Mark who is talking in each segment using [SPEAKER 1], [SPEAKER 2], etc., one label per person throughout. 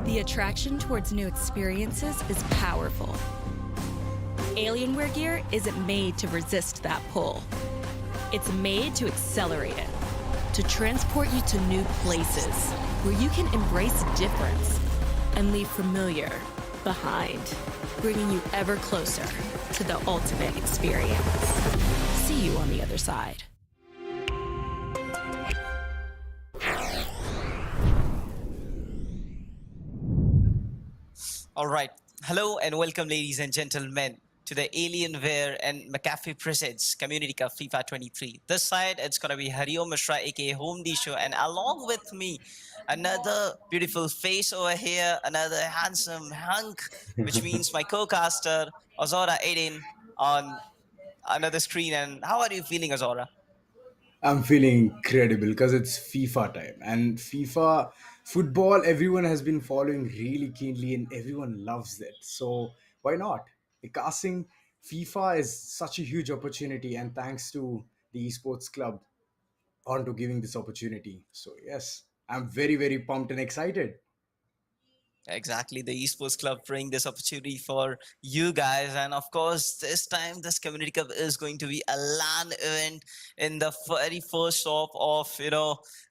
[SPEAKER 1] The attraction towards new experiences is powerful. Alienware gear isn't made to resist that pull. It's made to accelerate it, to transport you to new places where you can embrace difference and leave familiar behind, bringing you ever closer to the ultimate experience. See you on the other side.
[SPEAKER 2] All right. Hello and welcome, ladies and gentlemen, to the Alienware and McAfee Presents Community Cup FIFA 23. This side, it's going to be Hariom Mishra, aka Home D Show, and along with me, another beautiful face over here, another handsome hunk, which means my co-caster, Azora Aiden, on another screen. And how are you feeling, Azora?
[SPEAKER 3] I'm feeling incredible because it's FIFA time and FIFA football. Everyone has been following really keenly and everyone loves it. So why not? The casting FIFA is such a huge opportunity, and thanks to the Esports Club onto giving this opportunity. So yes, I'm very pumped and excited.
[SPEAKER 2] Exactly, the esports club bring this opportunity for you guys, and of course, this time this community cup is going to be a LAN event in the very first shop of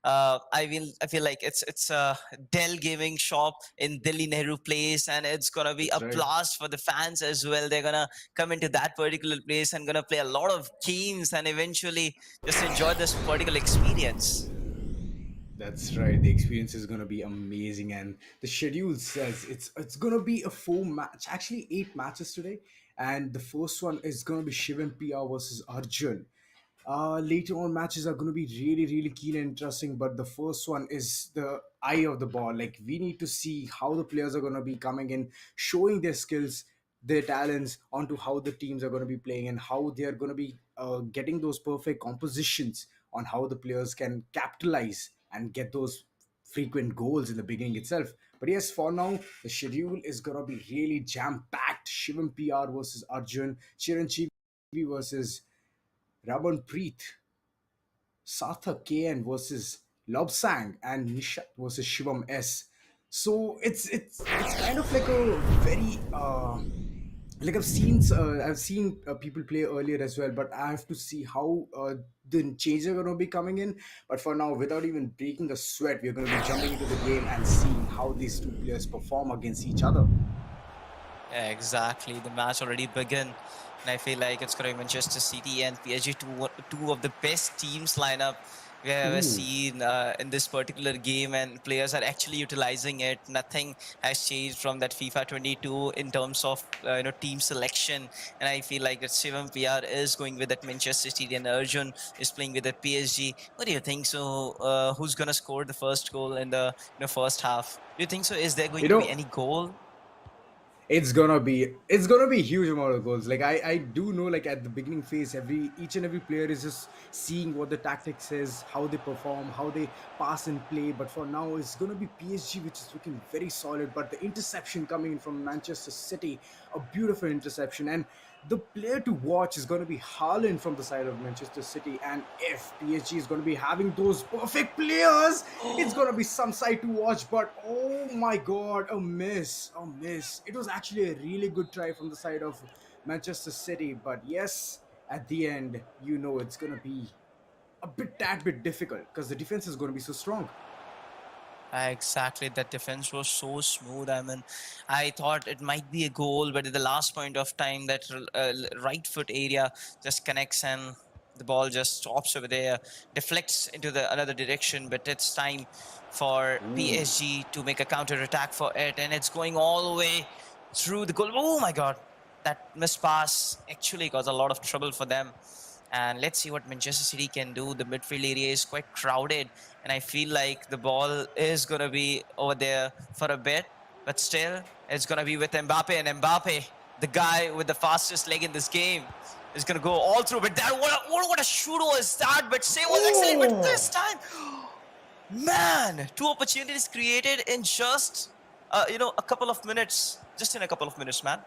[SPEAKER 2] I feel like it's a Dell Gaming shop in Delhi Nehru Place, and it's gonna be a
[SPEAKER 3] That's right.
[SPEAKER 2] blast for the fans as well. They're gonna come into that particular place and gonna play a lot of games and eventually just enjoy this particular experience.
[SPEAKER 3] That's right. The experience is gonna be amazing, and the schedule says it's gonna be a four match, actually eight matches today, and the first one is gonna be Shivan PR versus Arjun. Later on, matches are gonna be really keen and interesting, but the first one is the eye of the ball. Like we need to see how the players are gonna be coming in, showing their skills, their talents onto how the teams are going to be playing and how they are going to be getting those perfect compositions on how the players can capitalize and get those frequent goals in the beginning itself. But yes, for now, the schedule is going to be really jam packed. Shivam PR versus Arjun, Chiranjeevi versus Raman Preet, Sarthak KN versus Lobsang, and Nishat versus Shivam S. So it's kind of like a very like I've seen people play earlier as well, but I have to see how the changes are going to be coming in. But for now, without even breaking a sweat, we're going to be jumping into the game and seeing how these two players perform against each other.
[SPEAKER 2] Yeah, exactly. The match already begun, and I feel like it's going to be Manchester City and PSG, two of the best teams lineup we have ever
[SPEAKER 3] Ooh,
[SPEAKER 2] seen in this particular game, and players are actually utilizing it. Nothing has changed from that FIFA 22 in terms of team selection, and I feel like that Shivam PR is going with that Manchester City, and Arjun is playing with that PSG. What do you think? So, who's going to score the first goal in the first half? Do you think so? Is there going
[SPEAKER 3] you
[SPEAKER 2] to be
[SPEAKER 3] know,
[SPEAKER 2] any goal?
[SPEAKER 3] it's gonna be a huge amount of goals. Like I do know, like at the beginning phase, each and every player is just seeing what the tactics is, how they perform, how they pass and play. But for now, it's gonna be PSG, which is looking very solid. But the interception coming in from Manchester City, a beautiful interception, and the player to watch is going to be Haaland from the side of Manchester City. And if PSG is going to be having those perfect players, it's going to be some sight to watch. But oh my god, a miss. It was actually a really good try from the side of Manchester City. But yes, at the end, it's going to be a tad bit difficult because the defense is going to be so strong.
[SPEAKER 2] Exactly, that defense was so smooth. I mean, I thought it might be a goal, but at the last point of time, that right foot area just connects and the ball just stops over there, deflects into the another direction. But it's time for
[SPEAKER 3] Ooh.
[SPEAKER 2] PSG to make a counter attack for it, and it's going all the way through the goal. Oh my God, that missed pass actually caused a lot of trouble for them. And let's see what Manchester City can do. The midfield area is quite crowded, and I feel like the ball is going to be over there for a bit, but still, it's going to be with Mbappe, and Mbappe, the guy with the fastest leg in this game, is going to go all through. But that, what a shoot was that? But save was excellent, but
[SPEAKER 3] Oh,
[SPEAKER 2] this time, man, two opportunities created in just, a couple of minutes, just in a couple of minutes, man.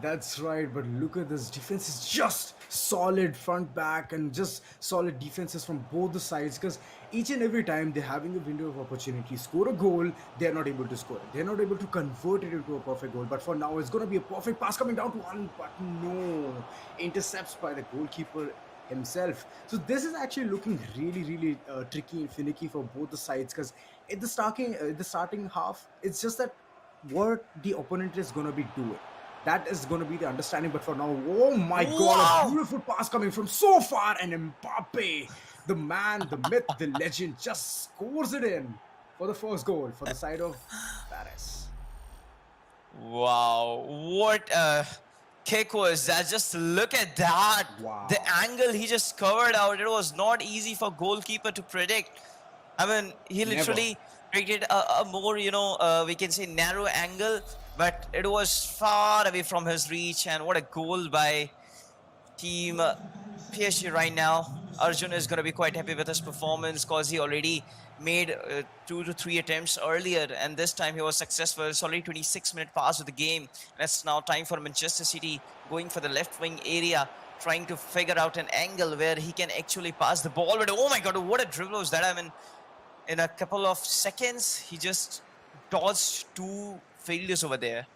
[SPEAKER 3] That's right, but look at this defense is just solid front back and just solid defenses from both the sides because each and every time they're having a window of opportunity, score a goal, they're not able to score it. They're not able to convert it into a perfect goal. But for now, it's going to be a perfect pass coming down to one, but no, intercepts by the goalkeeper himself. So this is actually looking really, really tricky and finicky for both the sides because at the starting half, it's just that what the opponent is going to be doing. That is going to be the understanding. But for now, oh my god, a
[SPEAKER 2] Wow!
[SPEAKER 3] beautiful pass coming from so far, and Mbappe, the man, the myth, the legend, just scores it in for the first goal for the side of Paris.
[SPEAKER 2] Wow, what a kick was that? Just look at that. The
[SPEAKER 3] Wow.
[SPEAKER 2] angle he just covered out, it was not easy for goalkeeper to predict. I mean, he
[SPEAKER 3] Never.
[SPEAKER 2] literally predicted a more, we can say narrow angle, but it was far away from his reach. And what a goal by team PSG right now. Arjun is going to be quite happy with his performance because he already made 2 to 3 attempts earlier, and this time he was successful. It's already 26-minute pass of the game, and it's now time for Manchester City going for the left wing area, trying to figure out an angle where he can actually pass the ball. But oh my god, what a dribble was that! I mean, in a couple of seconds, he just dodged two failures over there.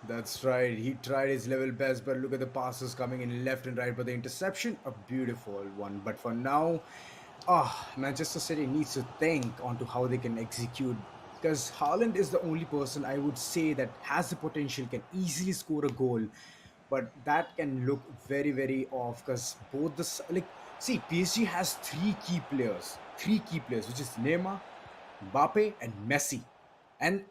[SPEAKER 3] That's right. He tried his level best, but look at the passes coming in left and right. But the interception, a beautiful one. But for now, Manchester City needs to think onto how they can execute. Because Haaland is the only person I would say that has the potential, can easily score a goal. But that can look very, very off because both like, see, PSG has three key players, which is Neymar, Mbappe, and Messi. And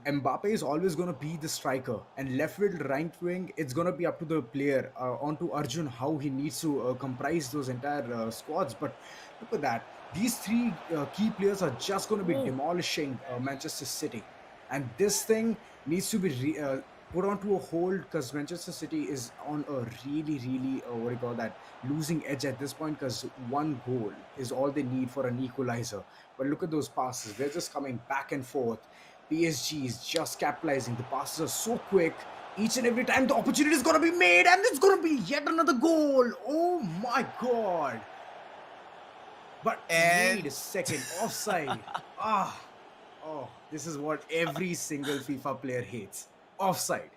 [SPEAKER 3] Mbappe is always going to be the striker, and left wing, right wing, it's going to be up to the player, onto Arjun, how he needs to comprise those entire squads. But look at that. These three key players are just going to be
[SPEAKER 2] Oh,
[SPEAKER 3] demolishing Manchester City. And this thing needs to be put onto a hold because Manchester City is on a really, really, what do you call that, losing edge at this point because one goal is all they need for an equalizer. But look at those passes. They're just coming back and forth. PSG is just capitalizing. The passes are so quick. Each and every time the opportunity is going to be made, and it's going to be yet another goal. Oh my god. But wait
[SPEAKER 2] and
[SPEAKER 3] a second. Offside. Ah. Oh, this is what every single FIFA player hates. Offside.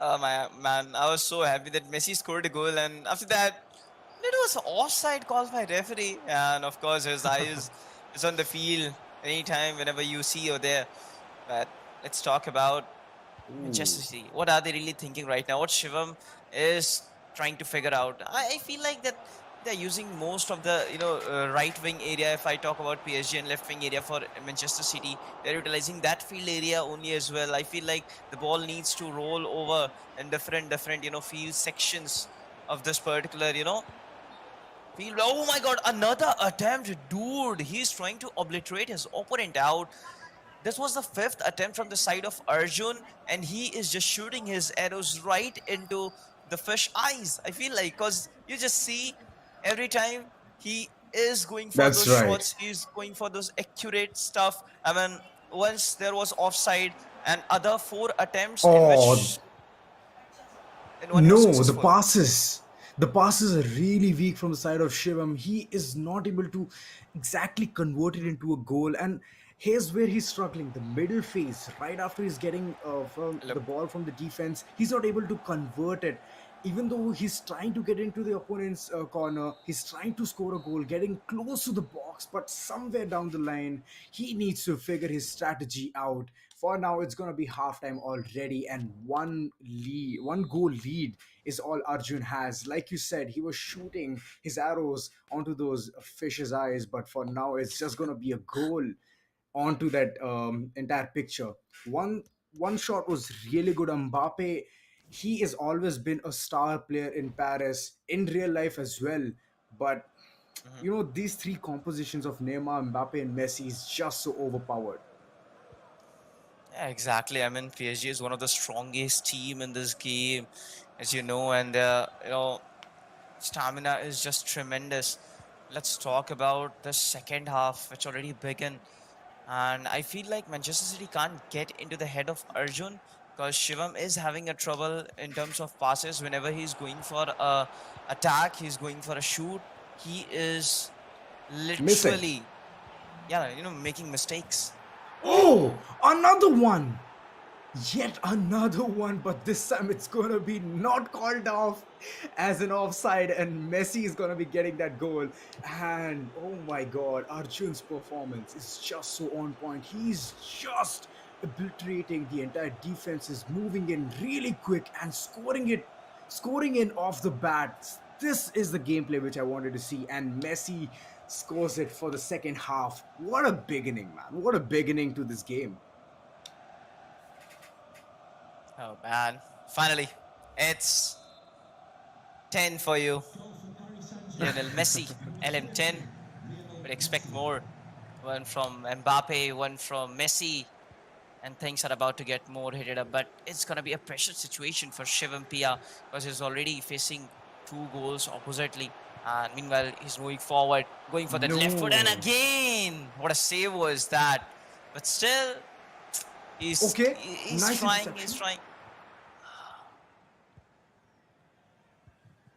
[SPEAKER 2] oh my man, I was so happy that Messi scored a goal, and after that, it was offside called by referee, and of course his eyes is on the field anytime, whenever you see or there. But let's talk about Manchester
[SPEAKER 3] Ooh.
[SPEAKER 2] City. What are they really thinking right now? What Shivam is trying to figure out? I feel like that they're using most of the right wing area. If I talk about PSG and left wing area for Manchester City, they're utilizing that field area only as well. I feel like the ball needs to roll over in different field sections of this particular field. Oh my god, another attempt, dude! He's trying to obliterate his opponent out. This was the fifth attempt from the side of Arjun, and he is just shooting his arrows right into the fish eyes. I feel like, because you just see every time he is going for
[SPEAKER 3] That's
[SPEAKER 2] those
[SPEAKER 3] right.
[SPEAKER 2] shots, he's going for those accurate stuff. I mean, once there was offside, and other four attempts
[SPEAKER 3] Oh,
[SPEAKER 2] in one he was
[SPEAKER 3] no, the
[SPEAKER 2] successful.
[SPEAKER 3] passes. The passes are really weak from the side of Shivam. He is not able to exactly convert it into a goal. And here's where he's struggling. The middle phase, right after he's getting from
[SPEAKER 2] Look,
[SPEAKER 3] the ball from the defense, he's not able to convert it. Even though he's trying to get into the opponent's corner, he's trying to score a goal, getting close to the box, but somewhere down the line, he needs to figure his strategy out. For now, it's going to be halftime already, and one goal lead is all Arjun has. Like you said, he was shooting his arrows onto those fish's eyes, but for now, it's just going to be a goal onto that entire picture. One shot was really good. Mbappe, he has always been a star player in Paris in real life as well. But
[SPEAKER 2] mhm.
[SPEAKER 3] these three compositions of Neymar, Mbappe, and Messi is just so overpowered.
[SPEAKER 2] Yeah, exactly. I mean, PSG is one of the strongest team in this game, as you know, and stamina is just tremendous. Let's talk about the second half, which already began. And I feel like Manchester City can't get into the head of Arjun because Shivam is having a trouble in terms of passes. Whenever he's going for a attack, he's going for a shoot, he is
[SPEAKER 3] Missing.
[SPEAKER 2] literally, yeah, making mistakes.
[SPEAKER 3] Oh, another one. Yet another one, but this time it's gonna be not called off as an offside, and Messi is gonna be getting that goal. And oh my god, Arjun's performance is just so on point. He's just obliterating the entire defense, is moving in really quick and scoring in off the bat. This is the gameplay which I wanted to see, and Messi scores it for the second half. What a beginning, man! What a beginning to this game.
[SPEAKER 2] Oh man, finally, it's 10 for you, Lionel Messi, LM10. But expect more. One from Mbappe, one from Messi, and things are about to get more heated up. But it's gonna be a pressure situation for Shivam Pia because he's already facing 2 goals oppositely. And meanwhile, he's moving forward, going for that left foot, and
[SPEAKER 3] No.
[SPEAKER 2] again, what a save was that! But still, he's
[SPEAKER 3] Okay,
[SPEAKER 2] he's
[SPEAKER 3] nice
[SPEAKER 2] trying. He's
[SPEAKER 3] interception.
[SPEAKER 2] trying.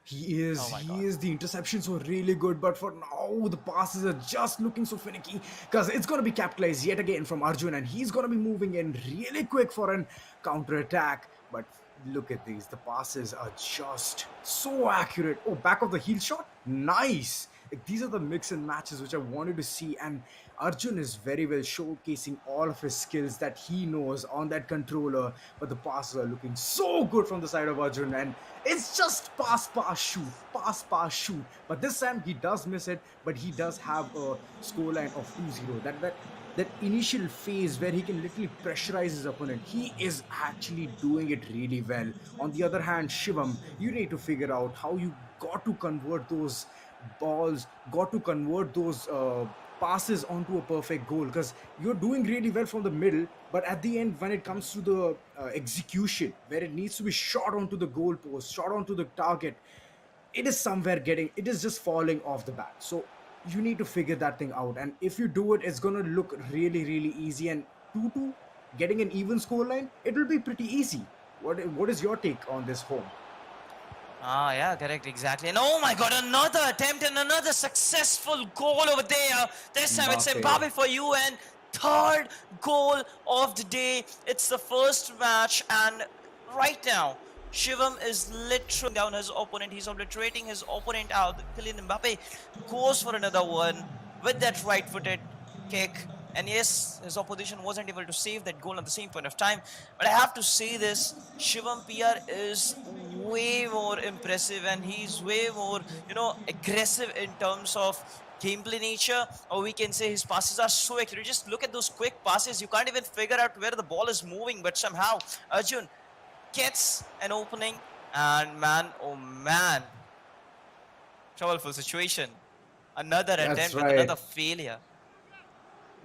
[SPEAKER 3] He is,
[SPEAKER 2] Oh my
[SPEAKER 3] he
[SPEAKER 2] god.
[SPEAKER 3] is. The interceptions were really good, but for now, the passes are just looking so finicky because it's going to be capitalized yet again from Arjun, and he's going to be moving in really quick for an counter attack. But look at these, the passes are just so accurate. Oh, back of the heel shot, nice. Like, these are the mix and matches which I wanted to see, and Arjun is very well showcasing all of his skills that he knows on that controller. But the passes are looking so good from the side of Arjun, and it's just pass, shoot, pass, shoot. But this time he does miss it, but he does have a scoreline of 2-0. That initial phase where he can literally pressurize his opponent, he is actually doing it really well. On the other hand, Shivam, you need to figure out how you got to convert those balls, got to convert those passes onto a perfect goal, because you're doing really well from the middle, but at the end when it comes to the execution where it needs to be shot onto the goal post, shot onto the target, it is somewhere getting, it is just falling off the bat. So you need to figure that thing out, and if you do it, it's going to look really easy, and 2-2 getting an even score line, it will be pretty easy. What is your take on this home?
[SPEAKER 2] Ah, yeah, correct, exactly. And oh my god, another attempt and another successful goal over there. This time it's
[SPEAKER 3] Mbappe.
[SPEAKER 2] Mbappe for you, and third goal of the day. It's the first match, and right now, Shivam is literally down his opponent. He's obliterating his opponent out. Kylian Mbappe goes for another one with that right-footed kick. And yes, his opposition wasn't able to save that goal at the same point of time. But I have to say this, Shivam PR is way more impressive, and he's way more, aggressive in terms of gameplay nature, or we can say his passes are so accurate. Just look at those quick passes. You can't even figure out where the ball is moving, but somehow Arjun gets an opening, and man, oh man, troubleful situation. Another
[SPEAKER 3] That's
[SPEAKER 2] attempt with
[SPEAKER 3] right.
[SPEAKER 2] another failure.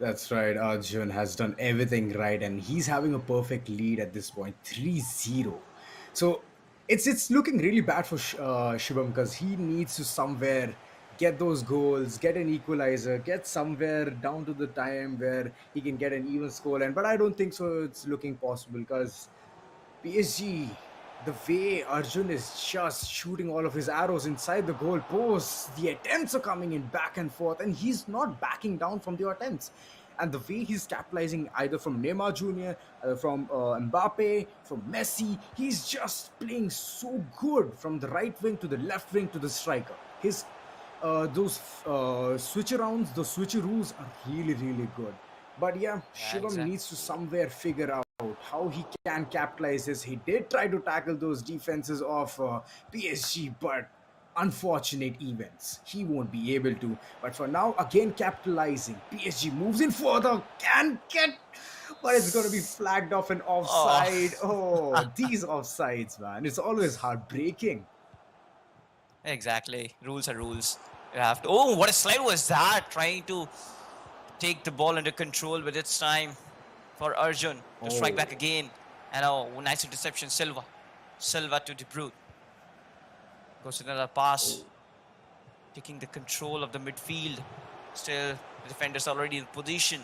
[SPEAKER 3] That's right. Arjun has done everything right, and he's having a perfect lead at this point, 3-0. So it's looking really bad for Shivam, because he needs to somewhere get those goals, get an equalizer, get somewhere down to the time where he can get an even scoreline. But I don't think so. It's looking possible, because PSG, the way Arjun is just shooting all of his arrows inside the goal post, the attempts are coming in back and forth, and he's not backing down from the attempts. And the way he's capitalizing either from Neymar Jr., from Mbappe, from Messi, he's just playing so good from the right wing to the left wing to the striker. His those switch arounds, those switcheroos are really good. But yeah,
[SPEAKER 2] Yeah,
[SPEAKER 3] Shivam
[SPEAKER 2] exactly.
[SPEAKER 3] needs to somewhere figure out how he can capitalize this. He did try to tackle those defenses of PSG, but unfortunate events. He won't be able to. But for now, again capitalizing. PSG moves in further, can get, but it's going to be flagged off an
[SPEAKER 2] Oh,
[SPEAKER 3] offside. Oh, these offsides, man. It's always heartbreaking.
[SPEAKER 2] exactly. Rules are rules. You have to. Oh, what a slide was that! Trying to take the ball under control, but it's time for Arjun to strike
[SPEAKER 3] Oh,
[SPEAKER 2] back again. And oh, nice interception, Silva. Silva to De Bruyne. Goes to another pass, taking the control of the midfield. Still, the defender's already in position,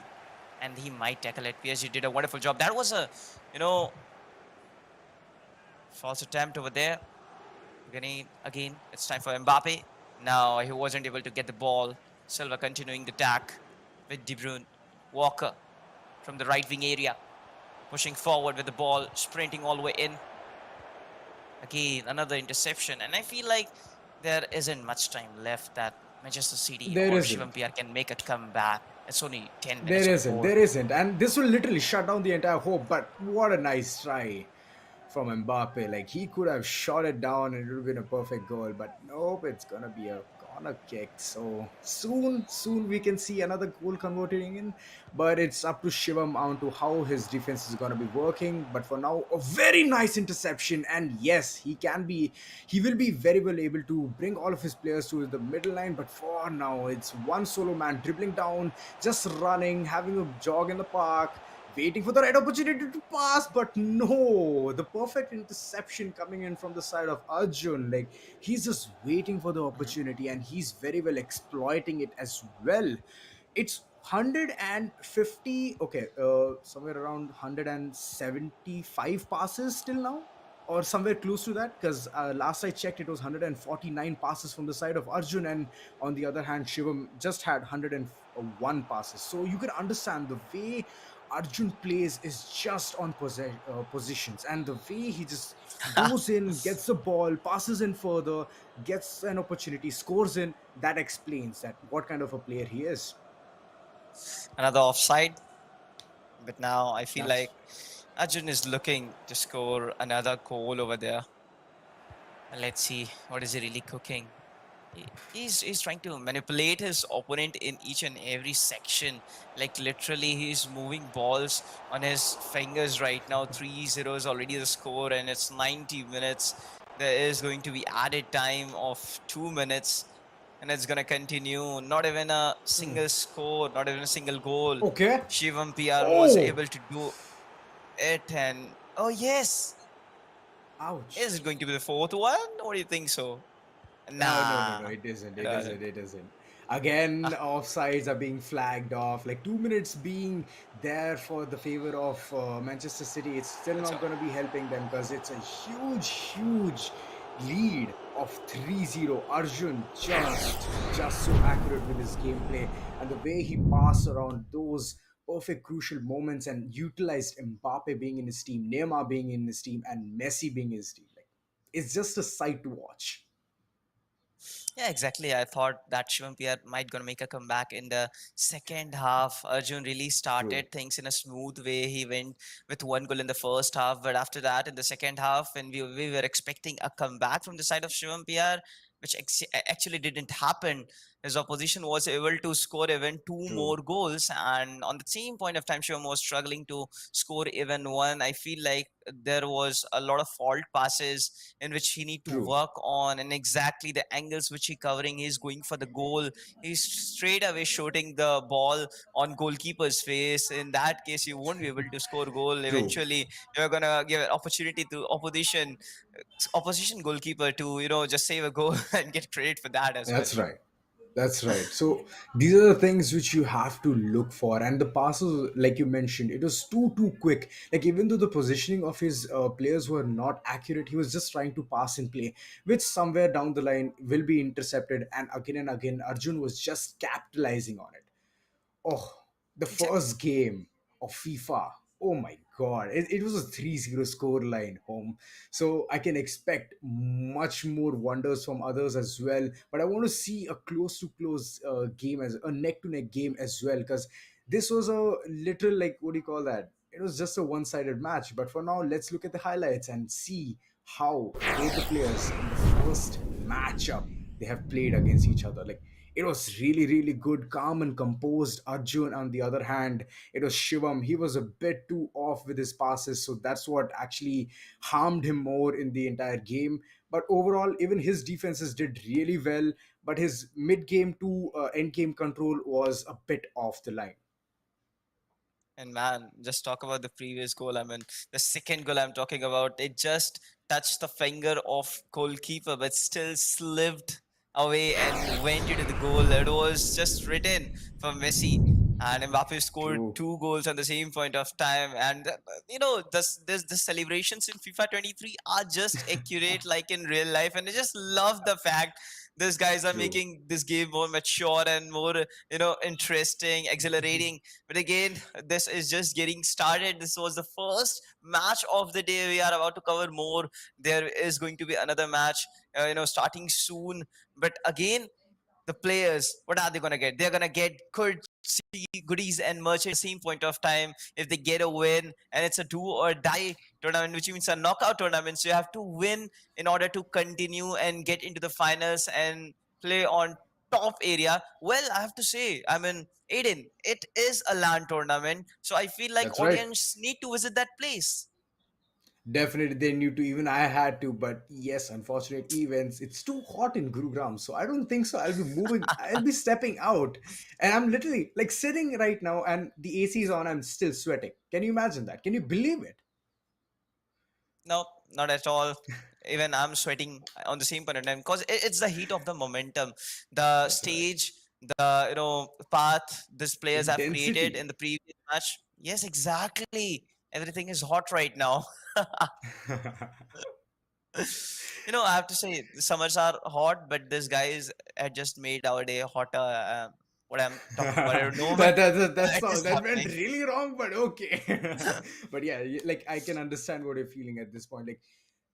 [SPEAKER 2] and he might tackle it. PSG did a wonderful job. That was a, you know, False attempt over there. Again, it's time for Mbappe. Now he wasn't able to get the ball. Silva continuing the attack with De Bruyne. Walker from the right wing area, pushing forward with the ball, sprinting all the way in. Again, another interception. And I feel like there isn't much time left that Manchester City
[SPEAKER 3] There
[SPEAKER 2] or
[SPEAKER 3] isn't.
[SPEAKER 2] Shivam PR can make a comeback. It's only 10
[SPEAKER 3] There
[SPEAKER 2] minutes
[SPEAKER 3] isn't.
[SPEAKER 2] more.
[SPEAKER 3] There isn't. And this will literally shut down the entire hope. But what a nice try from Mbappe. Like, he could have shot it down and it would have been a perfect goal. But nope, it's going to be a corner kick. So soon we can see another goal converting in. But it's up to Shivam on to how his defense is going to be working. But for now, a very nice interception. And yes, he will be very well able to bring all of his players to the middle line. But for now, it's one solo man dribbling down, just running, having a jog in the park, waiting for the right opportunity to pass. But no, the perfect interception coming in from the side of Arjun. Like, he's just waiting for the
[SPEAKER 2] Mhm.
[SPEAKER 3] opportunity and he's very well exploiting it as well. It's 150, okay, somewhere around 175 passes till now, or somewhere close to that, because last I checked it was 149 passes from the side of Arjun, and on the other hand Shivam just had 101 passes. So you can understand the way Arjun plays is just on positions, and the way he just goes in, gets the ball, passes in further, gets an opportunity, scores in. That explains that what kind of a player he is.
[SPEAKER 2] Another offside. But now I feel
[SPEAKER 3] That's
[SPEAKER 2] like Arjun is looking to score another goal over there. And let's see what is he really cooking. He's trying to manipulate his opponent in each and every section. Like literally, he's moving balls on his fingers right now. 3-0 is already the score, and it's 90 minutes. There is going to be added time of 2 minutes, and it's gonna continue. Not even a single score, not even a single goal.
[SPEAKER 3] okay.
[SPEAKER 2] Shivam PR was
[SPEAKER 3] Oh,
[SPEAKER 2] able to do it, and oh yes, is
[SPEAKER 3] ouch.
[SPEAKER 2] it going to be the fourth one? What do you think so?
[SPEAKER 3] No,
[SPEAKER 2] Nah,
[SPEAKER 3] it isn't.
[SPEAKER 2] it
[SPEAKER 3] It isn't.
[SPEAKER 2] doesn't.
[SPEAKER 3] It isn't. Again, offsides are being flagged off. Like 2 minutes being there for the favor of Manchester City, it's still
[SPEAKER 2] It's
[SPEAKER 3] not going to be helping them because it's a huge lead of 3-0. Arjun just so accurate with his gameplay and the way he passed around those perfect crucial moments and utilized Mbappe being in his team, Neymar being in his team, and Messi being in his team. Like, it's just a sight to watch.
[SPEAKER 2] Yeah, exactly. I thought that Shivam PR might gonna make a comeback in the second half. Arjun really
[SPEAKER 3] True.
[SPEAKER 2] started things in a smooth way. He went with one goal in the first half, but after that, in the second half, when we were expecting a comeback from the side of Shivam PR, which actually didn't happen. His opposition was able to score even two
[SPEAKER 3] True.
[SPEAKER 2] more goals, and on the same point of time, Shivam was struggling to score even one. I feel like there was a lot of fault passes in which he need to
[SPEAKER 3] True.
[SPEAKER 2] work on, and exactly the angles which he covering. He's going for the goal. He's straight away shooting the ball on goalkeeper's face. In that case, you won't be able to score goal.
[SPEAKER 3] True.
[SPEAKER 2] Eventually, you're gonna give an opportunity to opposition goalkeeper to just save a goal and get credit for that as well.
[SPEAKER 3] That's right. That's right. So these are the things which you have to look for. And the passes, like you mentioned, it was too quick. Like, even though the positioning of his players were not accurate, he was just trying to pass and play, which somewhere down the line will be intercepted. And again, Arjun was just capitalizing on it. Oh, the
[SPEAKER 2] Exactly.
[SPEAKER 3] first game of FIFA. Oh my god. It was a 3-0 score line home. So I can expect much more wonders from others as well. But I want to see a close to close game, as a neck to neck game as well. Because this was a little, like, what do you call that? It was just a one sided match. But for now, let's look at the highlights and see how both the players in the first matchup they have played against each other. Like, it was really good, calm and composed. Arjun, on the other hand, it was Shivam. He was a bit too off with his passes, so that's what actually harmed him more in the entire game. But overall, even his defenses did really well, but his mid game to end game control was a bit off the line.
[SPEAKER 2] And man, just talk about the previous goal. I mean, the second goal I'm talking about, it just touched the finger of goalkeeper, but still slipped away and went into the goal. It was just written for Messi. and Mbappe scored
[SPEAKER 3] True.
[SPEAKER 2] 2 goals at the same point of time. And the celebrations in FIFA 23 are just accurate like in real life, and I just love the fact these guys are
[SPEAKER 3] True.
[SPEAKER 2] making this game more mature and more interesting, exhilarating. But again, this is just getting started. This was the first match of the day. We are about to cover more. There is going to be another match, starting soon. But again, the players, what are they going to get? They're going to get goodies and merchandise same point of time if they get a win. And it's a do or die tournament, which means a knockout tournament. So you have to win in order to continue and get into the finals and play on top area. Well, I have to say, I mean, Aiden, it is a LAN tournament. So I feel like
[SPEAKER 3] That's right.
[SPEAKER 2] audience need to visit that place.
[SPEAKER 3] Definitely, they knew to. Even I had to, but yes, unfortunate events. It's too hot in Gurugram, so I don't think so. I'll be moving. I'll be stepping out, and I'm literally like sitting right now, and the AC is on. I'm still sweating. Can you imagine that? Can you believe it?
[SPEAKER 2] No, not at all. Even I'm sweating on the same point in time because it's the heat of the momentum, the
[SPEAKER 3] That's right.
[SPEAKER 2] stage, the path these players have created in
[SPEAKER 3] Intensity.
[SPEAKER 2] the previous match. Yes, exactly. Everything is hot right now. I have to say the summers are hot, but this guys had just made our day hotter. What I'm talking about, I don't know, but
[SPEAKER 3] That's
[SPEAKER 2] it
[SPEAKER 3] not,
[SPEAKER 2] is
[SPEAKER 3] that went
[SPEAKER 2] happening.
[SPEAKER 3] really wrong, but okay. But yeah, like I can understand what you're feeling at this point. Like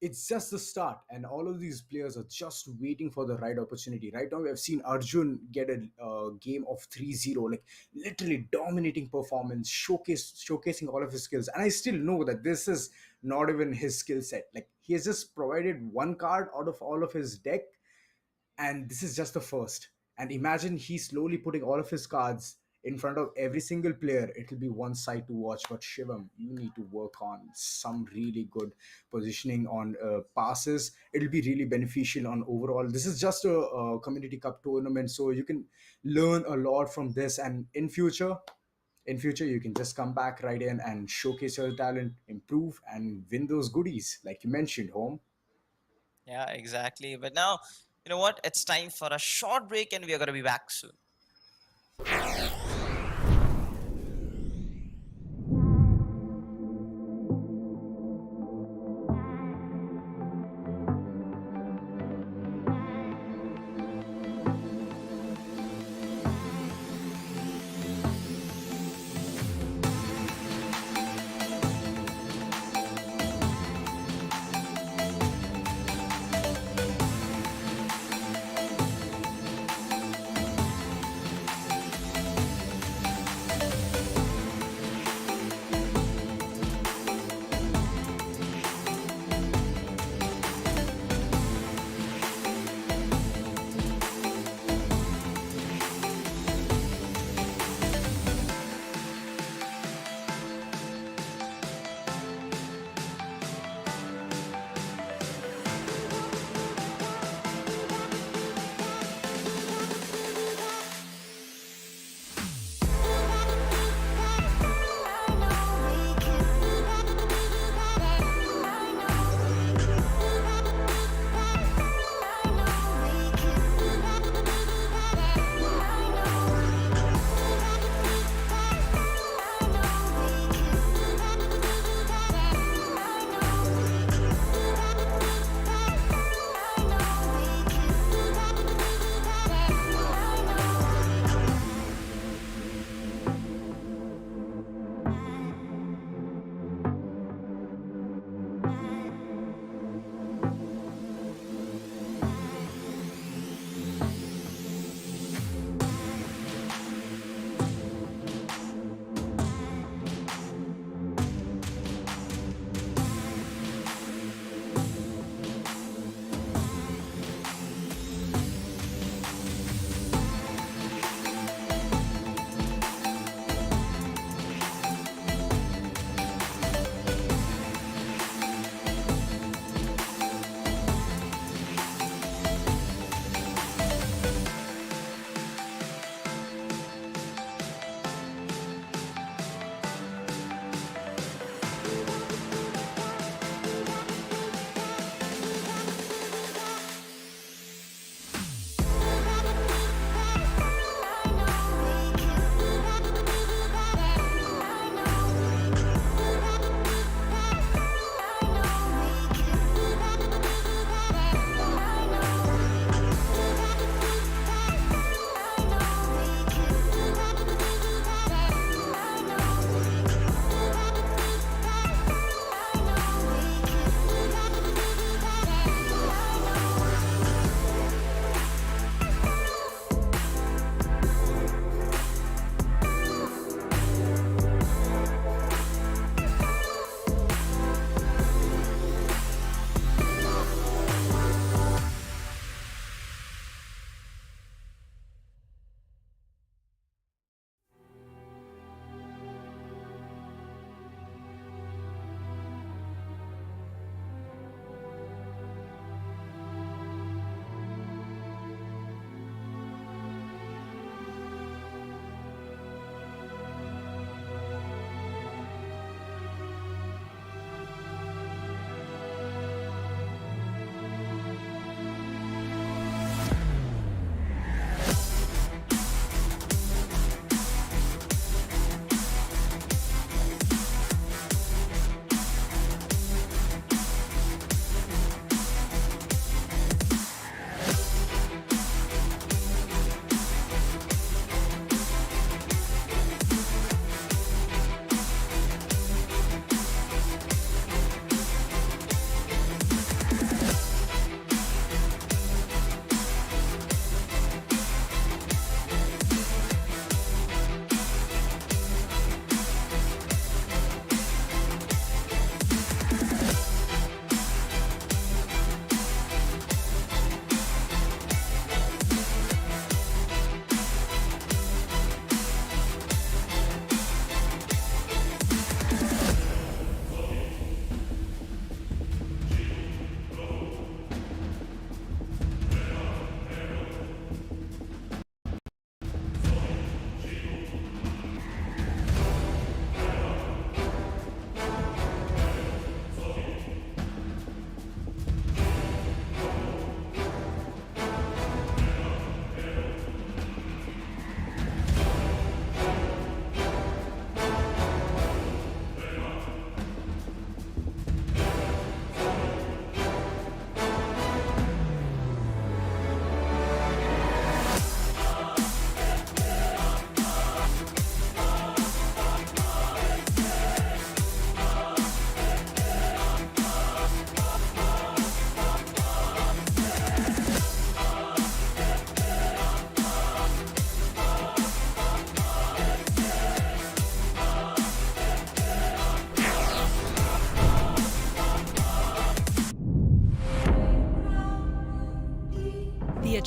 [SPEAKER 3] it's just the start, and all of these players are just waiting for the right opportunity. Right now, we have seen Arjun get a game of 3-0, like literally dominating performance, showcasing all of his skills. And I still know that this is not even his skill set. Like he has just provided one card out of all of his deck, and this is just the first. And imagine he's slowly putting all of his cards in front of every single player. It'll be one side to watch. But Shivam, you need to work on some really good positioning on passes. It'll be really beneficial on overall. This is just a community cup tournament, so you can learn a lot from this. And in future you can just come back right in and showcase your talent, improve, and win those goodies like you mentioned, home.
[SPEAKER 2] Yeah, exactly. But now, you know what? It's time for a short break, and we are gonna be back soon.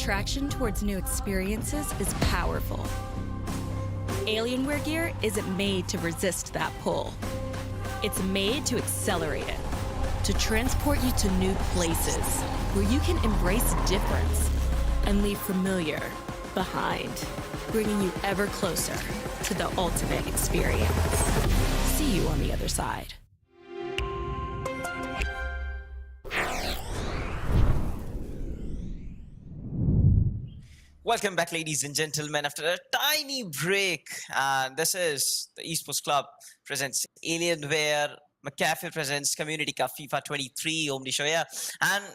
[SPEAKER 1] attraction towards new experiences is powerful. Alienware gear isn't made to resist that pull. It's made to accelerate it, to transport you to new places where you can embrace difference and leave familiar behind, bringing you ever closer to the ultimate experience. See you on the other side.
[SPEAKER 2] Welcome back, ladies and gentlemen, after a tiny break. And this is the Esports Club presents Alienware, McAfee presents Community Cup FIFA 23, Omni Shoya. And,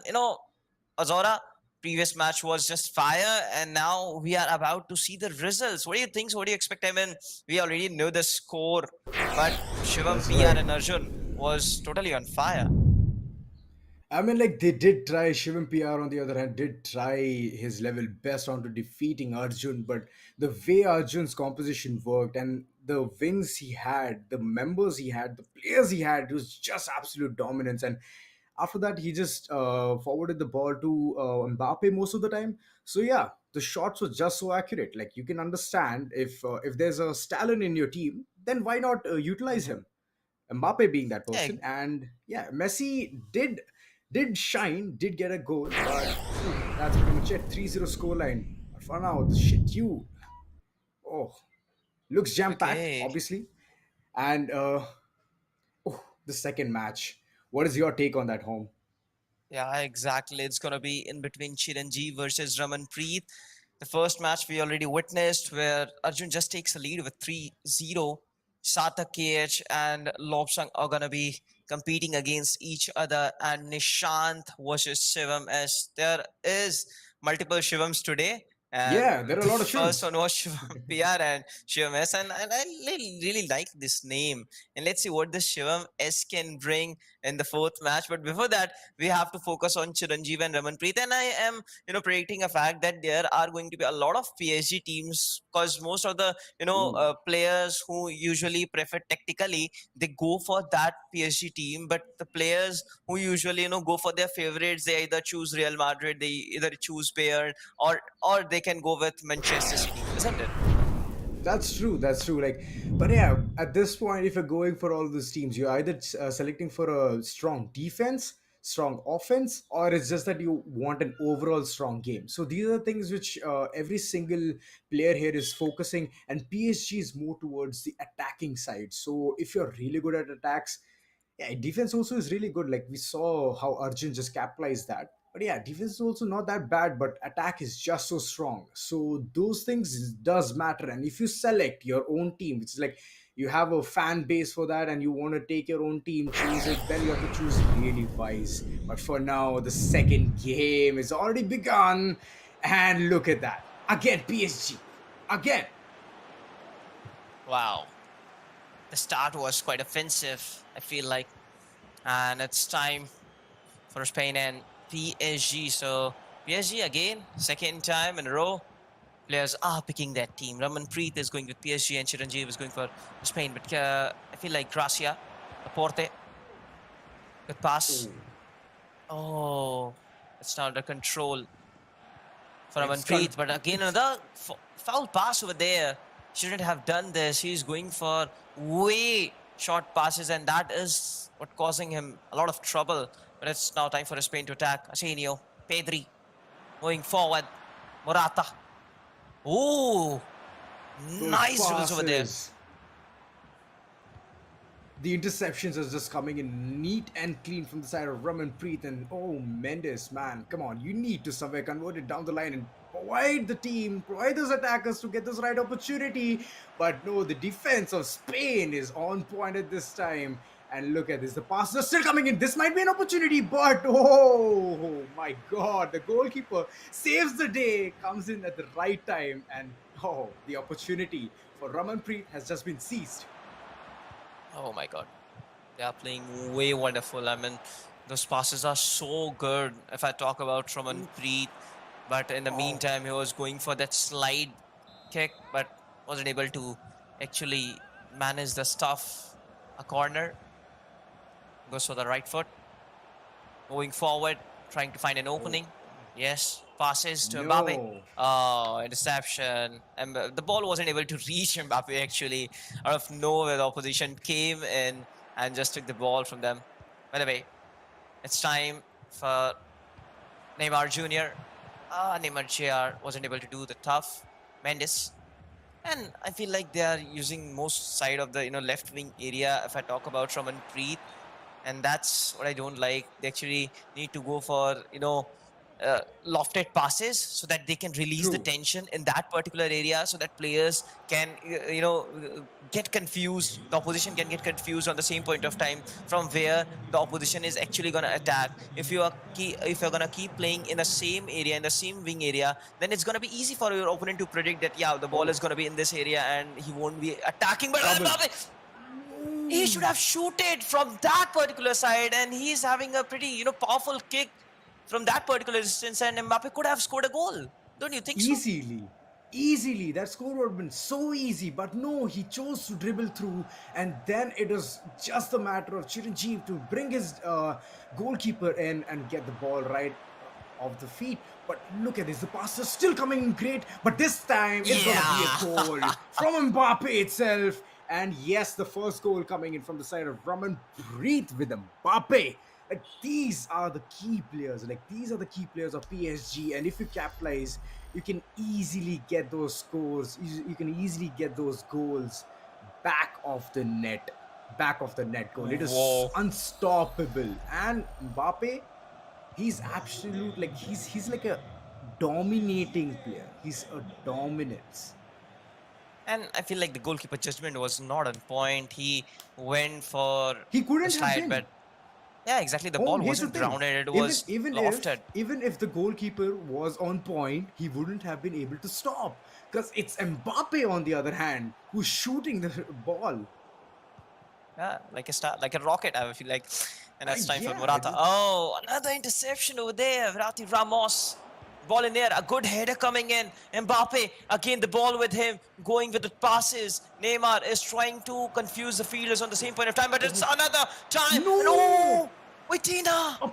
[SPEAKER 2] Azora, previous match was just fire, and now we are about to see the results. What do you think? So what do you expect? I mean, we already know the score, but Shivam,
[SPEAKER 3] That's
[SPEAKER 2] PR,
[SPEAKER 3] right.
[SPEAKER 2] and Arjun was totally on fire.
[SPEAKER 3] I mean, like they did try. Shivam PR, on the other hand, did try his level best onto defeating Arjun, but the way Arjun's composition worked and the wins he had, the members he had, the players he had, it was just absolute dominance. And after that, he just forwarded the ball to Mbappe most of the time. So yeah, the shots were just so accurate. Like you can understand if there's a Stalin in your team, then why not utilize
[SPEAKER 2] Mhm.
[SPEAKER 3] him? Mbappe being that
[SPEAKER 2] Yeah,
[SPEAKER 3] person, and yeah, Messi did shine, did get a goal, but that's pretty much it. 3-0 scoreline. But for now, the schedule, oh, looks jam packed,
[SPEAKER 2] okay.
[SPEAKER 3] obviously, and oh, the second match. What is your take on that, home?
[SPEAKER 2] Yeah, exactly. It's going to be in between Chiranjeev versus Ramanpreet. The first match we already witnessed where Arjun just takes the lead with 3-0. Satak KH and Lobsang are going to be competing against each other, and Nishant versus Shivam, as there is multiple Shivams today. And
[SPEAKER 3] Yeah, there are a
[SPEAKER 2] the
[SPEAKER 3] lot of
[SPEAKER 2] first
[SPEAKER 3] shivs.
[SPEAKER 2] one was Shivam PR and Shivam S. And I really like this name. And let's see what the Shivam S can bring in the fourth match. But before that, we have to focus on Chiranjeev and Ramanpreet. And I am, predicting a fact that there are going to be a lot of PSG teams, because most of the,
[SPEAKER 3] Ooh.
[SPEAKER 2] players who usually prefer tactically, they go for that PSG team. But the players who usually, go for their favorites, they either choose Real Madrid, they either choose Bayern, or they can go with Manchester City, isn't it?
[SPEAKER 3] That's true. That's true. Like, but yeah, at this point, if you're going for all these teams, you're either selecting for a strong defense, strong offense, or it's just that you want an overall strong game. So these are things which every single player here is focusing, and PSG is more towards the attacking side. So if you're really good at attacks, yeah, defense also is really good. Like we saw how Arjun just capitalized that. But yeah, defense is also not that bad, but attack is just so strong. So those things does matter. And if you select your own team, which is like you have a fan base for that and you want to take your own team, choose it, then you have to choose really wise. But for now, the second game is already begun. And look at that. Again, PSG. Again.
[SPEAKER 2] Wow. The start was quite offensive, I feel like. And it's time for Spain and PSG. So PSG again, second time in a row. Players are picking that team. Ramanpreet is going with PSG and Chiranjeev is going for Spain. But I feel like Gracia, Laporte, good pass.
[SPEAKER 3] Oh,
[SPEAKER 2] Oh, it's now under control for
[SPEAKER 3] it's
[SPEAKER 2] Ramanpreet. But again, another foul pass over there. Shouldn't have done this. He's going for way short passes, and that is what causing him a lot of trouble. But it's now time for Spain to attack. Asenio, Pedri, moving forward. Morata. Oh,
[SPEAKER 3] those
[SPEAKER 2] nice dribbles over there.
[SPEAKER 3] passes. The interceptions are just coming in neat and clean from the side of Ramanpreet, and oh, Mendes, man, come on, you need to somewhere convert it down the line and provide those attackers to get this right opportunity. But no, the defense of Spain is on point at this time. And look at this, the passes are still coming in. This might be an opportunity, but oh my god, the goalkeeper saves the day, comes in at the right time, and oh, the opportunity for Ramanpreet has just been seized.
[SPEAKER 2] Oh my god. They are playing way wonderful. I mean, those passes are so good. If I talk about Ramanpreet, but in the
[SPEAKER 3] Oh,
[SPEAKER 2] meantime, he was going for that slide kick, but wasn't able to actually manage the stuff. A corner goes for the right foot, moving forward, trying to find an
[SPEAKER 3] oh.
[SPEAKER 2] opening. Yes, passes to Mbappe.
[SPEAKER 3] No.
[SPEAKER 2] Oh, interception. And the ball wasn't able to reach Mbappe actually. Out of nowhere, the opposition came in and just took the ball from them. By the way, it's time for Neymar Jr. Neymar Jr. wasn't able to do the tough. Mendes. And I feel like they are using most side of the left wing area. If I talk about Shravan Preet, and that's what I don't like. They actually need to go for lofted passes so that they can release the
[SPEAKER 3] True.
[SPEAKER 2] tension in that particular area, so that players can get confused. The opposition can get confused on the same point of time from where the opposition is actually gonna attack. If you're gonna keep playing in the same area, in the same wing area, then it's gonna be easy for your opponent to predict that yeah, the ball
[SPEAKER 3] Oh,
[SPEAKER 2] is gonna be in this area and he won't be attacking. But
[SPEAKER 3] trouble.
[SPEAKER 2] he should have shooted from that particular side, and he's having a pretty powerful kick from that particular distance, and Mbappe could have scored a goal. Don't you think so?
[SPEAKER 3] Easily. Easily. That score would have been so easy. But no, he chose to dribble through. And then it was just a matter of Chiranjeev to bring his goalkeeper in and get the ball right off the feet. But look at this. The pass is still coming in great. But this time it's going to be a goal from Mbappe itself. And yes, the first goal coming in from the side of Raman Preet with Mbappe. Like, these are the key players. Like, these are the key players of PSG. And if you capitalize, you can easily get those scores. You can easily get those goals back of the net. Back of the net goal. It is
[SPEAKER 2] Whoa.
[SPEAKER 3] unstoppable. And Mbappe, he's absolute, like, he's like a dominating player. He's a dominance.
[SPEAKER 2] And I feel like the goalkeeper judgment was not on point. He went for
[SPEAKER 3] He
[SPEAKER 2] the
[SPEAKER 3] couldn't have
[SPEAKER 2] slide,
[SPEAKER 3] been.
[SPEAKER 2] but yeah, exactly. The
[SPEAKER 3] Oh,
[SPEAKER 2] ball
[SPEAKER 3] here's the
[SPEAKER 2] wasn't
[SPEAKER 3] thing.
[SPEAKER 2] grounded, it
[SPEAKER 3] Even
[SPEAKER 2] was
[SPEAKER 3] even if
[SPEAKER 2] lofted.
[SPEAKER 3] even if the goalkeeper was on point, he wouldn't have been able to stop. Because it's Mbappe on the other hand who's shooting the ball.
[SPEAKER 2] Yeah, like a star, like a rocket, I feel like. And that's time for
[SPEAKER 3] Yeah,
[SPEAKER 2] Morata. Oh, another interception over there. Verratti Ramos. Ball in there. A good header coming in. Mbappe. Again, the ball with him. Going with the passes. Neymar is trying to confuse the fielders on the same point of time. But it's another time. And
[SPEAKER 3] no,
[SPEAKER 2] oh, Vitina.
[SPEAKER 3] a,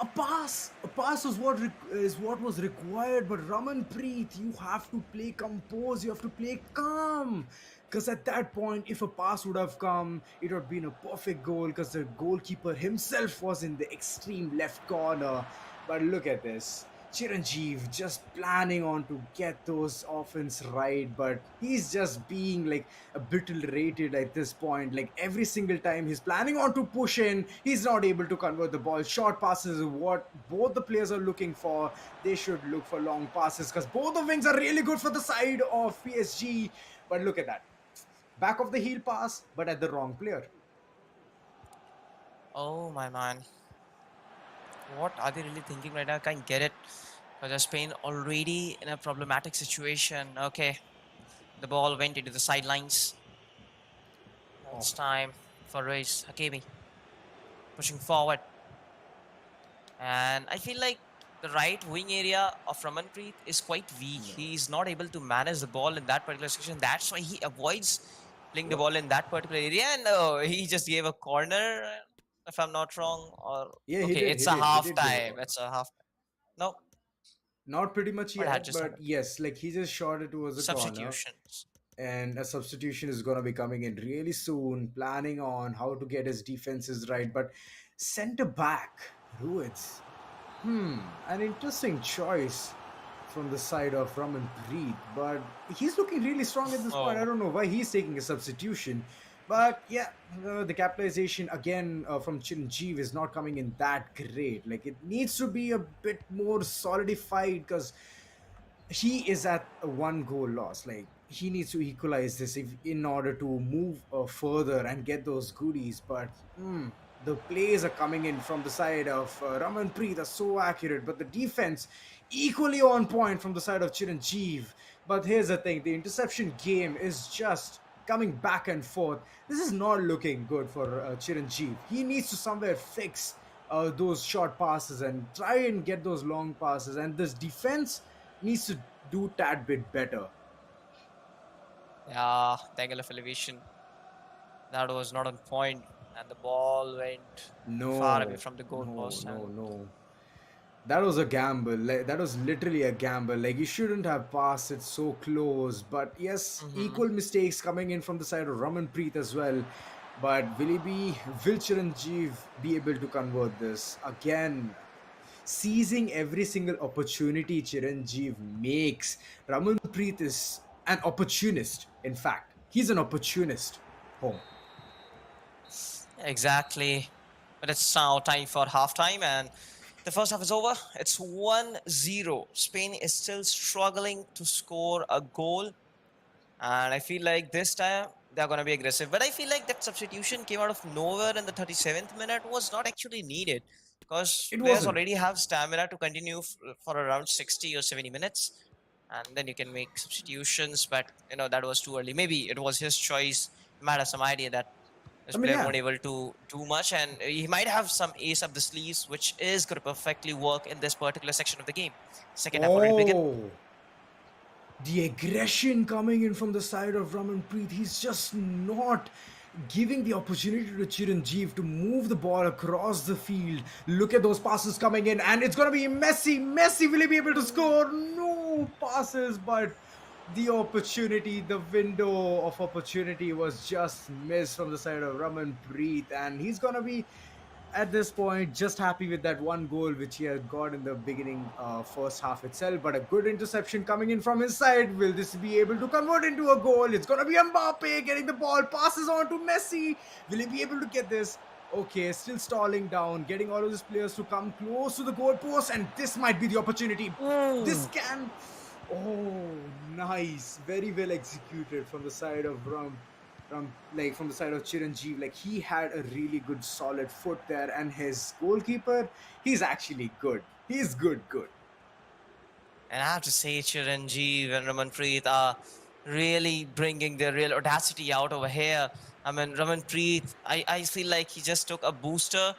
[SPEAKER 3] a pass is what was required. But Raman Preet, you have to play composed. You have to play calm. Because at that point, if a pass would have come, it would have been a perfect goal. Because the goalkeeper himself was in the extreme left corner. But look at this. Chiranjeev just planning on to get those offense right, but he's just being like a bit rated at this point. Like, every single time he's planning on to push in, he's not able to convert the ball. Short passes is what both the players are looking for. They should look for long passes because both the wings are really good for the side of PSG. But look at that. Back of the heel pass, but at the wrong player.
[SPEAKER 2] Oh, my man. What are they really thinking right now? I can't get it. Because Spain already in a problematic situation. Okay. The ball went into the sidelines. It's time for Reis Hakimi. Pushing forward. And I feel like the right wing area of Ramanpreet is quite weak. He's not able to manage the ball in that particular section. That's why he avoids playing the ball in that particular area. And he just gave a corner, if I'm not wrong. Or
[SPEAKER 3] Yeah,
[SPEAKER 2] okay, it's a
[SPEAKER 3] he
[SPEAKER 2] half
[SPEAKER 3] did give a
[SPEAKER 2] time.
[SPEAKER 3] corner.
[SPEAKER 2] It's a half. No,
[SPEAKER 3] Not pretty much
[SPEAKER 2] what had
[SPEAKER 3] yet,
[SPEAKER 2] just
[SPEAKER 3] but
[SPEAKER 2] happened?
[SPEAKER 3] yes, like, he just shot it towards the corner.
[SPEAKER 2] Substitutions.
[SPEAKER 3] And a substitution is going to be coming in really soon, planning on how to get his defenses right. But center back, Ruiz. An interesting choice from the side of Raman Preet, but he's looking really strong at this point. I
[SPEAKER 2] Oh,
[SPEAKER 3] don't know why he's taking a substitution. But yeah, the capitalization again from Chiranjeev is not coming in that great. Like, it needs to be a bit more solidified because he is at a one goal loss. Like, he needs to equalize this in order to move further and get those goodies. But the plays are coming in from the side of Raman Preet are so accurate, but the defense equally on point from the side of Chiranjeev. But here's the thing, the interception game is just coming back and forth. This is not looking good for Chiranjeev. He needs to somewhere fix those short passes and try and get those long passes. And this defense needs to do tad bit better.
[SPEAKER 2] yeah, the angle of elevation. That was not on point, and the ball went far away
[SPEAKER 3] No,
[SPEAKER 2] from the
[SPEAKER 3] no,
[SPEAKER 2] goalpost. And
[SPEAKER 3] no, no. That was a gamble. Like, that was literally a gamble. Like, you shouldn't have passed it so close. But yes,
[SPEAKER 2] Hmm.
[SPEAKER 3] equal mistakes coming in from the side of Ramanpreet as well. But will Chiranjeev be able to convert this? Again, seizing every single opportunity Chiranjeev makes. Ramanpreet is an opportunist, in fact. He's an opportunist. Home.
[SPEAKER 2] Exactly. But it's now time for halftime, and the first half is over. It's 1-0. Spain is still struggling to score a goal, and I feel like this time they're going to be aggressive. But I feel like that substitution came out of nowhere in the 37th minute was not actually needed because
[SPEAKER 3] It
[SPEAKER 2] players
[SPEAKER 3] wasn't.
[SPEAKER 2] already have stamina to continue for around 60 or 70 minutes, and then you can make substitutions. But that was too early. Maybe it was his choice. He might have some idea that this
[SPEAKER 3] I mean,
[SPEAKER 2] player
[SPEAKER 3] yeah.
[SPEAKER 2] won't able to do much, and he might have some ace up the sleeves, which is going to perfectly work in this particular section of the game. Second half already begin.
[SPEAKER 3] Oh. The aggression coming in from the side of Ramanpreet, he's just not giving the opportunity to Chiranjeev to move the ball across the field. Look at those passes coming in, and it's gonna be Messi. Messi, will he be able to score? No passes, but the opportunity, the window of opportunity was just missed from the side of Ramanpreet, and he's gonna be at this point just happy with that one goal which he had got in the beginning first half itself, but a good interception coming in from his side. Will this be able to convert into a goal? It's gonna be Mbappe getting the ball, passes on to Messi. Will he be able to get this? Okay, still stalling down, getting all of his players to come close to the goal post, and this might be the opportunity. This can. Oh, nice, very well executed from the side of from the side of Chiranjeev. Like, he had a really good solid foot there, and his goalkeeper, he's actually good. He's good.
[SPEAKER 2] And I have to say, Chiranjeev and Ramanpreet are really bringing their real audacity out over here. I mean, Ramanpreet, I feel like he just took a booster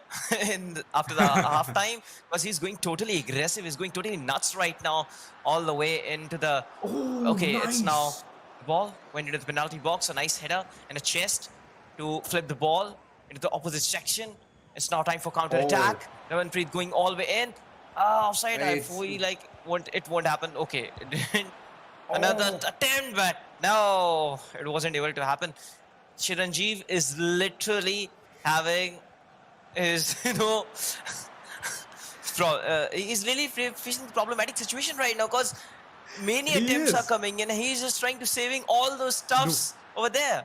[SPEAKER 2] after the halftime because he's going totally aggressive. He's going totally nuts right now, all the way into the.
[SPEAKER 3] Oh,
[SPEAKER 2] Okay, it's now
[SPEAKER 3] nice.
[SPEAKER 2] the ball went into the penalty box. A nice header and a chest to flip the ball into the opposite section. It's now time for counter
[SPEAKER 3] Oh,
[SPEAKER 2] attack. Ramanpreet going all the way in. Offside. I
[SPEAKER 3] it's
[SPEAKER 2] feel like it won't happen. Okay, it didn't. Another
[SPEAKER 3] oh.
[SPEAKER 2] attempt, but no, it wasn't able to happen. Chiranjeev is literally having his, he's really facing the problematic situation right now because many
[SPEAKER 3] He
[SPEAKER 2] attempts are
[SPEAKER 3] is.
[SPEAKER 2] coming in. He's just trying to saving all those
[SPEAKER 3] No,
[SPEAKER 2] stuffs over there.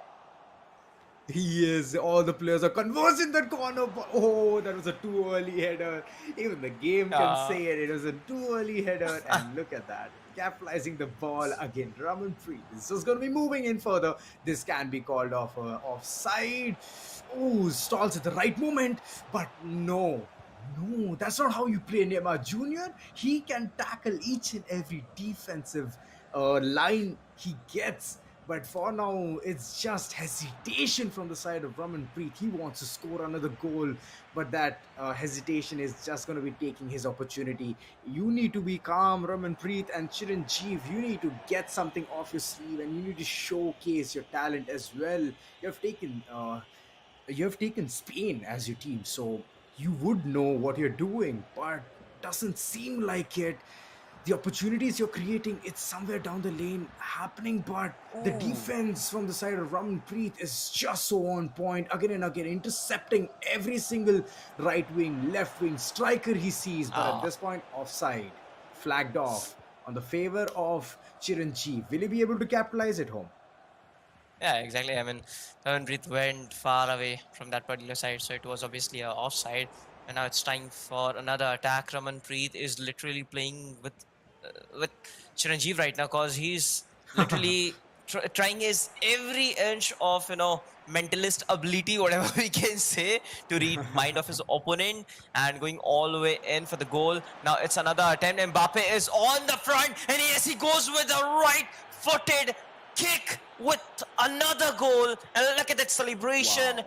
[SPEAKER 3] he is. All the players are conversing that corner. Oh, that was a too early header. Even the game can
[SPEAKER 2] Uh,
[SPEAKER 3] say it. It was a too early header. And look at that. Capitalizing the ball again. Ramanpreet is just going to be moving in further. This can be called offside. Oh, stalls at the right moment. But no. No, that's not how you play Neymar Jr. He can tackle each and every defensive line he gets. But for now, it's just hesitation from the side of Ramanpreet. He wants to score another goal, but that hesitation is just going to be taking his opportunity. You need to be calm, Ramanpreet and Chiranjeev. You need to get something off your sleeve, and you need to showcase your talent as well. You have taken Spain as your team, so you would know what you're doing, but doesn't seem like it. The opportunities you're creating, it's somewhere down the lane happening, but the
[SPEAKER 2] oh,
[SPEAKER 3] defense from the side of Ramanpreet is just so on point again and again, intercepting every single right wing, left wing striker he sees. But at
[SPEAKER 2] uh,
[SPEAKER 3] this point, offside, flagged off on the favor of Chiranjeev. Will he be able to capitalize at home?
[SPEAKER 2] yeah, exactly. I mean, Tavanpreet went far away from that particular side, so it was obviously a offside. And now it's time for another attack. Ramanpreet is literally playing with Chiranjeev right now because he's literally trying his every inch of mentalist ability, whatever we can say, to read mind of his opponent and going all the way in for the goal. Now it's another attempt. Mbappe is on the front, and yes, he goes with a right-footed kick with another goal. And look at that celebration.
[SPEAKER 3] Wow.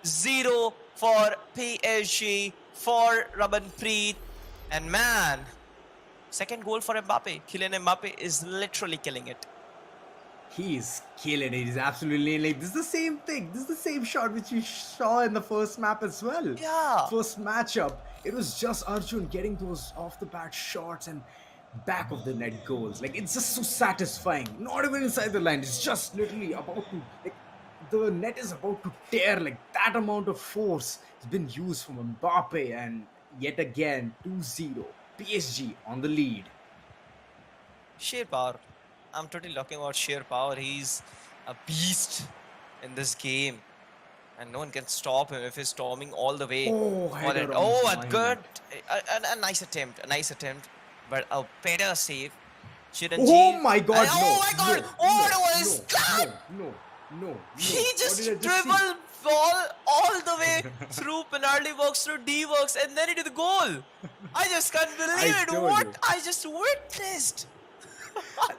[SPEAKER 2] 2-0 for PSG, for Ramanpreet. And man, second goal for Mbappe. Kylian Mbappe is literally killing it.
[SPEAKER 3] He's killing it. He's absolutely like this is the same thing. This is the same shot which we saw in the first map as well.
[SPEAKER 2] Yeah.
[SPEAKER 3] First matchup. It was just Arjun getting those off the bat shots and back of the net goals. Like it's just so satisfying. Not even inside the line. It's just literally about to like the net is about to tear. Like that amount of force has been used from Mbappe, and yet again 2-0. PSG on the lead.
[SPEAKER 2] Sheer power. I'm totally talking about sheer power. He's a beast in this game. And no one can stop him if he's storming all the way.
[SPEAKER 3] Oh,
[SPEAKER 2] for
[SPEAKER 3] header
[SPEAKER 2] it.
[SPEAKER 3] on
[SPEAKER 2] Oh,
[SPEAKER 3] the
[SPEAKER 2] a good,
[SPEAKER 3] line.
[SPEAKER 2] a nice attempt. A nice attempt. But a better save.
[SPEAKER 3] Oh my god,
[SPEAKER 2] Oh
[SPEAKER 3] no.
[SPEAKER 2] my god!
[SPEAKER 3] No,
[SPEAKER 2] Oh,
[SPEAKER 3] no,
[SPEAKER 2] it was
[SPEAKER 3] no.
[SPEAKER 2] He
[SPEAKER 3] What
[SPEAKER 2] just
[SPEAKER 3] did I see?
[SPEAKER 2] dribbled ball all the way through penalty box, through D box, and then into the goal. I just can't believe
[SPEAKER 3] I
[SPEAKER 2] it.
[SPEAKER 3] told
[SPEAKER 2] What
[SPEAKER 3] you.
[SPEAKER 2] I just witnessed.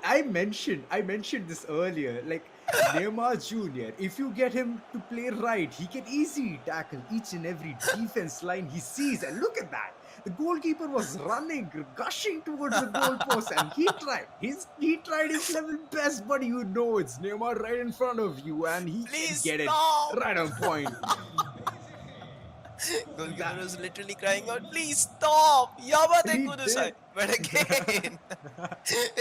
[SPEAKER 3] I mentioned this earlier. Like Neymar Jr., if you get him to play right, he can easily tackle each and every defense line he sees. And look at that. The goalkeeper was running, gushing towards the goalpost, and he tried. He tried his level best, but you know it's Neymar right in front of you, and he can
[SPEAKER 2] Please
[SPEAKER 3] get it
[SPEAKER 2] stop.
[SPEAKER 3] right on point.
[SPEAKER 2] Goalkeeper was literally crying out, "Please stop! Yamate
[SPEAKER 3] He
[SPEAKER 2] Kudusai."
[SPEAKER 3] did.
[SPEAKER 2] But again,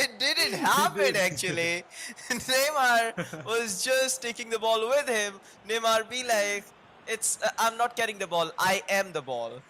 [SPEAKER 2] it didn't
[SPEAKER 3] He
[SPEAKER 2] happen
[SPEAKER 3] did.
[SPEAKER 2] actually. Neymar was just taking the ball with him. Neymar be like, "It's I'm not carrying the ball. I am the ball."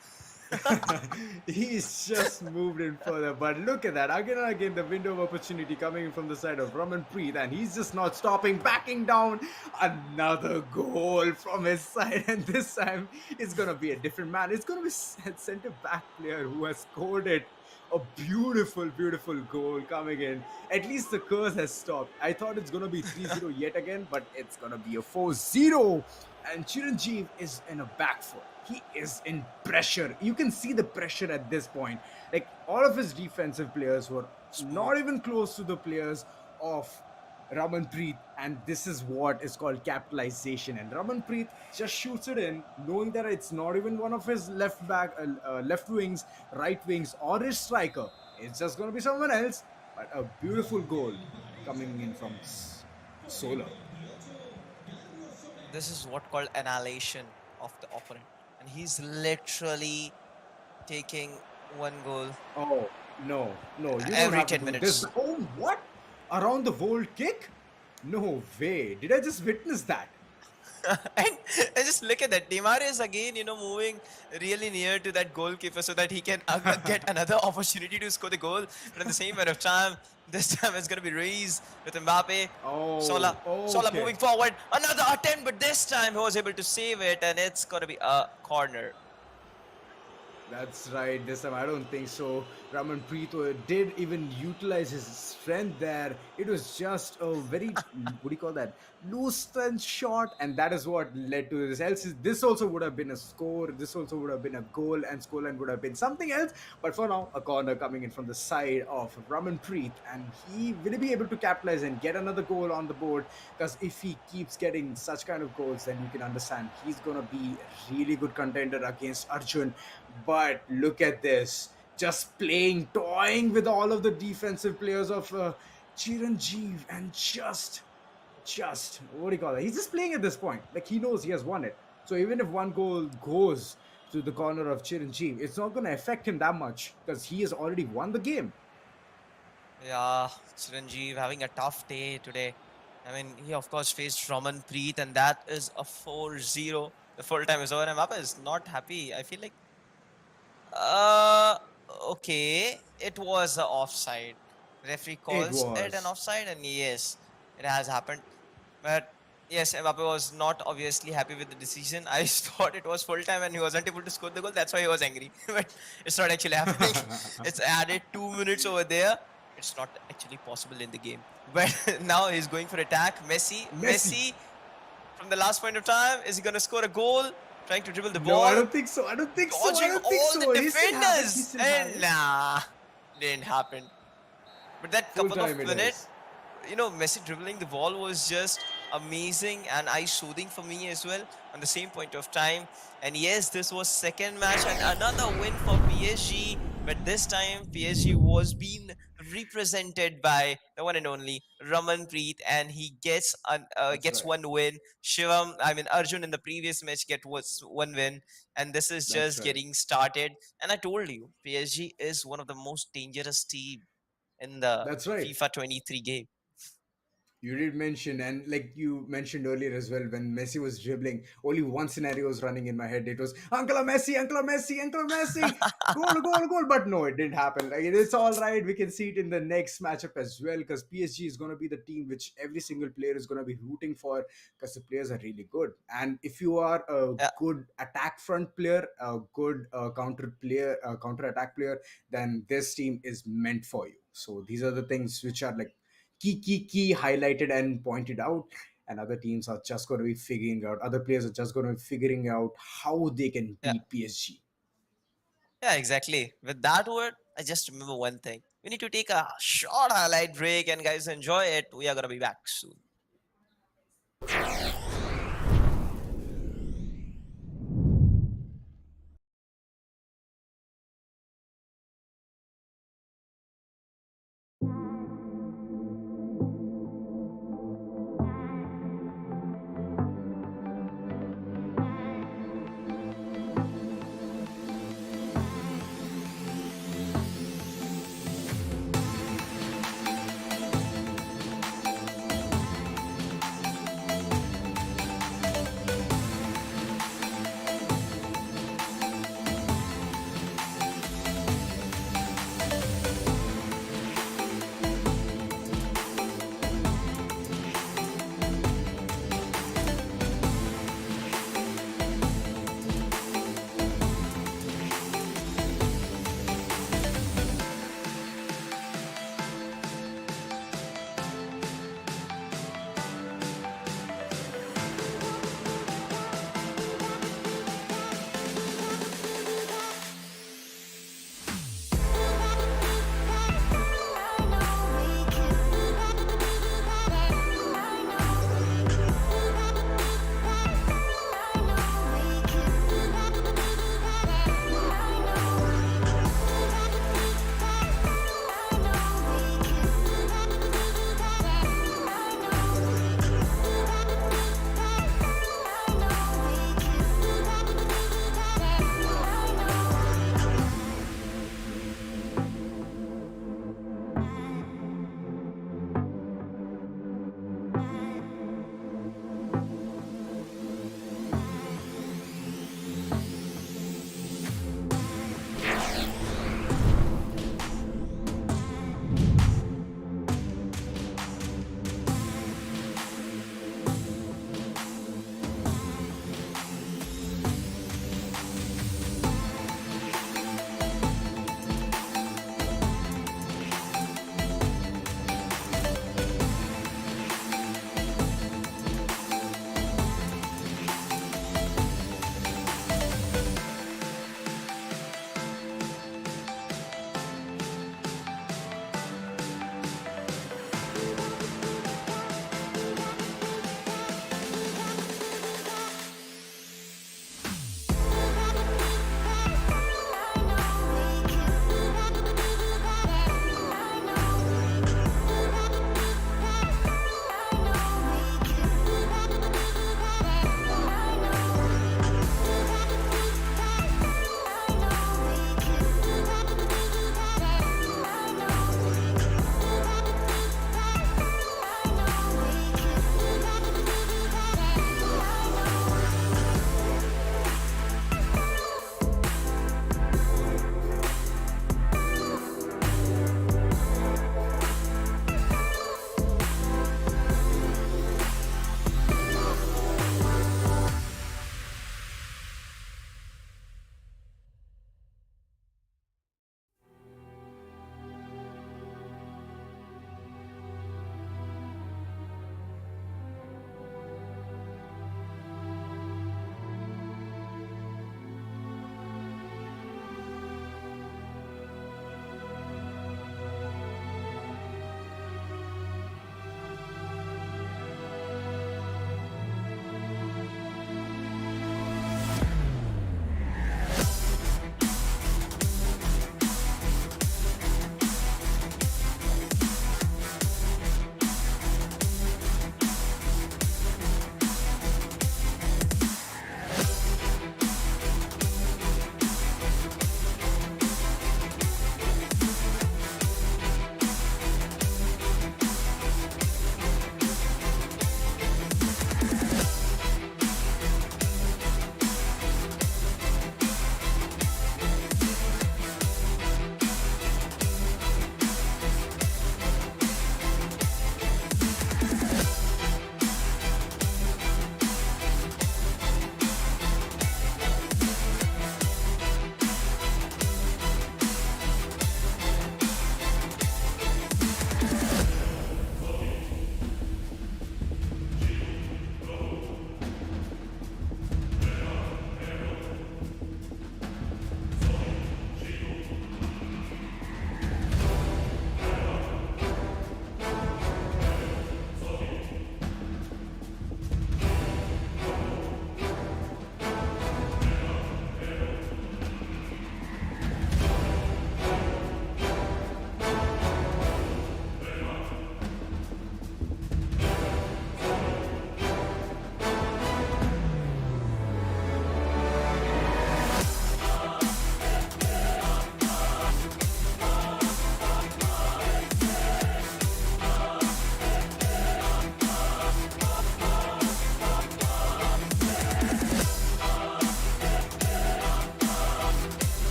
[SPEAKER 3] He's just moved in further, but look at that. Again and again, the window of opportunity coming in from the side of Ramanpreet, and he's just not stopping, backing down. Another goal from his side, and this time it's gonna be a different man. It's gonna be center back player who has scored it. A beautiful, beautiful goal coming in. At least the curse has stopped. I thought it's gonna be 3-0 yet again, but it's gonna be a 4-0. And Chiranjeev is in a back foot. He is in pressure. You can see the pressure at this point. Like all of his defensive players were not even close to the players of Ramanpreet, and this is what is called capitalization. And Ramanpreet just shoots it in, knowing that it's not even one of his left wings, right wings, or his striker. It's just going to be someone else. But a beautiful goal coming in from Solar.
[SPEAKER 2] This is what called annihilation of the opponent, and he's literally taking one goal
[SPEAKER 3] Oh no, no! You don't
[SPEAKER 2] every
[SPEAKER 3] have to
[SPEAKER 2] 10
[SPEAKER 3] do
[SPEAKER 2] minutes.
[SPEAKER 3] this. Oh, what? Around the world kick? No way! Did I just witness that?
[SPEAKER 2] and just look at that. Neymar is again, moving really near to that goalkeeper so that he can get another opportunity to score the goal. But at the same point of time, this time it's going to be Ruiz with Mbappe.
[SPEAKER 3] Oh,
[SPEAKER 2] Sola
[SPEAKER 3] okay.
[SPEAKER 2] moving forward. Another attempt, but this time he was able to save it, and it's going to be a corner.
[SPEAKER 3] That's right. This time I don't think so. Ramanpreet did even utilize his strength there. It was just a very what do you call that? Loose strength shot, and that is what led to this. Else, this also would have been a score. This also would have been a goal, and scoreline would have been something else. But for now, a corner coming in from the side of Ramanpreet, and he will be able to capitalize and get another goal on the board. Because if he keeps getting such kind of goals, then you can understand he's gonna be a really good contender against Arjun. But look at this. Just toying with all of the defensive players of Chiranjeev, and just, what do you call it? He's just playing at this point. Like he knows he has won it. So even if one goal goes to the corner of Chiranjeev, it's not going to affect him that much because he has already won the game.
[SPEAKER 2] Yeah, Chiranjeev having a tough day today. I mean, he of course faced Ramanpreet, and that is a 4-0. The full time is over. Mbappe is not happy. I feel like okay, it was an offside. Referee calls it an
[SPEAKER 3] was.
[SPEAKER 2] offside, and yes, it has happened. But yes, Mbappe was not obviously happy with the decision. I thought it was full time and he wasn't able to score the goal. That's why he was angry. But it's not actually happening. It's added 2 minutes over there. It's not actually possible in the game. But now he's going for attack. Messi from the last point of time. Is he going to score a goal? Trying to dribble the ball.
[SPEAKER 3] No, I don't think so. I don't think so. I
[SPEAKER 2] Dodging
[SPEAKER 3] don't think
[SPEAKER 2] all
[SPEAKER 3] so.
[SPEAKER 2] the
[SPEAKER 3] He still has it. He
[SPEAKER 2] defenders.
[SPEAKER 3] still has
[SPEAKER 2] And
[SPEAKER 3] it.
[SPEAKER 2] nah, didn't happen. But that
[SPEAKER 3] Full
[SPEAKER 2] couple of
[SPEAKER 3] time it
[SPEAKER 2] minutes,
[SPEAKER 3] is.
[SPEAKER 2] Messi dribbling the ball was just amazing and eye-soothing for me as well on the same point of time. And yes, this was second match and another win for PSG. But this time, PSG was being represented by the one and only Ramanpreet, and he
[SPEAKER 3] That's
[SPEAKER 2] gets
[SPEAKER 3] right.
[SPEAKER 2] one win. Shivam, I mean Arjun in the previous match was one win, and this is
[SPEAKER 3] That's
[SPEAKER 2] just
[SPEAKER 3] right.
[SPEAKER 2] getting started. And I told you, PSG is one of the most dangerous team in the
[SPEAKER 3] That's right.
[SPEAKER 2] FIFA 23 game.
[SPEAKER 3] You did mention, and like you mentioned earlier as well, when Messi was dribbling, only one scenario was running in my head. It was Uncle Messi, Uncle Messi, Uncle Messi, goal, goal, goal. But no, it didn't happen. Like it's all right. We can see it in the next matchup as well, because PSG is going to be the team which every single player is going to be rooting for, because the players are really good. And if you are a
[SPEAKER 2] Yeah,
[SPEAKER 3] good attack front player, a good counter attack player, then this team is meant for you. So these are the things which are like key highlighted and pointed out, and other teams are just going to be figuring out, other players are just going to be figuring out how they can
[SPEAKER 2] yeah,
[SPEAKER 3] beat PSG.
[SPEAKER 2] yeah, exactly. With that word, I just remember one thing. We need to take a short highlight break, and guys, enjoy it. We are gonna be back soon.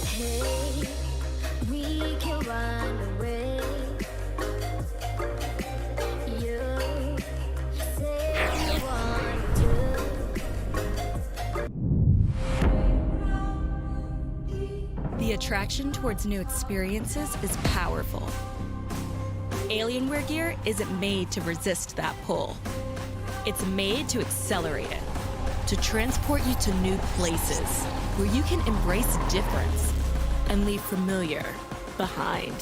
[SPEAKER 4] Hey, we can run away. You say you want to.
[SPEAKER 1] The attraction towards new experiences is powerful. Alienware gear isn't made to resist that pull. It's made to accelerate it, to transport you to new places where you can embrace difference and leave familiar behind,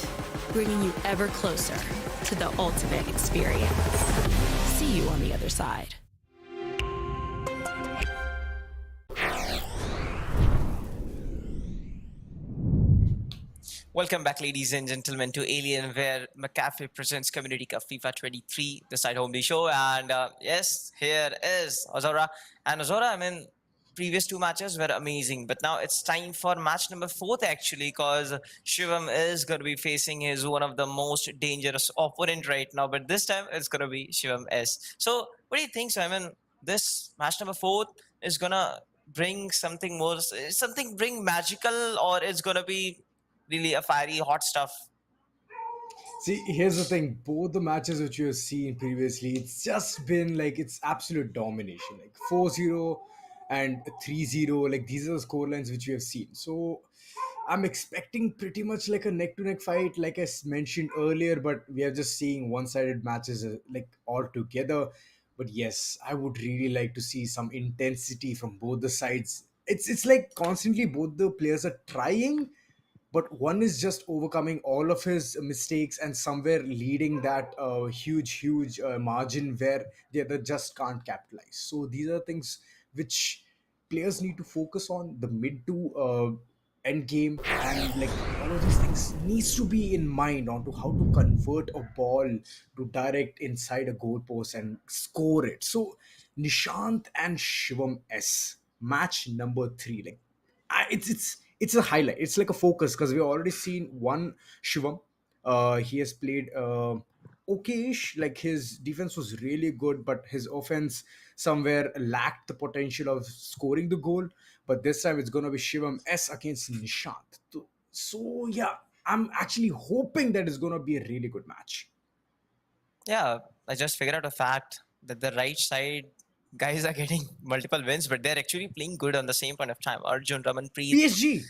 [SPEAKER 1] bringing you ever closer to the ultimate experience. See you on the other side.
[SPEAKER 2] Welcome back, ladies and gentlemen, to Alienware McAfee presents Community Cup FIFA 23, the side home show. And yes, here is Azora. And Azora, I mean, previous two matches were amazing, but now it's time for match number fourth, actually, because Shivam is going to be facing his one of the most dangerous opponent right now. But this time it's going to be Shivam S. So, what do you think, Simon? This match number fourth is going to bring something more, something bring magical, or it's going to be really a fiery hot stuff?
[SPEAKER 3] See, here's the thing. Both the matches which you have seen previously, it's just been like it's absolute domination. Like 4-0 and 3-0. Like these are the score lines which we have seen. So I'm expecting pretty much like a neck to neck fight, like I mentioned earlier, but we are just seeing one sided matches like all together. But yes, I would really like to see some intensity from both the sides. It's like constantly both the players are trying, but one is just overcoming all of his mistakes and somewhere leading that huge margin where the other just can't capitalize. So these are things which players need to focus on, the mid to end game, and like all of these things needs to be in mind onto how to convert a ball to direct inside a goalpost and score it. So Nishant and Shivam S, match number 3, like it's a highlight. It's like a focus because we've already seen one Shivam. He has played okayish. Like his defense was really good, but his offense somewhere lacked the potential of scoring the goal. But this time it's gonna be Shivam S against Nishant. So yeah, I'm actually hoping that it's gonna be a really good match.
[SPEAKER 2] Yeah, I just figured out a fact that the right side guys are getting multiple wins, but they're actually playing good on the same point of time. Arjun, Ramanpreet,
[SPEAKER 3] PSG.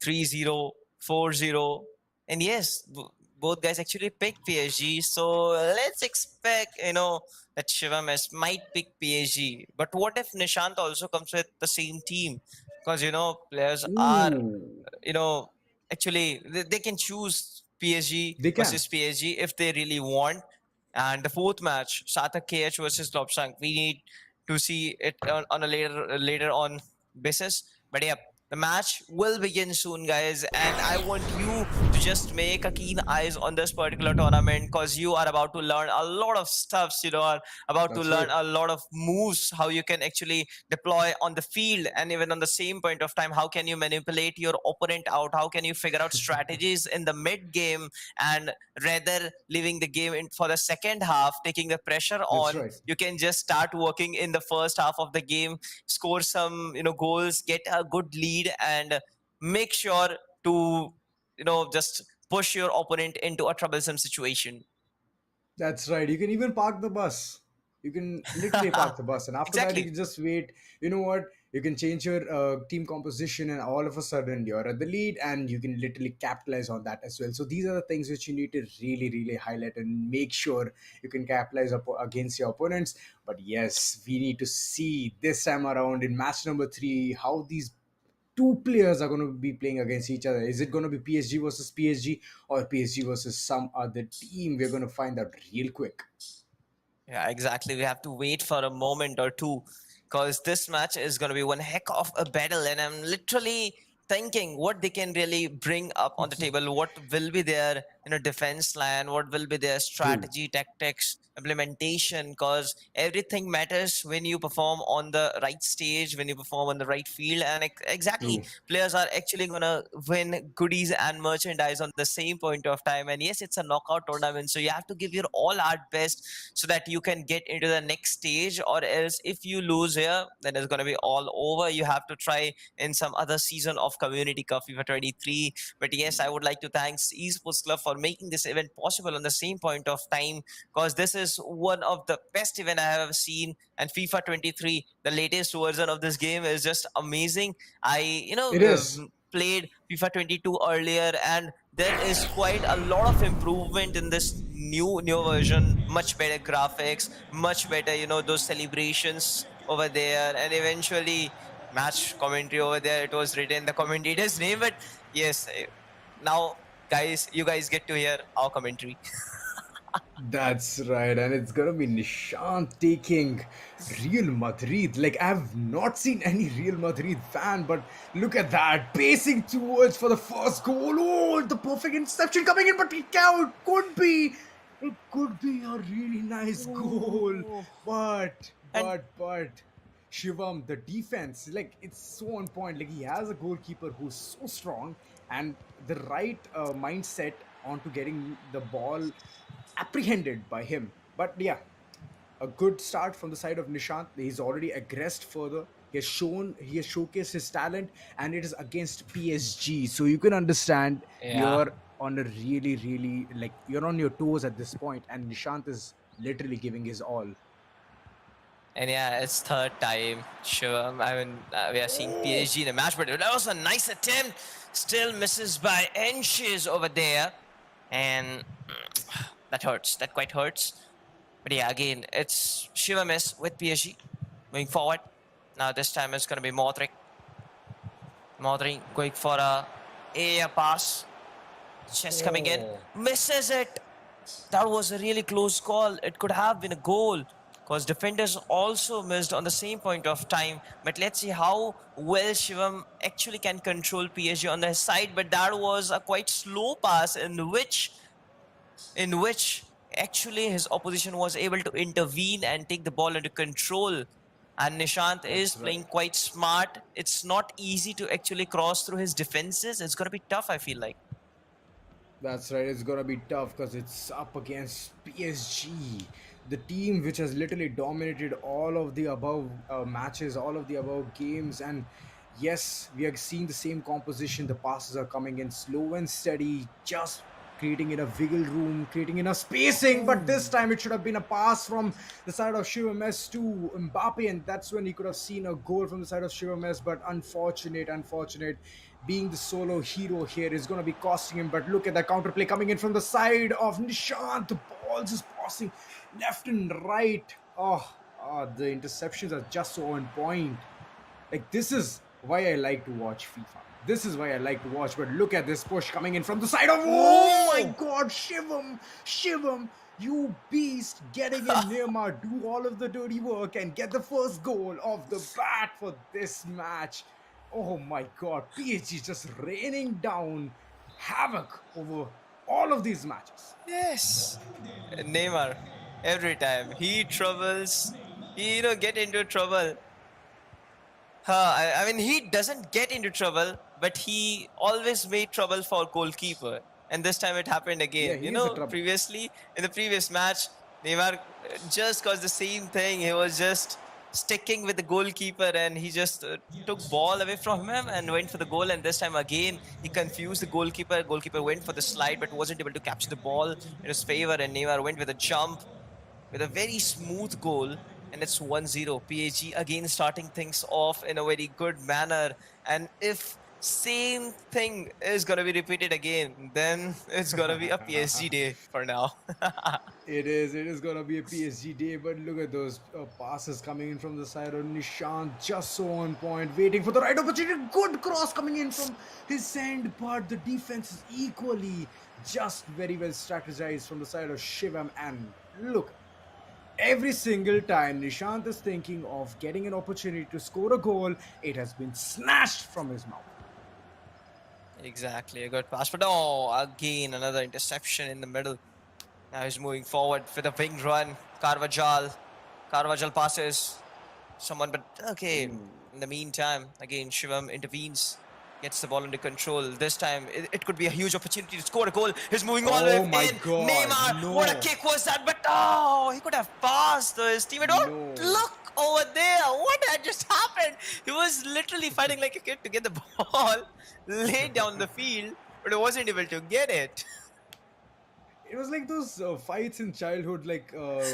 [SPEAKER 2] 3-0, 4-0. And yes, both guys actually picked PSG. So let's expect, that Shivam S might pick PSG. But what if Nishant also comes with the same team? Because, players are,
[SPEAKER 3] Ooh,
[SPEAKER 2] you know, actually, they can choose PSG
[SPEAKER 3] they can.
[SPEAKER 2] versus PSG if they really want. And the fourth match, Satak KH versus Lobsang, we need to see it on a later on basis. But yeah, the match will begin soon, guys, and I want you to just make a keen eyes on this particular tournament because you are about to learn a lot of stuffs. Are about to
[SPEAKER 3] That's
[SPEAKER 2] learn
[SPEAKER 3] right.
[SPEAKER 2] a lot of moves, how you can actually deploy on the field, and even on the same point of time, how can you manipulate your opponent out? How can you figure out strategies in the mid game, and rather leaving the game in for the second half, taking the pressure
[SPEAKER 3] That's
[SPEAKER 2] on,
[SPEAKER 3] right.
[SPEAKER 2] you can just start working in the first half of the game, score some goals, get a good lead, and make sure to just push your opponent into a troublesome situation.
[SPEAKER 3] That's right. You can even park the bus. You can literally park the bus, and after that, you
[SPEAKER 2] Exactly.
[SPEAKER 3] can just wait. You know what? You can change your team composition, and all of a sudden, you're at the lead, and you can literally capitalize on that as well. So these are the things which you need to really highlight and make sure you can capitalize against your opponents. But yes, we need to see this time around in match number 3 how these two players are going to be playing against each other. Is it going to be PSG versus PSG or PSG versus some other team? We're going to find out real quick.
[SPEAKER 2] Yeah, exactly. We have to wait for a moment or two because this match is going to be one heck of a battle. And I'm literally thinking what they can really bring up on the table. What will be their defense line? What will be their
[SPEAKER 3] True,
[SPEAKER 2] strategy, tactics, implementation? Because everything matters when you perform on the right stage, when you perform on the right field. And exactly,
[SPEAKER 3] true.
[SPEAKER 2] players are actually going to win goodies and merchandise on the same point of time. And yes, it's a knockout tournament. So you have to give your all out best so that you can get into the next stage, or else if you lose here, then it's going to be all over. You have to try in some other season of Community Cup FIFA 23. But yes, I would like to thank Esports Club for making this event possible on the same point of time, because this is one of the best event I have ever seen. And FIFA 23, the latest version of this game, is just amazing. I
[SPEAKER 3] It is.
[SPEAKER 2] played FIFA 22 earlier, and there is quite a lot of improvement in this new version. Much better graphics, much better those celebrations over there, and eventually match commentary over there. It was written the commentator's name, but yes, now guys, you guys get to hear our commentary.
[SPEAKER 3] That's right, and it's gonna be Nishant taking Real Madrid. Like I've not seen any Real Madrid fan, but look at that, pacing towards for the first goal. Oh, the perfect interception coming in, but it could be a really nice goal.
[SPEAKER 2] Ooh.
[SPEAKER 3] But
[SPEAKER 2] And
[SPEAKER 3] but Shivam, the defense, like it's so on point. Like he has a goalkeeper who's so strong and the right mindset onto getting the ball apprehended by him. But yeah, a good start from the side of Nishant. He's already aggressed further. He has showcased his talent, and it is against PSG. So you can understand
[SPEAKER 2] yeah,
[SPEAKER 3] you're on a really like you're on your toes at this point, and Nishant is literally giving his all.
[SPEAKER 2] and yeah, it's third time. Sure, I mean, we are seeing
[SPEAKER 3] Oh,
[SPEAKER 2] PSG in the match, but that was a nice attempt. Still misses by inches over there, and that hurts. That quite hurts. But yeah, again, it's Shiva miss with PSG moving forward. Now this time it's going to be Modric. Modric going for a pass. Chest coming in,
[SPEAKER 3] Oh.
[SPEAKER 2] misses it. That was a really close call. It could have been a goal because defenders also missed on the same point of time. But let's see how well Shivam actually can control PSG on their side. But that was a quite slow pass in which actually his opposition was able to intervene and take the ball into control. And Nishant is
[SPEAKER 3] That's right.
[SPEAKER 2] playing quite smart. It's not easy to actually cross through his defenses. It's going to be tough, I feel like.
[SPEAKER 3] That's right, it's gonna be tough because it's up against PSG, the team which has literally dominated all of the above matches, all of the above games. And yes, we are seeing the same composition. The passes are coming in slow and steady, just creating in a wiggle room, creating enough spacing. But this time it should have been a pass from the side of Shivam S to Mbappe, and that's when he could have seen a goal from the side of Shivam S. But unfortunate, being the solo hero here is going to be costing him. But look at that counterplay coming in from the side of Nishant. The ball just passing left and right. The interceptions are just so on point. Like, this is why I like to watch FIFA. This is why I like to watch. But look at this push coming in from the side of. Oh my God, Shivam, you beast, getting in Neymar, do all of the dirty work and get the first goal of the bat for this match. Oh my God, PSG just raining down havoc over all of these matches.
[SPEAKER 2] Yes. Neymar, every time he troubles, get into trouble. I mean, he doesn't get into trouble, but he always made trouble for goalkeeper. And this time it happened
[SPEAKER 3] Yeah,
[SPEAKER 2] again.
[SPEAKER 3] he is a trouble.
[SPEAKER 2] Previously, in the previous match, Neymar just caused the same thing. He was just sticking with the goalkeeper and he just took ball away from him and went for the goal. And this time again, he confused the goalkeeper. Goalkeeper went for the slide but wasn't able to capture the ball in his favor. And Neymar went with a jump with a very smooth goal, and it's 1-0. PSG again starting things off in a very good manner. And if same thing is going to be repeated again, then it's going to be a PSG day for now.
[SPEAKER 3] It is gonna be a PSG day, but look at those passes coming in from the side of Nishant, just so on point, waiting for the right opportunity. Good cross coming in from his end, but the defense is equally just very well strategized from the side of Shivam. And look, every single time Nishant is thinking of getting an opportunity to score a goal, it has been snatched from his mouth.
[SPEAKER 2] Exactly, a good pass. But oh, again, another interception in the middle. Now he's moving forward with a wing run. Carvajal passes someone, but okay. In the meantime, again, Shivam intervenes, gets the ball under control. This time, it could be a huge opportunity to score a goal. He's moving all the
[SPEAKER 3] Oh
[SPEAKER 2] way
[SPEAKER 3] my
[SPEAKER 2] in.
[SPEAKER 3] God,
[SPEAKER 2] Neymar,
[SPEAKER 3] no.
[SPEAKER 2] what a kick was that? But oh, he could have passed his teammate. Oh,
[SPEAKER 3] No.
[SPEAKER 2] look over there. What had just happened? He was literally fighting like a kid to get the ball laid down the field, but he wasn't able to get it.
[SPEAKER 3] It was like those fights in childhood, like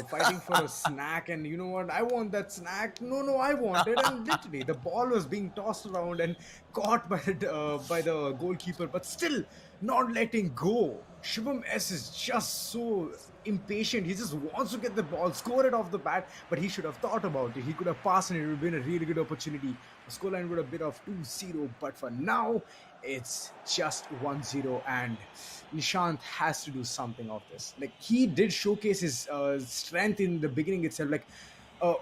[SPEAKER 3] fighting for a snack, and you know what? I want that snack. No, I want it. And literally, the ball was being tossed around and caught by the goalkeeper, but still not letting go. Shivam S is just so impatient. He just wants to get the ball, score it off the bat, but he should have thought about it. He could have passed, and it would have been a really good opportunity. The scoreline would have been of 2-0, but for now, it's just 1-0, and Nishant has to do something of this. Like, he did showcase his strength in the beginning itself. Like, uh,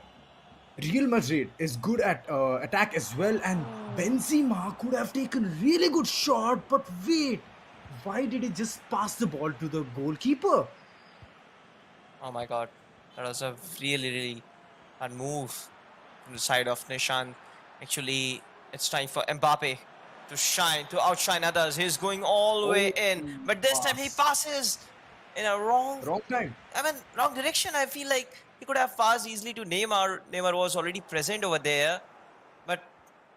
[SPEAKER 3] Real Madrid is good at attack as well, and Benzema could have taken really good shot. But wait, why did he just pass the ball to the goalkeeper?
[SPEAKER 2] Oh my God, that was a really bad move from the side of Nishan. Actually, it's time for Mbappe to outshine others. He's going all the way in, but this time he passes in a wrong
[SPEAKER 3] Time.
[SPEAKER 2] wrong direction. I feel like he could have passed easily to Neymar. Neymar was already present over there, but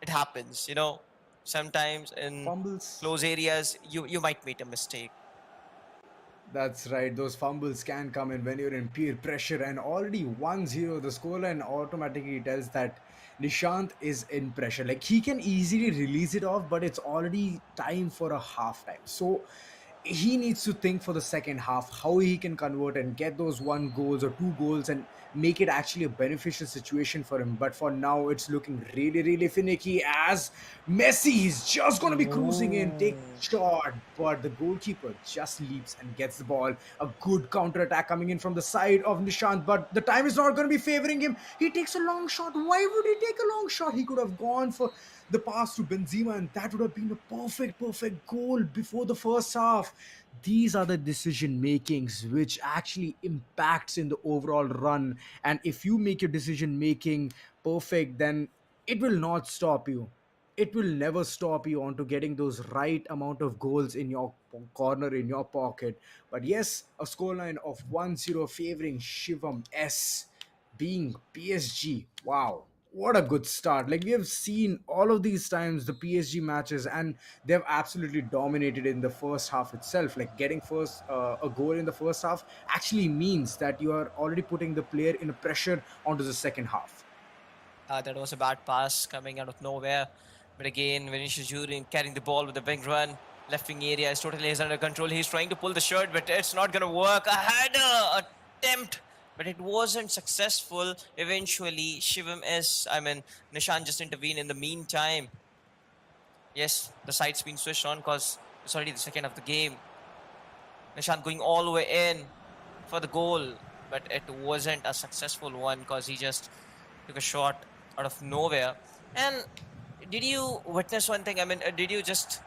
[SPEAKER 2] it happens, Sometimes in
[SPEAKER 3] Fumbles.
[SPEAKER 2] close areas, you might make a mistake.
[SPEAKER 3] That's right, those fumbles can come in when you're in peer pressure, and already 1-0, the scoreline automatically tells that Nishant is in pressure. Like, he can easily release it off, but it's already time for a half time. So he needs to think for the second half how he can convert and get those 1 goals or 2 goals and make it actually a beneficial situation for him. But for now, it's looking really, really finicky as Messi is just going to be cruising in, take
[SPEAKER 2] Oh.
[SPEAKER 3] shot, but the goalkeeper just leaps and gets the ball. A good counter attack coming in from the side of Nishant, but the time is not going to be favoring him. He takes a long shot. Why would he take a long shot? He could have gone for the pass to Benzema, and that would have been a perfect goal before the first half. These are the decision makings which actually impacts in the overall run. And if you make your decision making perfect, then it will not stop you. It will never stop you onto getting those right amount of goals in your corner, in your pocket. But yes, a scoreline of 1-0 favoring Shivam S, being PSG. Wow, what a good start. Like, we have seen all of these times the PSG matches, and they've absolutely dominated in the first half itself. Like, getting first a goal in the first half actually means that you are already putting the player in a pressure onto the second half.
[SPEAKER 2] That was a bad pass coming out of nowhere. But again, Vinicius Junior carrying the ball with a big run. Left wing area is totally under control. He's trying to pull the shirt, but it's not going to work. A header attempt, but it wasn't successful. Eventually, Nishan just intervened in the meantime. Yes, the side's been switched on because it's already the second of the game. Nishan going all the way in for the goal, but it wasn't a successful one because he just took a shot out of nowhere. And did you witness one thing? Did you just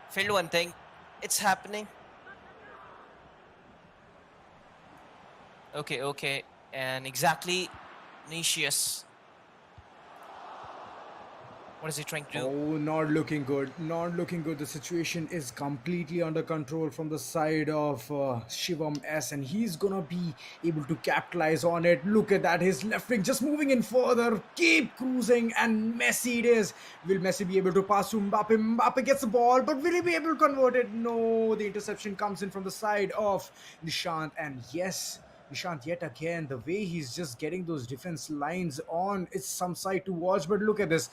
[SPEAKER 2] feel one thing? It's happening. Okay. And exactly, Nicias. What is he trying to do?
[SPEAKER 3] Oh, not looking good. Not looking good. The situation is completely under control from the side of Shivam S, and he's gonna be able to capitalize on it. Look at that. His left wing just moving in further. Keep cruising, and Messi it is. Will Messi be able to pass to Mbappe? Mbappe gets the ball, but will he be able to convert it? No. The interception comes in from the side of Nishant, and yes, Nishant, yet again, the way he's just getting those defense lines on, it's some sight to watch. But look at this.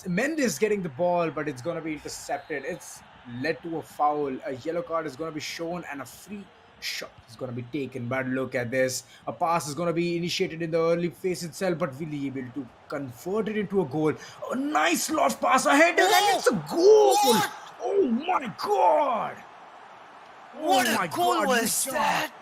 [SPEAKER 3] Mendes getting the ball, but it's going to be intercepted. It's led to a foul. A yellow card is going to be shown, and a free shot is going to be taken. But look at this. A pass is going to be initiated in the early phase itself, but will he be able to convert it into a goal? A nice lost pass ahead, and it's a goal.
[SPEAKER 2] What?
[SPEAKER 3] Oh my God.
[SPEAKER 2] What
[SPEAKER 3] Oh
[SPEAKER 2] a
[SPEAKER 3] my
[SPEAKER 2] goal
[SPEAKER 3] God,
[SPEAKER 2] was
[SPEAKER 3] Nishant.
[SPEAKER 2] that?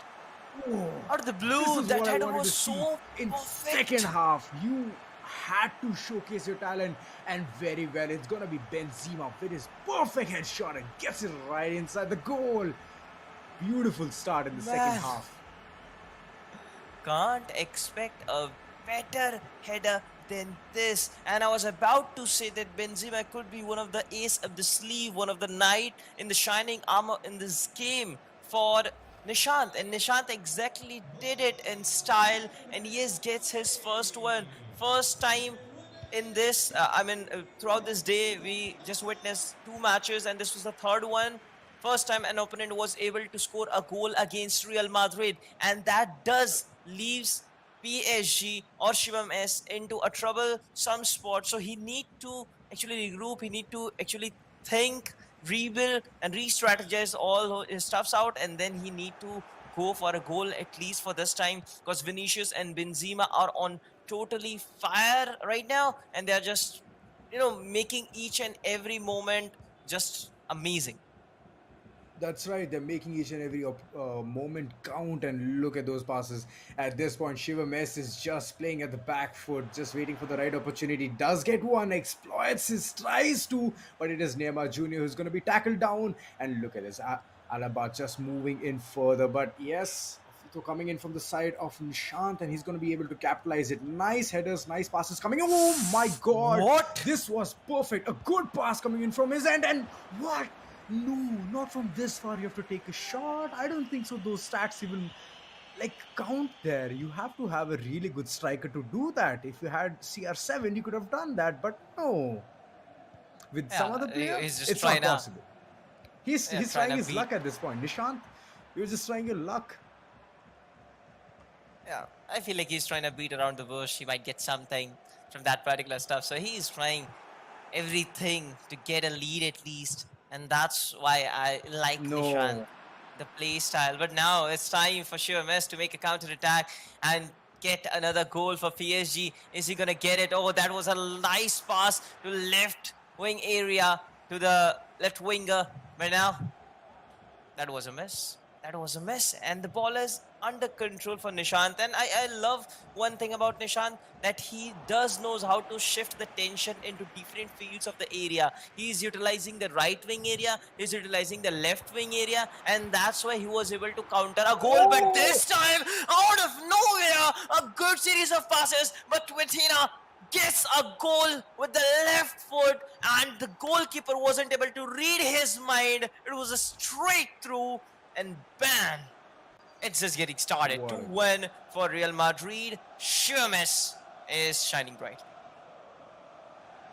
[SPEAKER 3] Oh.
[SPEAKER 2] Out of the
[SPEAKER 3] This
[SPEAKER 2] blue,
[SPEAKER 3] is
[SPEAKER 2] that
[SPEAKER 3] what I
[SPEAKER 2] header
[SPEAKER 3] wanted
[SPEAKER 2] was
[SPEAKER 3] to see
[SPEAKER 2] so
[SPEAKER 3] in
[SPEAKER 2] perfect.
[SPEAKER 3] second half. You had to showcase your talent, and very well. It's gonna be Benzema with his perfect headshot and gets it right inside the goal. Beautiful start in the second
[SPEAKER 2] Man.
[SPEAKER 3] half.
[SPEAKER 2] Can't expect a better header than this. And I was about to say that Benzema could be one of the ace of the sleeve, one of the knight in the shining armor in this game for Nishant. And Nishant exactly did it in style, and yes, gets his first one. First time in this, throughout this day, we just witnessed 2 matches, and this was the third one. First time an opponent was able to score a goal against Real Madrid, and that does leaves PSG or Shivam S into a troublesome spot. So he need to actually regroup. He need to actually think, rebuild, and re-strategize all his stuffs out, and then he need to go for a goal at least for this time, because Vinicius and Benzema are on totally fire right now, and they're just making each and every moment just amazing.
[SPEAKER 3] That's right. They're making each and every moment count, and look at those passes. At this point, Shivam S is just playing at the back foot, just waiting for the right opportunity. Does get one, exploits his tries to, but it is Neymar Jr. who's going to be tackled down. And look at this. Alaba just moving in further. But yes, so coming in from the side of Nishant, and he's going to be able to capitalize it. Nice headers, nice passes coming in. Oh my God.
[SPEAKER 2] What?
[SPEAKER 3] This was perfect. A good pass coming in from his end. And what? No, not from this far. You have to take a shot. I don't think so. Those stats even count there. You have to have a really good striker to do that. If you had CR7, you could have done that. But no, with some
[SPEAKER 2] Yeah,
[SPEAKER 3] other player,
[SPEAKER 2] he's just
[SPEAKER 3] it's
[SPEAKER 2] trying
[SPEAKER 3] not
[SPEAKER 2] to
[SPEAKER 3] possible. He's
[SPEAKER 2] yeah,
[SPEAKER 3] he's
[SPEAKER 2] trying
[SPEAKER 3] trying
[SPEAKER 2] to
[SPEAKER 3] his
[SPEAKER 2] beat.
[SPEAKER 3] luck at this point. Nishant, you're just trying your luck.
[SPEAKER 2] Yeah, I feel like he's trying to beat around the bush. He might get something from that particular stuff. So he's trying everything to get a lead at least, and that's why I like Nishant.
[SPEAKER 3] No,
[SPEAKER 2] the play style. But now it's time for Shivames to make a counter attack and get another goal for PSG. Is he gonna get it? Oh, that was a nice pass to left wing area to the left winger. But now that was a miss. That was a miss. And the ball is under control for Nishant. And I love one thing about Nishant, that he does knows how to shift the tension into different fields of the area. He's utilizing the right wing area, he's utilizing the left wing area, and that's why he was able to counter a goal. But this time, out of nowhere, a good series of passes, but Twitina gets a goal with the left foot, and the goalkeeper wasn't able to read his mind. It was a straight through, and bam, it's just getting started.
[SPEAKER 3] What?
[SPEAKER 2] 2-1 for Real Madrid. Shivames is shining bright.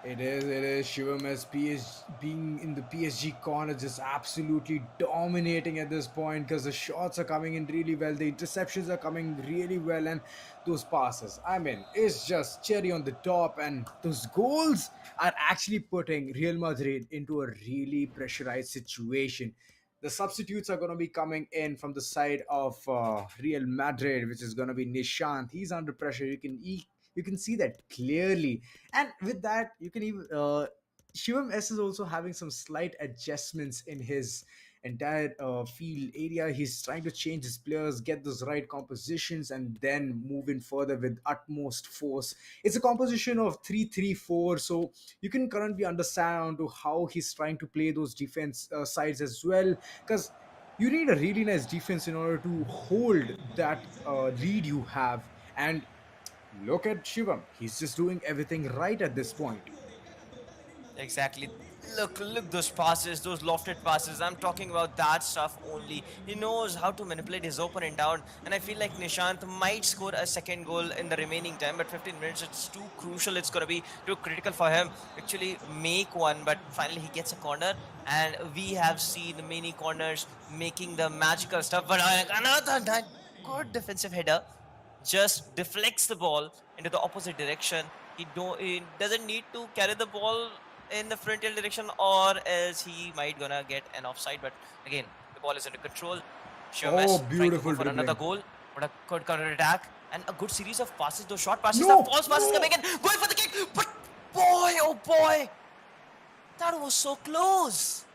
[SPEAKER 3] It is. Shivam as being in the PSG corner, just absolutely dominating at this point, because the shots are coming in really well, the interceptions are coming really well, and those passes, I mean, it's just cherry on the top. And those goals are actually putting Real Madrid into a really pressurized situation. The substitutes are going to be coming in from the side of Real Madrid, which is going to be Nishant. He's under pressure. You can see that clearly, and with that, you can even Shivam S is also having some slight adjustments in his entire field area. He's trying to change his players, get those right compositions, and then move in further with utmost force. It's a composition of 3-3-4, so you can currently understand to how he's trying to play those defense sides as well, because you need a really nice defense in order to hold that lead you have. And look at Shivam. He's just doing everything right at this point.
[SPEAKER 2] Exactly. Look, those passes, those lofted passes. I'm talking about that stuff only. He knows how to manipulate his opponent down, and I feel like Nishant might score a second goal in the remaining time. But 15 minutes, it's too crucial. It's gonna be too critical for him to actually make one. But finally, he gets a corner, and we have seen many corners making the magical stuff. But another good defensive header just deflects the ball into the opposite direction. He doesn't need to carry the ball in the frontal direction, or else he might gonna get an offside. But again, the ball is under control. Shivames trying to
[SPEAKER 3] Beautiful
[SPEAKER 2] go for another
[SPEAKER 3] dribbling.
[SPEAKER 2] goal. What a good counter attack, and a good series of passes. Those short passes,
[SPEAKER 3] No,
[SPEAKER 2] the false passes
[SPEAKER 3] no.
[SPEAKER 2] coming in, going for the kick. But boy, oh boy, that was so close.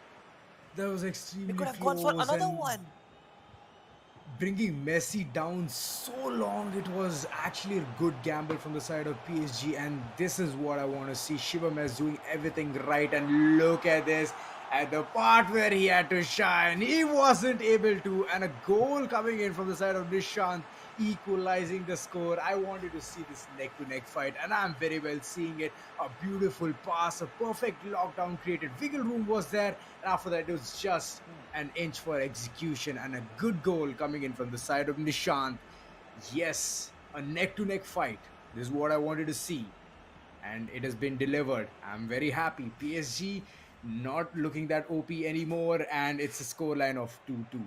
[SPEAKER 3] That was
[SPEAKER 2] They
[SPEAKER 3] extremely
[SPEAKER 2] could have gone for
[SPEAKER 3] close,
[SPEAKER 2] another
[SPEAKER 3] and
[SPEAKER 2] one.
[SPEAKER 3] bringing Messi down so long, it was actually a good gamble from the side of PSG, and this is what I want to see. Shivam is doing everything right, and look at this. At the part where he had to shine, he wasn't able to, and a goal coming in from the side of Nishant, equalizing the score. I wanted to see this neck-to-neck fight, and I'm very well seeing it. A beautiful pass, a perfect lockdown created. Wiggle room was there, and after that, it was just an inch for execution, and a good goal coming in from the side of Nishant. Yes, a neck-to-neck fight. This is what I wanted to see, and it has been delivered. I'm very happy. PSG not looking that OP anymore, and it's a scoreline of 2-2.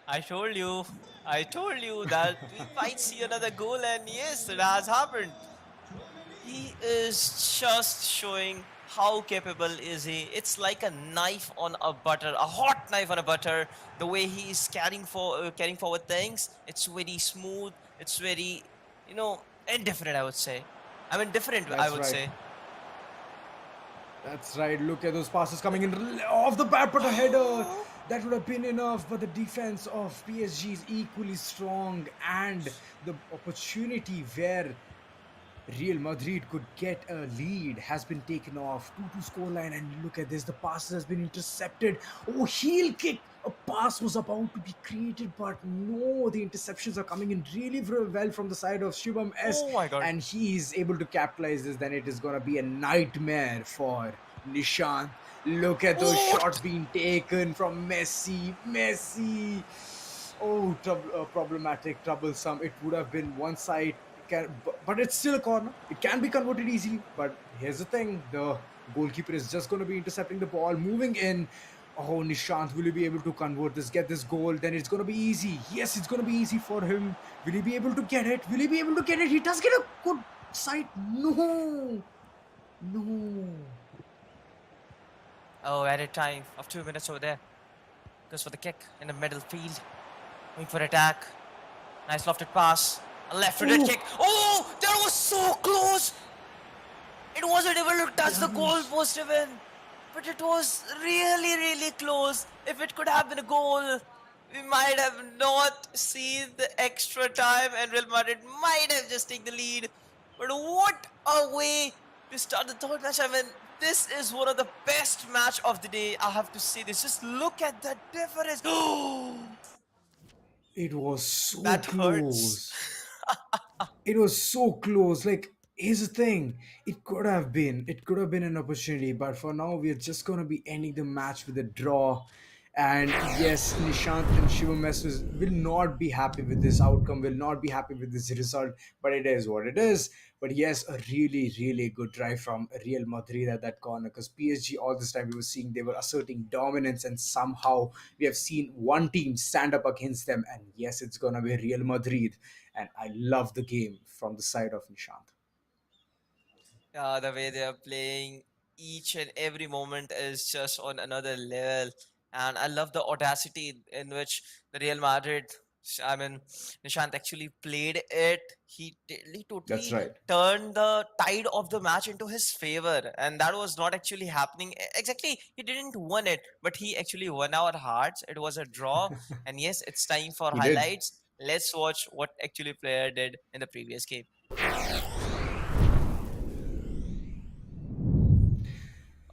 [SPEAKER 2] I told you that we might see another goal, and yes, it has happened. He is just showing how capable is he. It's like a knife on a butter, a hot knife on a butter. The way he is carrying forward things, it's very smooth. It's very, indifferent. I would say. I mean, different. I
[SPEAKER 3] That's
[SPEAKER 2] would
[SPEAKER 3] right.
[SPEAKER 2] say.
[SPEAKER 3] That's right. Look at those passes coming in off the bat, but a header that would have been enough. But the defense of PSG is equally strong, and the opportunity where Real Madrid could get a lead has been taken off. 2-2 scoreline, and look at this. The pass has been intercepted. Oh, heel kick. A pass was about to be created, but no, the interceptions are coming in really well from the side of Shivam S.
[SPEAKER 2] Oh my God.
[SPEAKER 3] And he is able to capitalize this. Then it is going to be a nightmare for Nishant. Look at those shots being taken from Messi. Messi. Oh, problematic, troublesome. It would have been one side, but it's still a corner. It can be converted easily. But here's the thing: the goalkeeper is just going to be intercepting the ball, moving in. Oh, Nishant, will he be able to convert this, get this goal? Then it's going to be easy. Yes, it's going to be easy for him. Will he be able to get it? Will he be able to get it? He does get a good sight. No.
[SPEAKER 2] Oh, added time of 2 minutes over there. Goes for the kick in the middle field. Going for attack. Nice lofted pass. A left-footed
[SPEAKER 3] Oh,
[SPEAKER 2] kick. Oh, that was so close. It wasn't able to touch the
[SPEAKER 3] Danush.
[SPEAKER 2] goalpost even. But it was really, really close. If it could have been a goal, we might have not seen the extra time and Real Madrid might have just taken the lead. But what a way to start the third match. I mean, this is one of the best match of the day. I have to say this. Just look at that difference.
[SPEAKER 3] It was so
[SPEAKER 2] That hurts.
[SPEAKER 3] close. It was so close. Like, here's the thing. It could have been an opportunity, but for now we are just gonna be ending the match with a draw. And yes, Nishant and Shivam S will not be happy with this outcome, will not be happy with this result, but it is what it is. But yes, a really, really good drive from Real Madrid at that corner, because PSG all this time we were seeing they were asserting dominance, and somehow we have seen one team stand up against them. And yes, it's gonna be Real Madrid. And I love the game from the side of Nishant.
[SPEAKER 2] The way they are playing each and every moment is just on another level. And I love the audacity in which the Real Madrid, I mean, Nishant actually played it. He
[SPEAKER 3] That's
[SPEAKER 2] totally
[SPEAKER 3] right.
[SPEAKER 2] turned the tide of the match into his favor. And that was not actually happening. Exactly, he didn't win it, but he actually won our hearts. It was a draw. And yes, it's time for
[SPEAKER 3] He did.
[SPEAKER 2] highlights. Let's watch what actually player did in the previous game.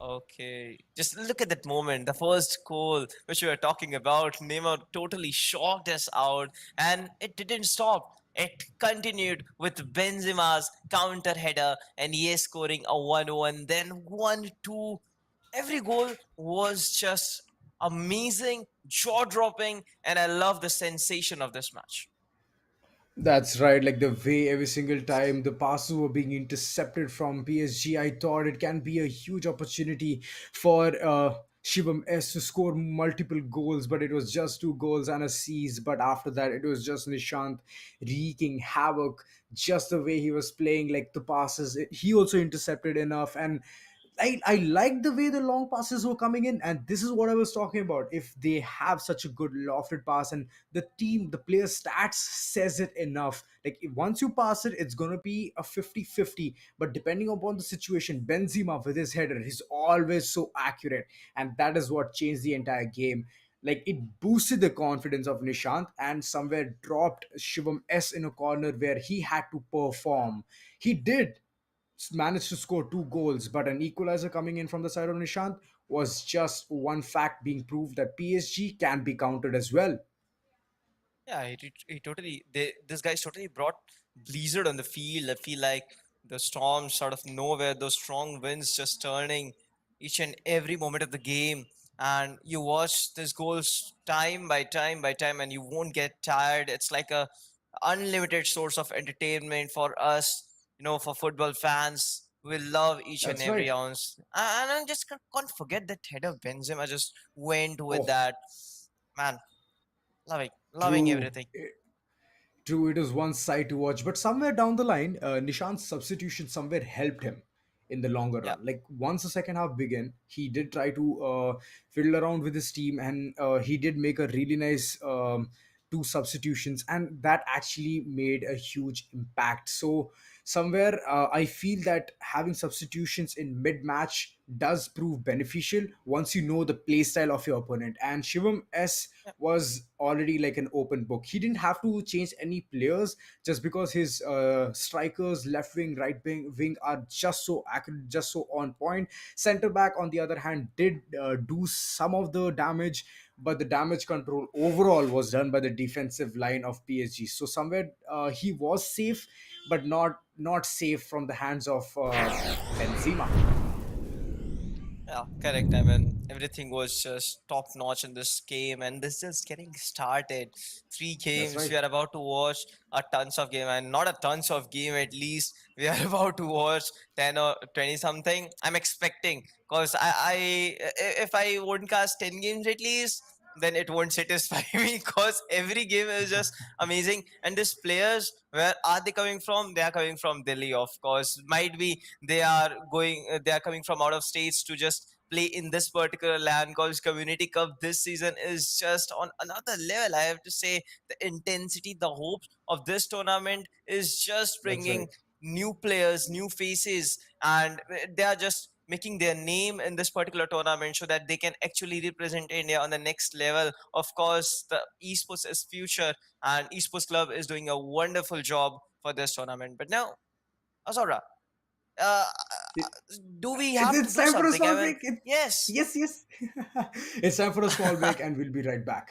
[SPEAKER 2] Okay, just look at that moment. The first goal, which we were talking about, Neymar totally shocked us out, and it didn't stop. It continued with Benzema's counter header, and yes, scoring a 1-1, then 1-2. Every goal was just amazing, jaw dropping, and I love the sensation of this match.
[SPEAKER 3] That's right. Like the way every single time the passes were being intercepted from PSG, I thought it can be a huge opportunity for Shivam S to score multiple goals, but it was just two goals and a seize. But after that, it was just Nishant wreaking havoc. Just the way he was playing, like the passes, he also intercepted enough. And I like the way the long passes were coming in, and this is what I was talking about. If they have such a good lofted pass, and the player stats says it enough. Like if once you pass it, it's gonna be a 50-50. But depending upon the situation, Benzema with his header, he's always so accurate, and that is what changed the entire game. Like it boosted the confidence of Nishant and somewhere dropped Shivam S in a corner where he had to perform. He did managed to score two goals, but an equalizer coming in from the side of Nishant was just one fact being proved that PSG can be countered as well.
[SPEAKER 2] Yeah, he totally. This guy's totally brought blizzard on the field. I feel like the storms out of nowhere, those strong winds just turning each and every moment of the game. And you watch these goals time by time by time, and you won't get tired. It's like a unlimited source of entertainment for us. For football fans, we love each and
[SPEAKER 3] That's
[SPEAKER 2] every
[SPEAKER 3] right.
[SPEAKER 2] ounce. And I just can't forget that header Benzema just went with
[SPEAKER 3] Oh,
[SPEAKER 2] that. Man, loving
[SPEAKER 3] true.
[SPEAKER 2] everything.
[SPEAKER 3] True, it was one side to watch, but somewhere down the line, Nishant's substitution somewhere helped him in the longer
[SPEAKER 2] Yeah.
[SPEAKER 3] run. Like once the second half began, he did try to fiddle around with his team, and he did make a really nice two substitutions, and that actually made a huge impact. So somewhere, I feel that having substitutions in mid match does prove beneficial once you know the play style of your opponent. And Shivam S was already like an open book. He didn't have to change any players just because his strikers, left wing, wing are just so accurate, just so on point. Center back, on the other hand, did do some of the damage, but the damage control overall was done by the defensive line of PSG. So somewhere he was safe, but not safe from the hands of Benzema.
[SPEAKER 2] Yeah, correct. I mean, everything was just top notch in this game, and this is just getting started. Three
[SPEAKER 3] That's
[SPEAKER 2] games
[SPEAKER 3] right.
[SPEAKER 2] we are about to watch a tons of game, and not a tons of game at least. We are about to watch 10 or 20 something. I'm expecting because if I wouldn't cast 10 games at least, then it won't satisfy me because every game is just amazing. And these players, where are they coming from? They are coming from Delhi, of course. Might be they are coming from out of states to just play in this particular LAN called Community Cup this season is just on another level. I have to say, the intensity, the hopes of this tournament is just
[SPEAKER 3] That's
[SPEAKER 2] bringing
[SPEAKER 3] right.
[SPEAKER 2] new players, new faces, and they are just making their name in this particular tournament so that they can actually represent India on the next level. Of course, the esports is future, and esports club is doing a wonderful job for this tournament. But now, Azora, uh, do we have to
[SPEAKER 3] It's
[SPEAKER 2] do
[SPEAKER 3] time for a
[SPEAKER 2] something? I
[SPEAKER 3] small
[SPEAKER 2] mean,
[SPEAKER 3] break.
[SPEAKER 2] yes.
[SPEAKER 3] Yes, yes. It's time for a small break, and we'll be right back.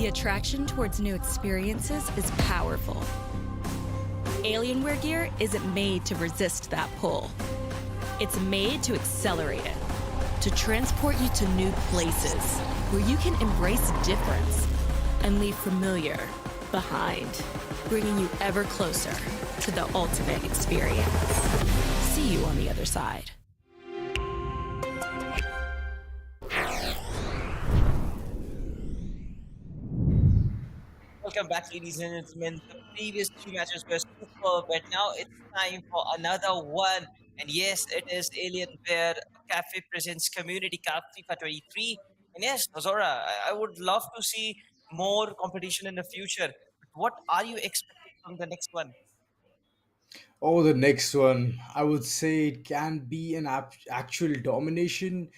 [SPEAKER 1] The attraction towards new experiences is powerful. Alienware gear isn't made to resist that pull. It's made to accelerate it, to transport you to new places where you can embrace difference and leave familiar behind, bringing you ever closer to the ultimate experience. See you on the other side.
[SPEAKER 2] Welcome back, ladies and gentlemen. The previous two matches were superb, but now it's time for another one. And yes, it is Alienware Cafe Presents Community Cup FIFA 23. And yes, Azora, I would love to see more competition in the future. But what are you expecting from the next one?
[SPEAKER 3] Oh, the next one. I would say it can be an actual domination,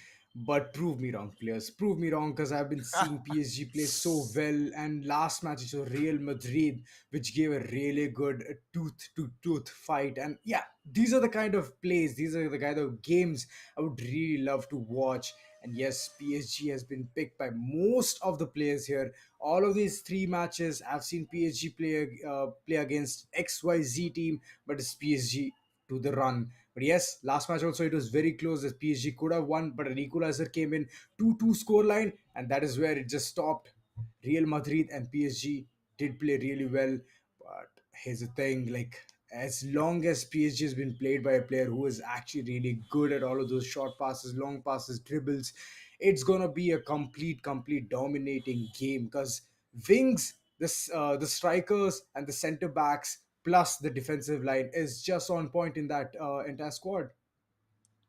[SPEAKER 3] but prove me wrong, players. Prove me wrong because I've been seeing PSG play so well. And last match it was Real Madrid, which gave a really good tooth to tooth fight. And yeah, these are the kind of plays, these are the kind of games I would really love to watch. And yes, PSG has been picked by most of the players here. All of these three matches, I've seen PSG play against XYZ team, but it's PSG to the run. But yes, last match also it was very close. As PSG could have won, but an equalizer came in 2-2 scoreline, and that is where it just stopped. Real Madrid and PSG did play really well, but here's the thing: like as long as PSG has been played by a player who is actually really good at all of those short passes, long passes, dribbles, it's gonna be a complete dominating game because wings, the strikers and the center backs plus the defensive line is just on point in that entire squad.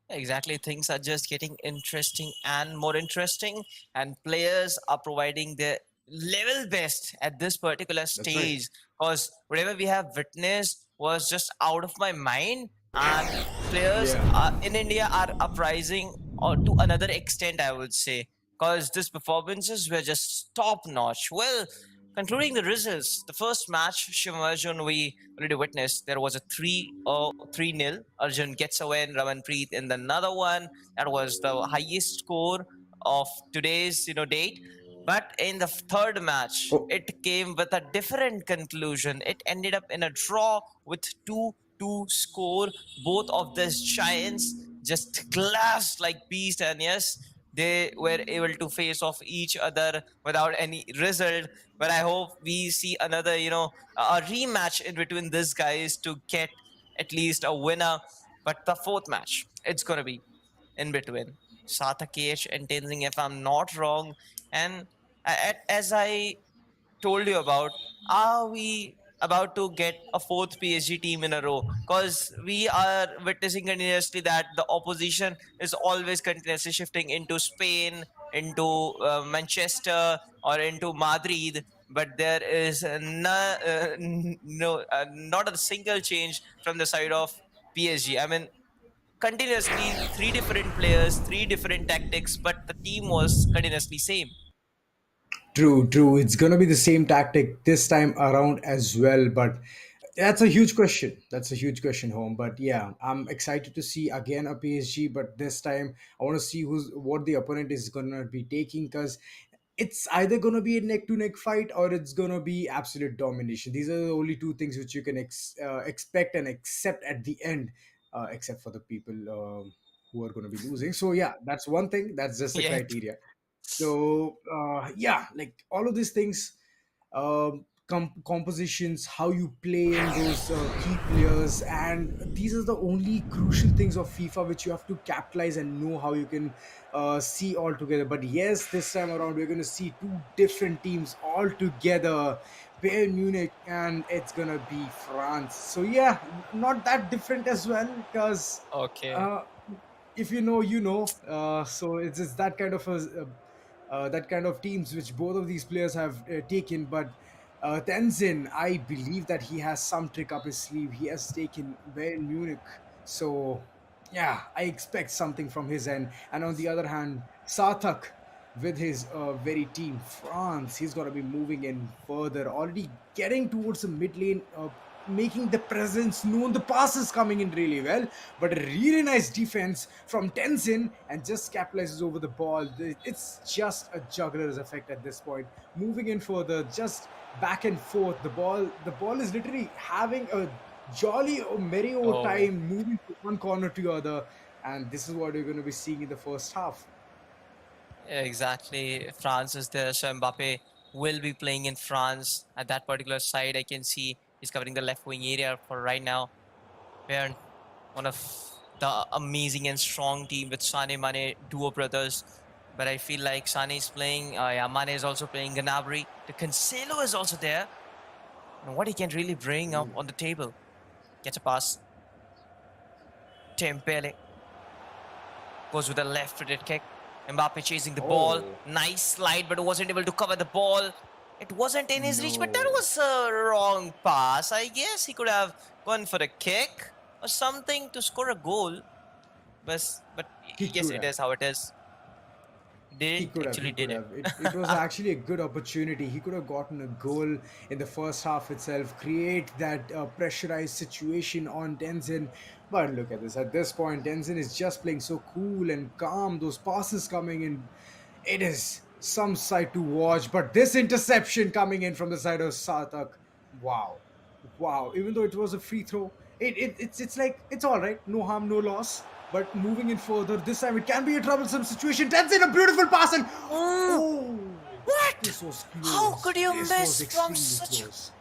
[SPEAKER 2] Exactly, things are just getting interesting and more interesting, and players are providing their level best at this particular
[SPEAKER 3] That's right.
[SPEAKER 2] stage. Because whatever we have witnessed was just out of my mind, and players
[SPEAKER 3] Yeah.
[SPEAKER 2] in India are uprising or to another extent, I would say, because these performances were just top notch. Well, concluding the results, the first match, Shivamarjan, we already witnessed, there was a 3-0. Arjun gets away and Ramanpreet in the another one. That was the highest score of today's date. But in the third match,
[SPEAKER 3] Oh,
[SPEAKER 2] it came with a different conclusion. It ended up in a draw with 2-2 score. Both of these giants just clashed like beast, and yes, they were able to face off each other without any result. But I hope we see another, a rematch in between these guys to get at least a winner. But the fourth match, it's gonna be in between Sarthak KH and Tenzing, if I'm not wrong. And as I told you about, are we about to get a fourth PSG team in a row? Because we are witnessing continuously that the opposition is always continuously shifting into Spain, into Manchester, or into Madrid. But there is not a single change from the side of PSG. I mean, continuously three different players, three different tactics, but the team was continuously same.
[SPEAKER 3] true. It's gonna be the same tactic this time around as well, but that's a huge question. That's a huge question, home. But yeah, I'm excited to see again a PSG, but this time I want to see who's what the opponent is gonna be taking because it's either gonna be a neck to neck fight or it's gonna be absolute domination. These are the only two things which you can expect and accept at the end, except for the people who are gonna be losing. So yeah, that's one thing. That's just the
[SPEAKER 2] Yeah.
[SPEAKER 3] criteria. So yeah, like all of these things, compositions, how you play in those key players, and these are the only crucial things of FIFA which you have to capitalize and know how you can see all together. But yes, this time around we're going to see two different teams all together, Bayern Munich and it's gonna be France. So yeah, not that different as well because
[SPEAKER 2] Okay.
[SPEAKER 3] uh, if you know, you know. So it's that kind of that kind of teams which both of these players have taken. But Tenzin, I believe that he has some trick up his sleeve. He has taken Bayern Munich, so yeah, I expect something from his end. And on the other hand, Sarthak with his very team France, he's gonna be moving in further, already getting towards the mid lane. making the presence known. The pass is coming in really well, but a really nice defense from Tenzin and just capitalizes over the ball. It's just a juggler's effect at this point. Moving in further, just back and forth. The ball is literally having a jolly or merry old
[SPEAKER 2] Oh,
[SPEAKER 3] time moving from one corner to the other, and this is what you're going to be seeing in the first half.
[SPEAKER 2] exactly. France is there, so Mbappe will be playing in France at that particular side. I can see he's covering the left wing area for right now. Where one of the amazing and strong team with Sane Mane duo brothers. But I feel like Sane is playing, yeah, Mane is also playing Gnabry. The Cancelo is also there. And what he can really bring up on the table. Gets a pass. Tempele goes with a left-footed kick. Mbappe chasing the ball.
[SPEAKER 3] Oh
[SPEAKER 2] Nice slide, but wasn't able to cover the ball. It wasn't in his reach, but that
[SPEAKER 3] no,
[SPEAKER 2] was a wrong pass. I guess he could have gone for a kick or something to score a goal. But
[SPEAKER 3] he
[SPEAKER 2] yes,
[SPEAKER 3] could
[SPEAKER 2] it
[SPEAKER 3] have.
[SPEAKER 2] is how it is.
[SPEAKER 3] He
[SPEAKER 2] Didn't
[SPEAKER 3] could have. He
[SPEAKER 2] actually
[SPEAKER 3] could
[SPEAKER 2] did it.
[SPEAKER 3] have. It was actually a good opportunity. He could have gotten a goal in the first half itself, create that pressurized situation on Tenzin. But look at this. At this point, Tenzin is just playing so cool and calm. Those passes coming in, it is some sight to watch. But this interception coming in from the side of Sartak, wow, wow. Even though it was a free throw, it's like it's all right. No harm, no loss. But moving in further, this time it can be a troublesome situation. That's in a beautiful pass, and
[SPEAKER 2] Oh,
[SPEAKER 3] oh,
[SPEAKER 2] what?
[SPEAKER 3] this was
[SPEAKER 2] How
[SPEAKER 3] close.
[SPEAKER 2] could you
[SPEAKER 3] This was
[SPEAKER 2] miss from
[SPEAKER 3] extremely
[SPEAKER 2] such?
[SPEAKER 3] close.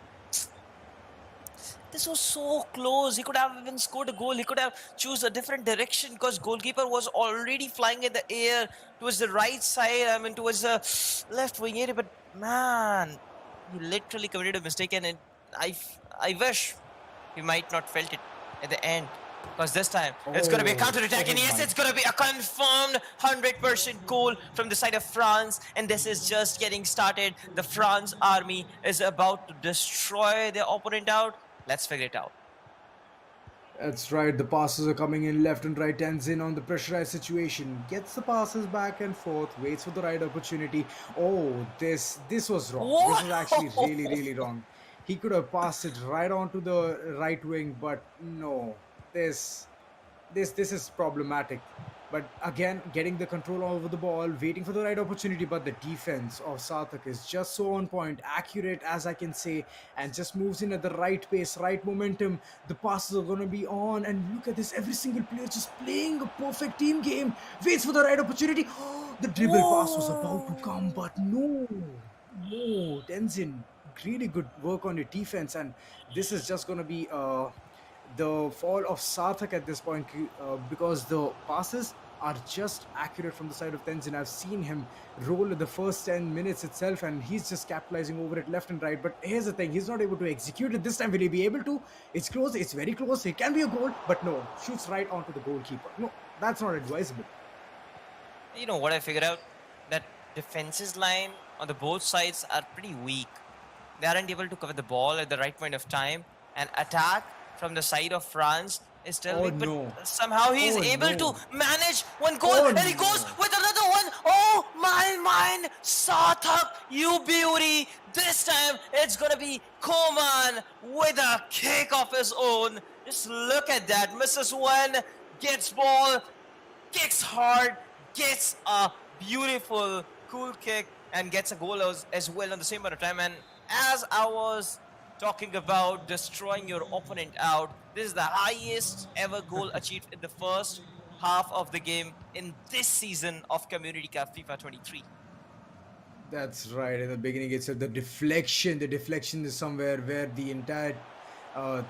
[SPEAKER 2] This was so close. He could have even scored a goal. He could have choose a different direction because goalkeeper was already flying in the air towards the right side. I mean, towards the left wing area. But man, he literally committed a mistake, and I wish he might not felt it at the end. Because this time it's going to be a
[SPEAKER 3] Oh,
[SPEAKER 2] counter attack, and
[SPEAKER 3] perfect
[SPEAKER 2] yes,
[SPEAKER 3] mind.
[SPEAKER 2] it's going to be a confirmed 100% goal from the side of France. And this is just getting started. The France army is about to destroy their opponent out. Let's figure it out.
[SPEAKER 3] That's right. The passes are coming in left and right. Tenzin on the pressurized situation gets the passes back and forth. Waits for the right opportunity. Oh, this was wrong. This
[SPEAKER 2] What?
[SPEAKER 3] was actually really wrong. He could have passed it right onto the right wing, but no. This is problematic. But again, getting the control over the ball, waiting for the right opportunity. But the defense of Sarthak is just so on point, accurate as I can say, and just moves in at the right pace, right momentum. The passes are going to be on, and look at this, every single player just playing a perfect team game, waits for the right opportunity. The dribble pass was about to
[SPEAKER 2] Whoa!
[SPEAKER 3] come, but no, Tenzin, really good work on your defense, and this is just going to be the fall of Sarthak at this point, because the passes are just accurate from the side of Tenzin. I've seen him roll in the first 10 minutes itself, and he's just capitalizing over it left and right. But here's the thing, he's not able to execute it this time. Will he be able to? It's close, it's very close, it can be a goal, but no, shoots right onto the goalkeeper. No, that's not advisable.
[SPEAKER 2] You know what I figured out? That defenses line on the both sides are pretty weak. They aren't able to cover the ball at the right point of time. And attack from the side of France is still
[SPEAKER 3] Oh
[SPEAKER 2] weak, but
[SPEAKER 3] no,
[SPEAKER 2] somehow he is
[SPEAKER 3] oh
[SPEAKER 2] able to
[SPEAKER 3] no,
[SPEAKER 2] manage one goal,
[SPEAKER 3] oh
[SPEAKER 2] and he goes
[SPEAKER 3] no.
[SPEAKER 2] with another one. Oh my mind, Sarthak, you beauty! This time it's gonna be Koman with a kick of his own. Just look at that, misses one, gets ball, kicks hard, gets a beautiful, cool kick, and gets a goal as well on the same amount of time. And as I was talking about destroying your opponent out, this is the highest ever goal achieved in the first half of the game in this season of Community Cup FIFA 23.
[SPEAKER 3] That's right. In the beginning, it's the deflection. The deflection is somewhere where the entire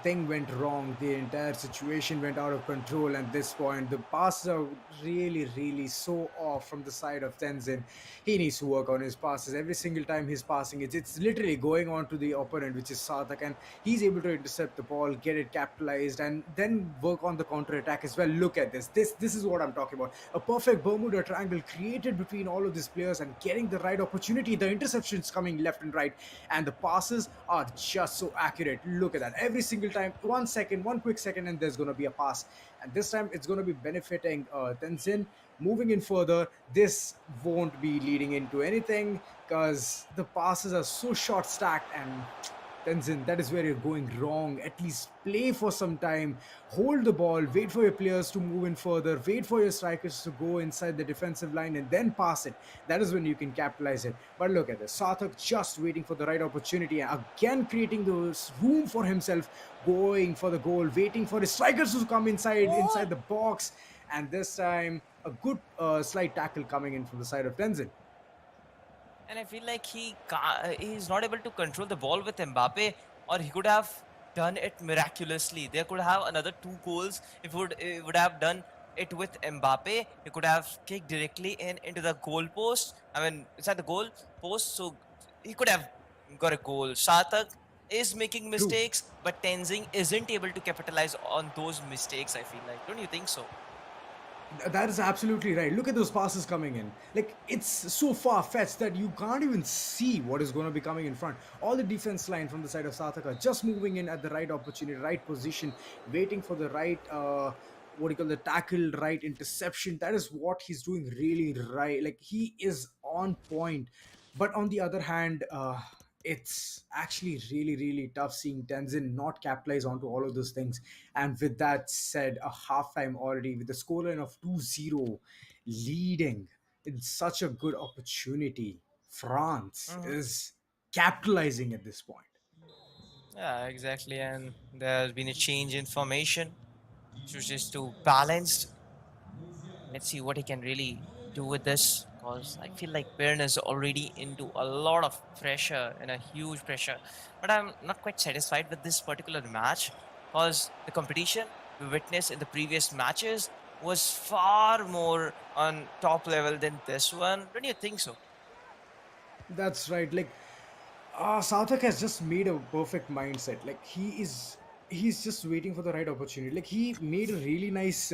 [SPEAKER 3] thing went wrong. The entire situation went out of control. At this point, the passes are really so off from the side of Tenzin. He needs to work on his passes. Every single time he's passing, it's literally going on to the opponent, which is Sarthak, and he's able to intercept the ball, get it capitalized, and then work on the counter attack as well. Look at this. This is what I'm talking about. A perfect Bermuda triangle created between all of these players and getting the right opportunity. The interceptions coming left and right, and the passes are just so accurate. Look at that. Every single time, 1 second, one quick second, and there's going to be a pass. And this time, it's going to be benefiting Tenzin. Moving in further, this won't be leading into anything because the passes are so short stacked, and Tenzin, that is where you're going wrong. At least play for some time, hold the ball, wait for your players to move in further, wait for your strikers to go inside the defensive line and then pass it. That is when you can capitalize it. But look at this. Sarthak just waiting for the right opportunity, again creating those room for himself, going for the goal, waiting for his strikers to come inside the box. And this time, a good slight tackle coming in from the side of Tenzin.
[SPEAKER 2] And I feel like he's not able to control the ball with Mbappe, or he could have done it miraculously. There could have another 2 goals if would have done it with Mbappe. He could have kicked directly into the goal post. I mean, inside the goal post, so he could have got a goal. Sarthak is making
[SPEAKER 3] True.
[SPEAKER 2] mistakes, but Tenzing isn't able to capitalize on those mistakes. I feel like, don't you think so?
[SPEAKER 3] That is absolutely right. Look at those passes coming in. Like, it's so far fetched that you can't even see what is going to be coming in front. All the defense line from the side of Sarthak just moving in at the right opportunity, right position, waiting for the right, what do you call the tackle, right interception. That is what he's doing really right. Like, he is on point. But on the other hand, it's actually really, really tough seeing Tenzin not capitalize onto all of those things. And with that said, a halftime already with the scoreline of 2-0, leading in such a good opportunity. France
[SPEAKER 2] Mhm.
[SPEAKER 3] is capitalizing at this point.
[SPEAKER 2] Yeah, exactly. And there's been a change in formation. Switches to balanced. Let's see what he can really do with this. Because I feel like Bern is already into a lot of pressure and a huge pressure. But I'm not quite satisfied with this particular match. Because the competition we witnessed in the previous matches was far more on top level than this one. Don't you think so?
[SPEAKER 3] That's right. Like, Sarthak has just made a perfect mindset. Like, he's just waiting for the right opportunity. Like, he made a really nice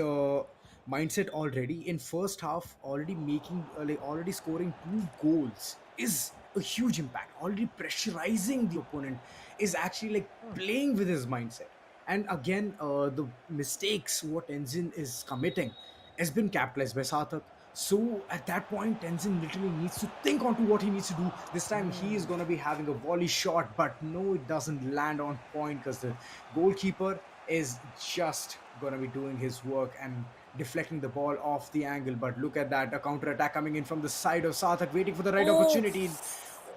[SPEAKER 3] mindset already in first half. Already making like already scoring 2 goals is a huge impact. Already pressurizing the opponent is actually like playing with his mindset. And again, the mistakes what Tenzin is committing has been capitalized by Sarthak. So at that point, Tenzin literally needs to think onto what he needs to do. This time he is going to be having a volley shot, but no, it doesn't land on point because the goalkeeper is just going to be doing his work and deflecting the ball off the angle. But look at that, a counter attack coming in from the side of Sarthak, waiting for the right
[SPEAKER 2] Oh,
[SPEAKER 3] opportunity.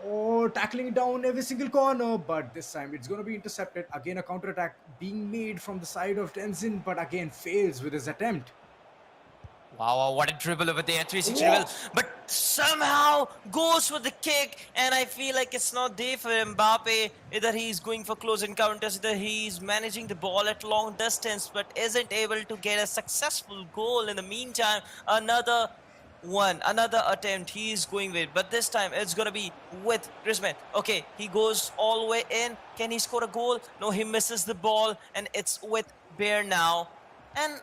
[SPEAKER 3] Or tackling it down every single corner, but this time it's going to be intercepted. Again, a counter attack being made from the side of Tenzin, but again fails with his attempt.
[SPEAKER 2] wow, what a dribble over there, 360
[SPEAKER 3] Whoa!
[SPEAKER 2] dribble. But somehow goes for the kick, and I feel like it's not there for Mbappe. Either he's going for close encounters, either he's managing the ball at long distance, but isn't able to get a successful goal. In the meantime, another attempt he's going with, but this time it's gonna be with Griezmann. Okay, he goes all the way in. Can he score a goal? No, he misses the ball, and it's with Bear now. And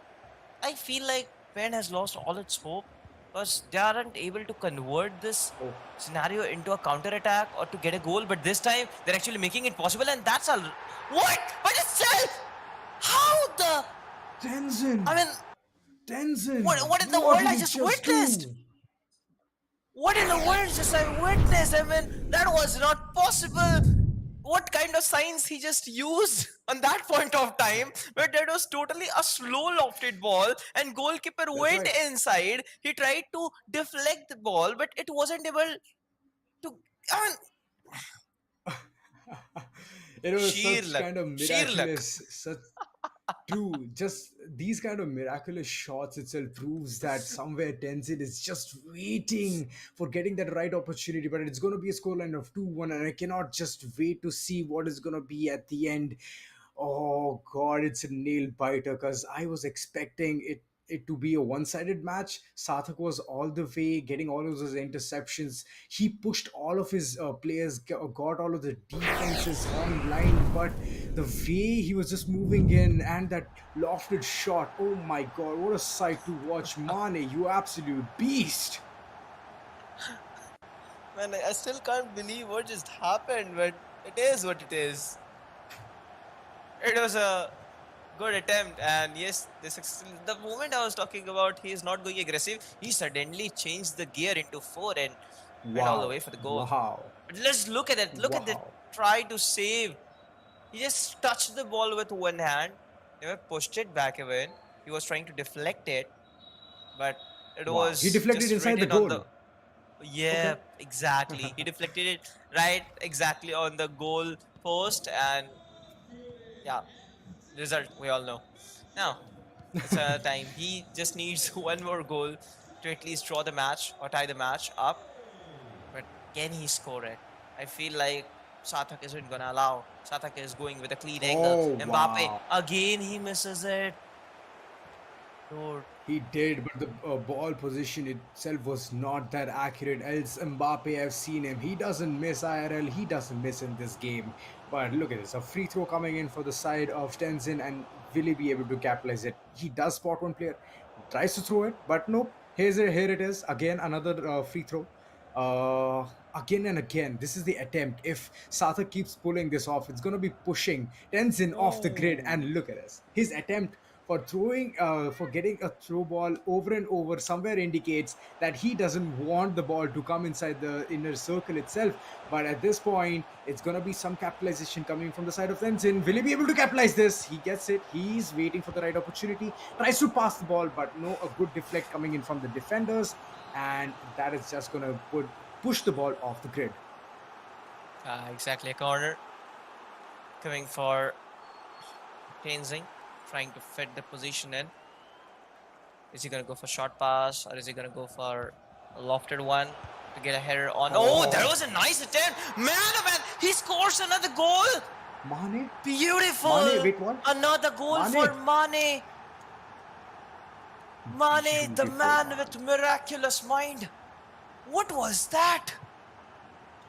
[SPEAKER 2] I feel like Penn has lost all its hope because they aren't able to convert this
[SPEAKER 3] Oh,
[SPEAKER 2] scenario into a counter attack or to get a goal. But this time they're actually making it possible, and that's a what? But it's still how the
[SPEAKER 3] Tenzin!
[SPEAKER 2] I mean,
[SPEAKER 3] Tenzin!
[SPEAKER 2] what in the
[SPEAKER 3] What
[SPEAKER 2] world
[SPEAKER 3] did
[SPEAKER 2] I
[SPEAKER 3] he
[SPEAKER 2] just
[SPEAKER 3] just
[SPEAKER 2] witnessed?
[SPEAKER 3] do?
[SPEAKER 2] What in the world just I witnessed? I mean, that was not possible. What kind of science he just used on that point of time, where that was totally a slow lofted ball and goalkeeper
[SPEAKER 3] That's
[SPEAKER 2] went
[SPEAKER 3] right.
[SPEAKER 2] inside. He tried to deflect the ball, but it wasn't able to. I mean,
[SPEAKER 3] It was
[SPEAKER 2] sheer
[SPEAKER 3] such
[SPEAKER 2] luck,
[SPEAKER 3] kind of
[SPEAKER 2] sheer luck.
[SPEAKER 3] miraculous, such true. Just these kind of miraculous shots itself proves that somewhere Tenzin is just waiting for getting that right opportunity. But it's going to be a scoreline of 2-1, and I cannot just wait to see what is going to be at the end. Oh God, it's a nail biter because I was expecting it to be a one-sided match. Sarthak was all the way getting all of those interceptions. He pushed all of his players, got all of the defenses online, but the way he was just moving in and that lofted shot, oh my God, what a sight to watch. Mane, you absolute beast.
[SPEAKER 2] Man, I still can't believe what just happened, but it is what it is. It was a good attempt, and yes, the moment I was talking about he is not going aggressive, he suddenly changed the gear into 4 and went all the
[SPEAKER 3] Wow,
[SPEAKER 2] way for the goal.
[SPEAKER 3] wow,
[SPEAKER 2] But let's look at it. Look at the
[SPEAKER 3] wow.
[SPEAKER 2] try to save. He just touched the ball with one hand, never pushed it back even. He was trying to deflect it, but it
[SPEAKER 3] Wow, he
[SPEAKER 2] was
[SPEAKER 3] deflected
[SPEAKER 2] just
[SPEAKER 3] inside the
[SPEAKER 2] rated on
[SPEAKER 3] goal.
[SPEAKER 2] the. Yeah,
[SPEAKER 3] Okay.
[SPEAKER 2] exactly. He deflected it right exactly on the goal post, and yeah, result we all know. Now it's a time. He just needs one more goal to at least draw the match or tie the match up. But can he score it? I feel like Sathak isn't gonna allow. Sathak is going with a clean angle.
[SPEAKER 3] Oh
[SPEAKER 2] Mbappe
[SPEAKER 3] wow.
[SPEAKER 2] again, he misses it. Dude.
[SPEAKER 3] He did, but the ball position itself was not that accurate. Else Mbappe, I've seen him. He doesn't miss IRL. He doesn't miss in this game. But look at this. A free throw coming in for the side of Tenzin, and will he be able to capitalize it? He does spot one player, tries to throw it, but nope. Here it is. Again, another free throw. Again and again. This is the attempt. If Sathak keeps pulling this off, it's going to be pushing Tenzin off the grid.
[SPEAKER 2] Oh.
[SPEAKER 3] And look at this. His attempt for getting a throw ball over and over somewhere indicates that he doesn't want the ball to come inside the inner circle itself. But at this point, it's going to be some capitalization coming from the side of Tenzin. Will he be able to capitalize this? He gets it. He's waiting for the right opportunity. Tries to pass the ball, but no, a good deflect coming in from the defenders. And that is just going to push the ball off the grid.
[SPEAKER 2] Exactly, a corner coming for Tenzing, trying to fit the position in. Is he gonna go for short pass or is he gonna go for a lofted one to get a header on? Oh, that was a nice attempt! Man, oh man, he scores another goal!
[SPEAKER 3] Mane?
[SPEAKER 2] Beautiful!
[SPEAKER 3] Mane, wait, what?
[SPEAKER 2] Another goal
[SPEAKER 3] Mane.
[SPEAKER 2] for Mane! Mane, the
[SPEAKER 3] Beautiful.
[SPEAKER 2] man with miraculous mind. What was that?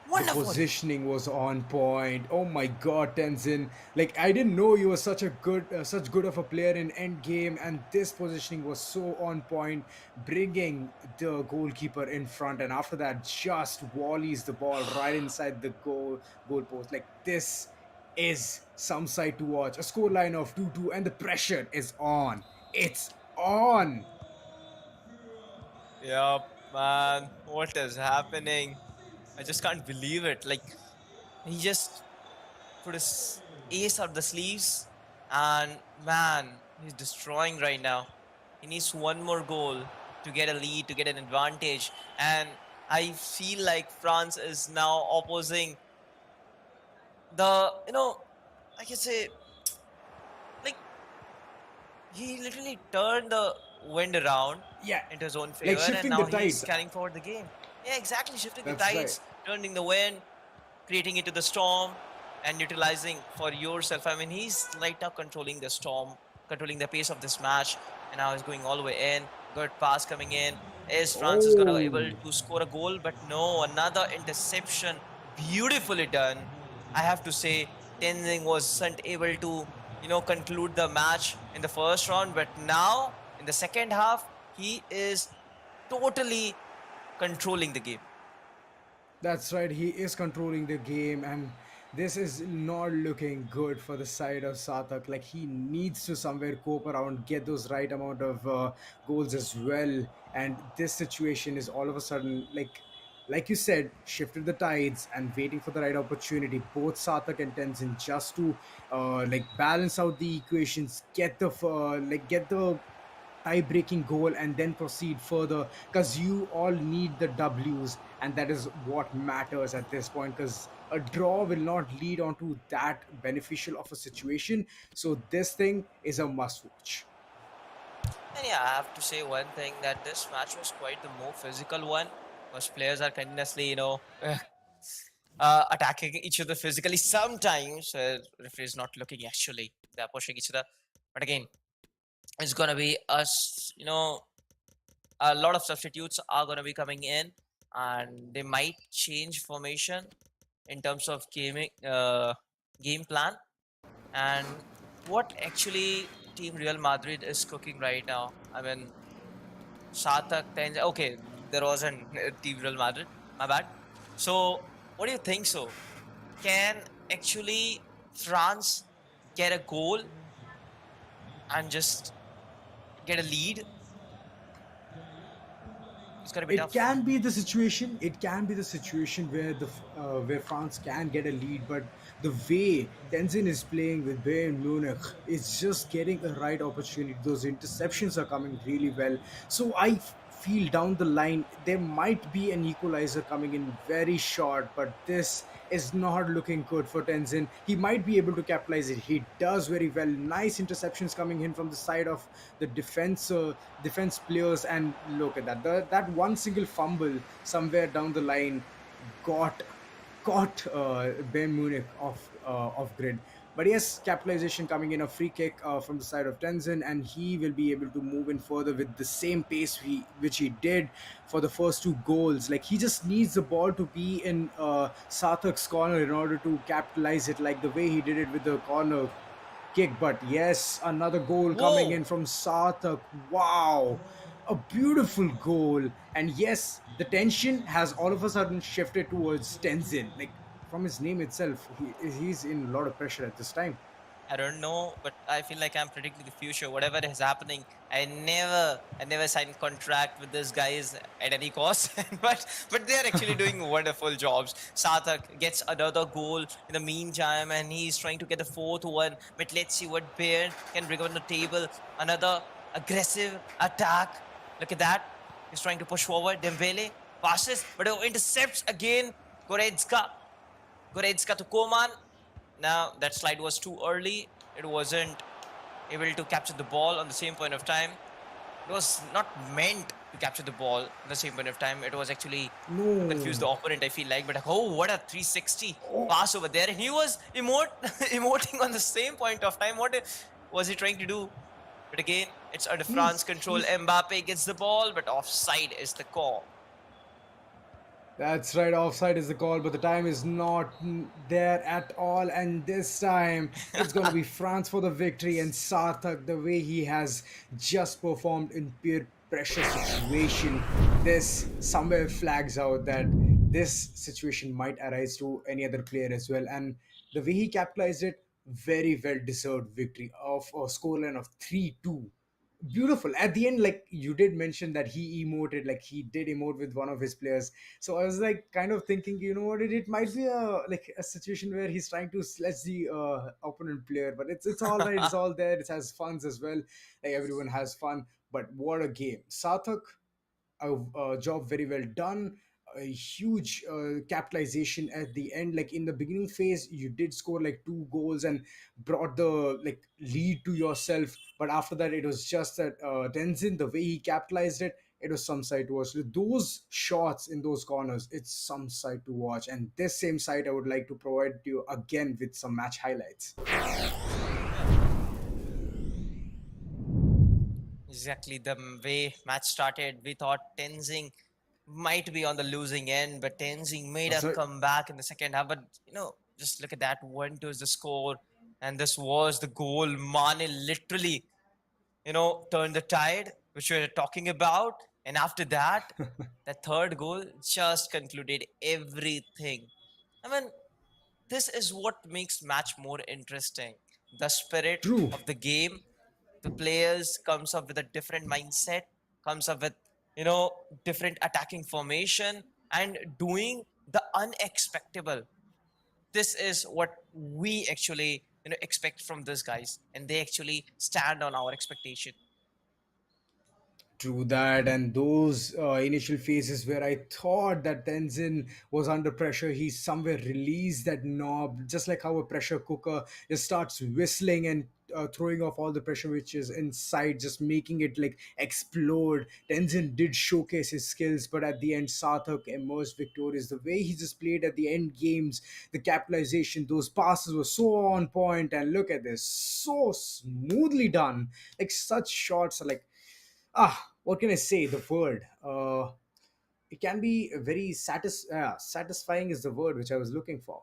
[SPEAKER 3] The
[SPEAKER 2] Wonderful.
[SPEAKER 3] positioning was on point. Oh my God, Tenzin! Like I didn't know you were such good of a player in end game, and this positioning was so on point, bringing the goalkeeper in front, and after that, just volleys the ball right inside the goal post. Like this is some sight to watch. A scoreline of 2-2, and the pressure is on. It's on.
[SPEAKER 2] Yup, man. What is happening? I just can't believe it. Like, he just put his ace up the sleeves, and man, he's destroying right now. He needs one more goal to get a lead, to get an advantage. And I feel like France is now opposing I can say, like, he literally turned the wind around
[SPEAKER 3] Yeah,
[SPEAKER 2] into his own
[SPEAKER 3] like
[SPEAKER 2] favor, and
[SPEAKER 3] shifting the
[SPEAKER 2] now he's
[SPEAKER 3] tides.
[SPEAKER 2] carrying forward the game. Yeah, exactly, shifting the
[SPEAKER 3] That's right.
[SPEAKER 2] tides, turning the wind, creating it to the storm, and utilizing for yourself. I mean, he's right now controlling the storm, controlling the pace of this match, and now he's going all the way in. Good pass coming in. Is France is gonna able
[SPEAKER 3] Oh.
[SPEAKER 2] to score a goal? But no, another interception. Beautifully done. I have to say, Tenzing wasn't able to, conclude the match in the first round, but now in the second half, he is totally controlling the game.
[SPEAKER 3] That's right, he is controlling the game, and this is not looking good for the side of Satak. Like, he needs to somewhere cope around, get those right amount of goals as well. And this situation is all of a sudden, like you said, shifted the tides and waiting for the right opportunity. Both Satak and Tenzin just to balance out the equations, get the tie-breaking goal and then proceed further, because you all need the W's, and that is what matters at this point, because a draw will not lead on to that beneficial of a situation. So this thing is a must watch.
[SPEAKER 2] And yeah, I have to say one thing, that this match was quite the more physical one. Most players are continuously, attacking each other physically. Sometimes referee is not looking, actually. They're pushing each other. But again, it's going to be a lot of substitutes are going to be coming in, and they might change formation in terms of game plan. And what actually Team Real Madrid is cooking right now. I mean, Shatak, Tenja. Okay, there wasn't Team Real Madrid. My bad. So, what do you think? So, can actually France get a goal and just get a lead? It's gonna be
[SPEAKER 3] It
[SPEAKER 2] tough.
[SPEAKER 3] can be the situation. It can be the situation where where France can get a lead, but the way Tenzin is playing with Bayern Munich is just getting a right opportunity. Those interceptions are coming really well. So I feel down the line there might be an equalizer coming in very short, but this is not looking good for Tenzin. He might be able to capitalize it. He does very well. Nice interceptions coming in from the side of the defense players, and look at that. That one single fumble somewhere down the line got Bayern Munich off grid. But yes, capitalization coming in, a free kick from the side of Tenzin, and he will be able to move in further with the same pace which he did for the first two goals. Like, he just needs the ball to be in Sarthak's corner in order to capitalize it, like the way he did it with the corner kick. But yes, another goal coming
[SPEAKER 2] Whoa!
[SPEAKER 3] in from Sarthak. Wow, a beautiful goal. And yes, the tension has all of a sudden shifted towards Tenzin. Like, from his name itself, he's in a lot of pressure at this time.
[SPEAKER 2] I don't know, but I feel like I'm predicting the future. Whatever is happening, I never signed contract with these guys at any cost. but they are actually doing wonderful jobs. Sarthak gets another goal in the meantime, and he's trying to get the fourth one. But let's see what Baird can bring on the table. Another aggressive attack. Look at that. He's trying to push forward. Dembele passes, but intercepts again. Goretzka. Goretzka to Koman. Now, that slide was too early. It wasn't able to capture the ball on the same point of time. It was not meant to capture the ball at the same point of time. It was actually to confuse the
[SPEAKER 3] No.
[SPEAKER 2] opponent, I feel like. But oh, what a 360
[SPEAKER 3] Oh,
[SPEAKER 2] pass over there. And he was emoting on the same point of time. What was he trying to do? But again, it's under France control.
[SPEAKER 3] he's
[SPEAKER 2] Mbappe gets the ball, but offside is the call.
[SPEAKER 3] That's right, offside is the call, but the time is not there at all. And this time, it's going to be France for the victory. And Sarthak, the way he has just performed in peer pressure situation, this somewhere flags out that this situation might arise to any other player as well. And the way he capitalized it, very well deserved victory of a scoreline of 3-2. Beautiful at the end. Like, you did mention that he emoted, like he did emote with one of his players. So I was like kind of thinking, you know what, it might be a situation where he's trying to sledge the opponent player, but it's all right, it's all there, it has funs as well. Like, everyone has fun. But what a game. Sarthak, a job very well done. A huge capitalization at the end. Like, in the beginning phase, you did score like two goals and brought the like lead to yourself. But after that, it was just that Tenzin, the way he capitalized it, it was some sight to watch. Those shots in those corners, it's some sight to watch. And this same sight, I would like to provide you again with some match highlights.
[SPEAKER 2] Yeah. Exactly the way match started, we thought Tenzing might be on the losing end, but Tenzing made a
[SPEAKER 3] That's right.
[SPEAKER 2] comeback in the second half. But just look at that, 1-2 is the score, and this was the goal. Mane literally, turned the tide, which we were talking about, and after that, the third goal just concluded everything. I mean, this is what makes match more interesting. The spirit
[SPEAKER 3] True.
[SPEAKER 2] of the game, the players comes up with a different mindset, comes up with you know different attacking formation and doing the unexpectable. This is what we actually expect from these guys, and they actually stand on our expectation.
[SPEAKER 3] True that, and those initial phases where I thought that Tenzin was under pressure, he somewhere released that knob, just like how a pressure cooker just starts whistling and throwing off all the pressure which is inside, just making it like explode. Tenzin did showcase his skills, but at the end, Sarthak emerged victorious. The way he just played at the end games, the capitalization, those passes were so on point, and look at this, so smoothly done. Like, such shots are like, what can I say? The word. It can be very satisfying is the word which I was looking for.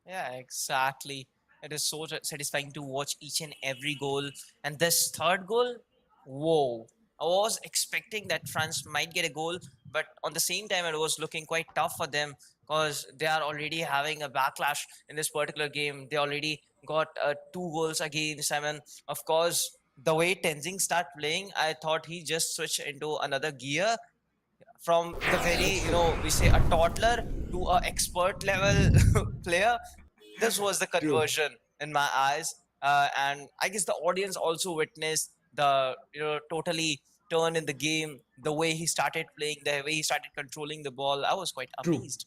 [SPEAKER 2] Yeah, exactly. It is so satisfying to watch each and every goal. And this third goal, whoa. I was expecting that France might get a goal, but on the same time, it was looking quite tough for them because they are already having a backlash in this particular game. They already got two goals against. I mean, of course, the way Tenzing start playing, I thought he just switched into another gear, from the very, we say a toddler to a expert level player. This was the
[SPEAKER 3] True.
[SPEAKER 2] conversion in my eyes. And I guess the audience also witnessed the, totally turn in the game, the way he started playing, the way he started controlling the ball. I was quite
[SPEAKER 3] True.
[SPEAKER 2] amazed.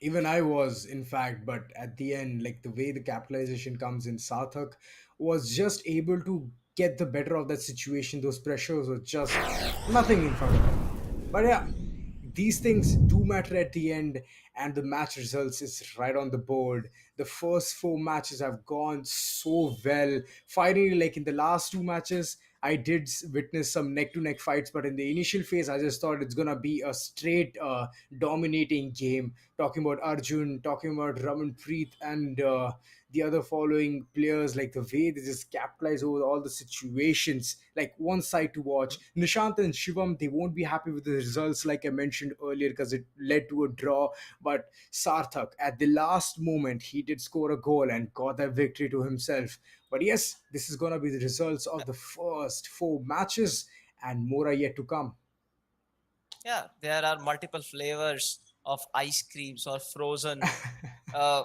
[SPEAKER 3] Even I was, in fact, but at the end, like the way the capitalization comes in, Sarthak was just able to get the better of that situation. Those pressures were just nothing in front of him. But yeah, these things do matter at the end, and the match results is right on the board. The first four matches have gone so well. Finally, like in the last two matches, I did witness some neck to neck fights, but in the initial phase, I just thought it's gonna be a straight dominating game. Talking about Arjun, talking about Ramanpreet, and the other following players, like the way they just capitalize over all the situations, like one side to watch. Nishant and Shivam, they won't be happy with the results, like I mentioned earlier, because it led to a draw. But Sarthak, at the last moment, he did score a goal and got that victory to himself. But yes, this is going to be the results of the first four matches, and more are yet to come.
[SPEAKER 2] Yeah, there are multiple flavors of ice creams or frozen uh,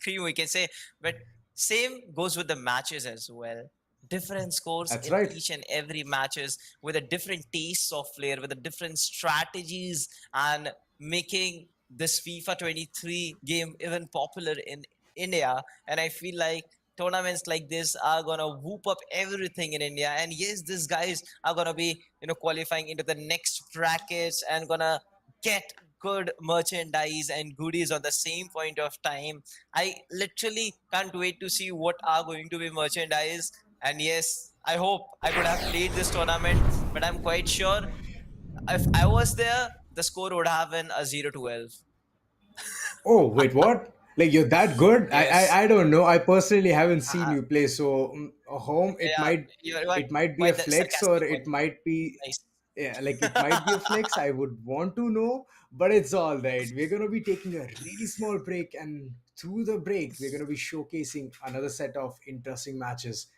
[SPEAKER 2] cream, we can say. But same goes with the matches as well. Different scores
[SPEAKER 3] That's
[SPEAKER 2] in
[SPEAKER 3] right.
[SPEAKER 2] each and every matches, with a different tastes of flair, with a different strategies, and making this FIFA 23 game even popular in India. And I feel like tournaments like this are gonna whoop up everything in India. And yes, these guys are gonna be, qualifying into the next brackets and gonna get good merchandise and goodies on the same point of time. I literally can't wait to see what are going to be merchandise. And yes, I hope I could have played this tournament, but I'm quite sure if I was there, the score would have been a 0-12.
[SPEAKER 3] Oh, wait, what? Like you're that good?
[SPEAKER 2] Yes.
[SPEAKER 3] I don't know. I personally haven't seen
[SPEAKER 2] Uh,
[SPEAKER 3] you play. So home,
[SPEAKER 2] yeah, you are
[SPEAKER 3] it might be a
[SPEAKER 2] quite the
[SPEAKER 3] flex, or
[SPEAKER 2] sarcastic one.
[SPEAKER 3] it might be,
[SPEAKER 2] Nice.
[SPEAKER 3] yeah, like it might be a flex. I would want to know, but it's all right. We're gonna be taking a really small break, and through the break, we're gonna be showcasing another set of interesting matches.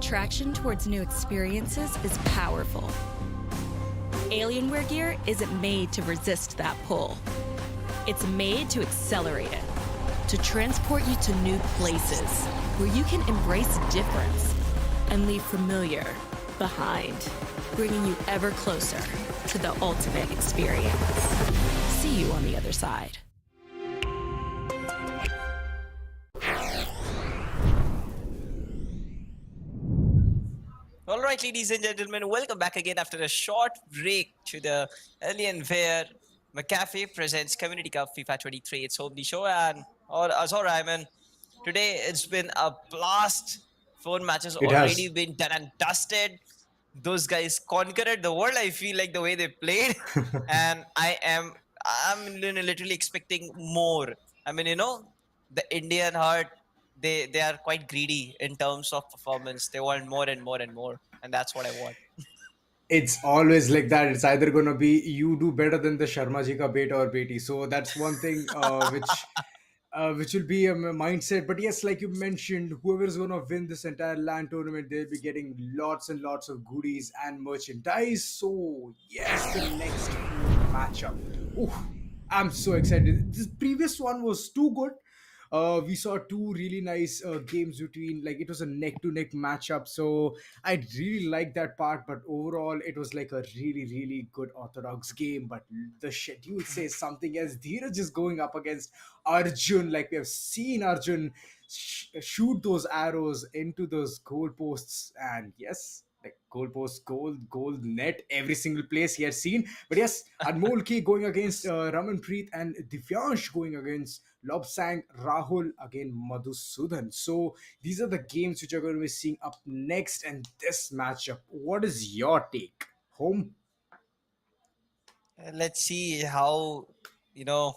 [SPEAKER 1] attraction towards new experiences is powerful. Alienware gear isn't made to resist that pull. It's made to accelerate it, to transport you to new places where you can embrace difference and leave familiar behind, bringing you ever closer to the ultimate experience. See you on the other side.
[SPEAKER 2] All right, ladies and gentlemen, welcome back again after a short break to the Alienware McAfee presents Community Cup FIFA 23. It's home the show, and Azor today it's been a blast. 4 matches
[SPEAKER 3] It
[SPEAKER 2] already
[SPEAKER 3] has.
[SPEAKER 2] been done and dusted. Those guys conquered the world. I feel like the way they played, and I'm literally expecting more. I mean, the Indian heart, they are quite greedy in terms of performance. They want more and more and more, and that's what I want.
[SPEAKER 3] It's always like that. It's either gonna be you do better than the Sharma ji ka beta or beti. So that's one thing which will be a mindset. But yes, like you mentioned, whoever is gonna win this entire LAN tournament, they'll be getting lots and lots of goodies and merchandise. So yes, the next matchup. Ooh, I'm so excited. This previous one was too good. We saw two really nice games between, like, it was a neck to neck matchup. So I really liked that part, but overall it was like a really really good orthodox game. But the schedule says something else. Dheeraj is going up against Arjun. Like, we have seen Arjun shoot those arrows into those goalposts, and yes, like goalpost, goal, net, every single place he has seen. But yes, Anmol K going against Ramanpreet, and Divyansh going against Lobsang, Rahul, again Madhusudan. So these are the games which are going to be seeing up next, and this matchup. What is your take? Home?
[SPEAKER 2] Let's see how you know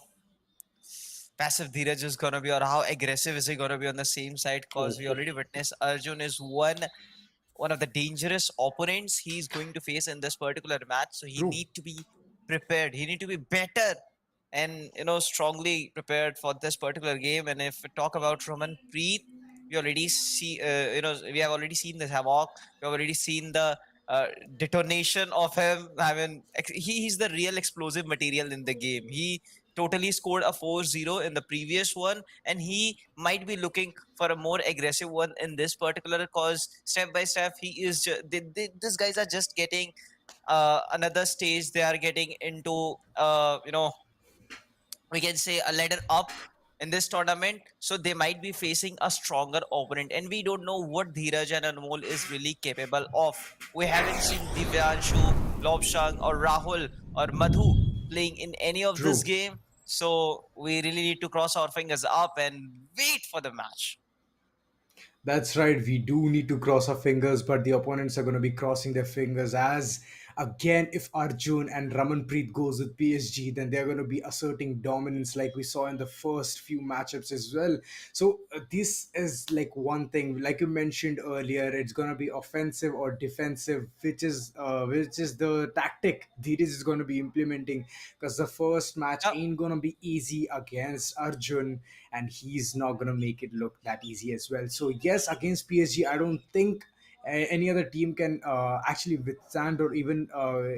[SPEAKER 2] passive Dheeraj is gonna be, or how aggressive is he gonna be on the same side. Because we
[SPEAKER 3] Oh,
[SPEAKER 2] already witnessed Arjun is one of the dangerous opponents he's going to face in this particular match. So he
[SPEAKER 3] true,
[SPEAKER 2] need to be prepared. He need to be better and strongly prepared for this particular game. And if we talk about Roman Preet, we already see we have already seen the havoc. We have already seen the uh, detonation of him. I mean, he's the real explosive material in the game. He totally scored a 4-0 in the previous one, and he might be looking for a more aggressive one in this particular, cause step by step he is these guys are just getting another stage. They are getting into we can say a ladder up in this tournament, so they might be facing a stronger opponent, and we don't know what Dheeraj and Anmol is really capable of. We haven't seen Divyanshu, Lobsang, or Rahul, or Madhu playing in any of this
[SPEAKER 3] true.
[SPEAKER 2] game, so we really need to cross our fingers up and wait for the match.
[SPEAKER 3] That's right. We do need to cross our fingers, but the opponents are going to be crossing their fingers as, again, if Arjun and Ramanpreet goes with PSG, then they're going to be asserting dominance like we saw in the first few matchups as well. So this is like one thing, like you mentioned earlier, it's going to be offensive or defensive, which is the tactic Dheeraj is going to be implementing, because the first match
[SPEAKER 2] Yep.
[SPEAKER 3] ain't going to be easy against Arjun, and he's not going to make it look that easy as well. So yes, against PSG, I don't think any other team can actually withstand or even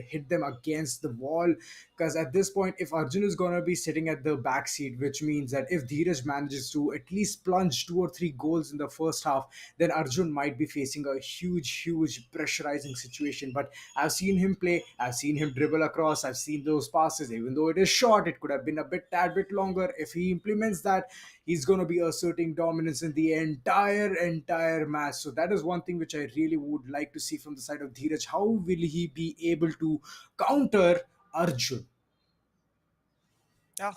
[SPEAKER 3] hit them against the wall. Because at this point, if Arjun is going to be sitting at the back seat, which means that if Dheeraj manages to at least plunge 2 or 3 goals in the first half, then Arjun might be facing a huge pressurizing situation. But I've seen him play, I've seen him dribble across, I've seen those passes. Even though it is short, it could have been a tad bit longer. If he implements that, he's going to be asserting dominance in the entire match. So that is one thing which I really would like to see from the side of Dheeraj. How will he be able to counter Arjun?
[SPEAKER 2] Yeah,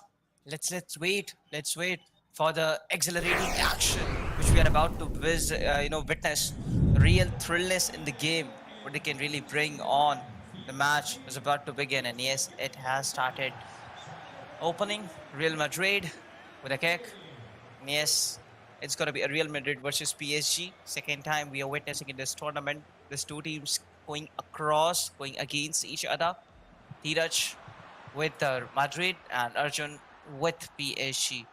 [SPEAKER 2] let's wait. Let's wait for the exhilarating action which we are about to witness. Real thrillness in the game, what they can really bring on. The match is about to begin, and yes, it has started. Opening Real Madrid with a kick. And yes, it's going to be a Real Madrid versus PSG. Second time we are witnessing in this tournament. These two teams going across, going against each other. Dheeraj with Madrid and Arjun with PSG.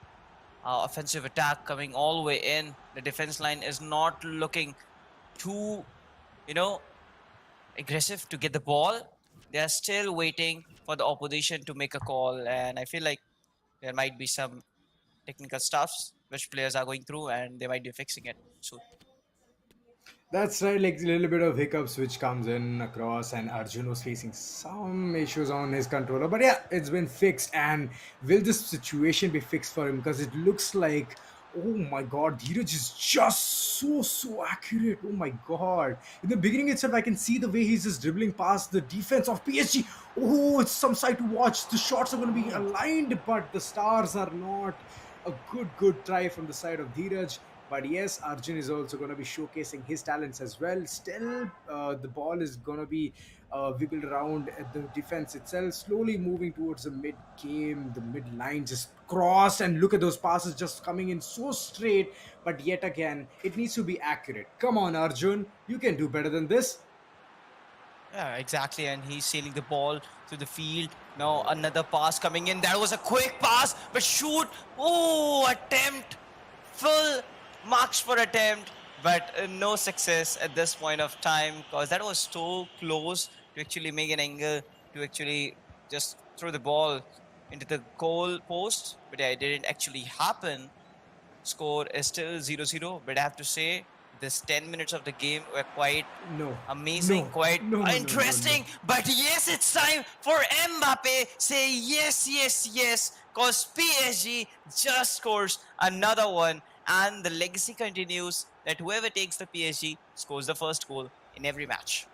[SPEAKER 2] Offensive attack coming all the way in. The defense line is not looking too, you know, aggressive to get the ball. They are still waiting for the opposition to make a call, and I feel like there might be some technical stuffs which players are going through, and they might be fixing it soon.
[SPEAKER 3] That's right, like a little bit of hiccups which comes in across, and Arjun was facing some issues on his controller. But yeah, it's been fixed. And will this situation be fixed for him? Because it looks like, oh my god, Dheeraj is just so accurate. Oh my god. In the beginning itself, I can see the way he's just dribbling past the defense of PSG. Oh, it's some sight to watch. The shots are going to be aligned, but the stars are not. A good try from the side of Dheeraj. But yes, Arjun is also going to be showcasing his talents as well. Still, the ball is going to be wiggled around at the defense itself, slowly moving towards the mid game, the mid line, just crossed. And look at those passes just coming in so straight. But yet again, it needs to be accurate. Come on, Arjun, you can do better than this.
[SPEAKER 2] Yeah, exactly. And he's sailing the ball through the field. Now another pass coming in. That was a quick pass, but shoot. Oh, attempt. Full marks for attempt, but no success at this point of time because that was so close to actually make an angle to actually just throw the ball into the goal post. But yeah, it didn't actually happen. Score is still 0-0, but I have to say this 10 minutes of the game were quite
[SPEAKER 3] No,
[SPEAKER 2] amazing, quite
[SPEAKER 3] no.
[SPEAKER 2] interesting. But yes, it's time for Mbappe. Say yes, because PSG just scores another one, and the legacy continues that whoever takes the PSG scores the first goal in every match.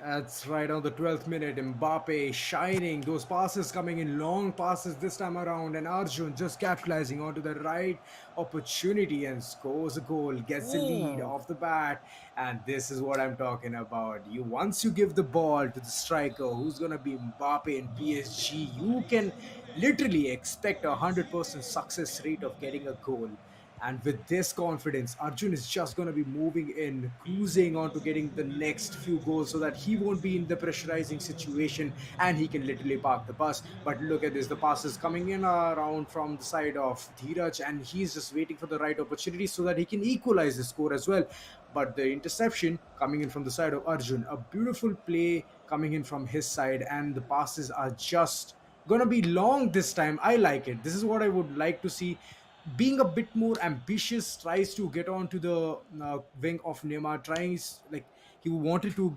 [SPEAKER 3] That's right, on the 12th minute, Mbappe shining, those passes coming in, long passes this time around, and Arjun just capitalizing onto the right opportunity and scores a goal, gets the lead
[SPEAKER 2] Ooh.
[SPEAKER 3] off the bat. And this is what I'm talking about. Once you give the ball to the striker, who's gonna be Mbappe in PSG, you can literally expect 100% success rate of getting a goal. And with this confidence, Arjun is just going to be moving in, cruising on to getting the next few goals so that he won't be in the pressurizing situation and he can literally park the bus. But look at this, the pass is coming in around from the side of Dheeraj, and he's just waiting for the right opportunity so that he can equalize the score as well. But the interception coming in from the side of Arjun, a beautiful play coming in from his side, and the passes are just gonna be long this time. I like it. This is what I would like to see. Being a bit more ambitious, tries to get onto the wing of Neymar, tries like he wanted to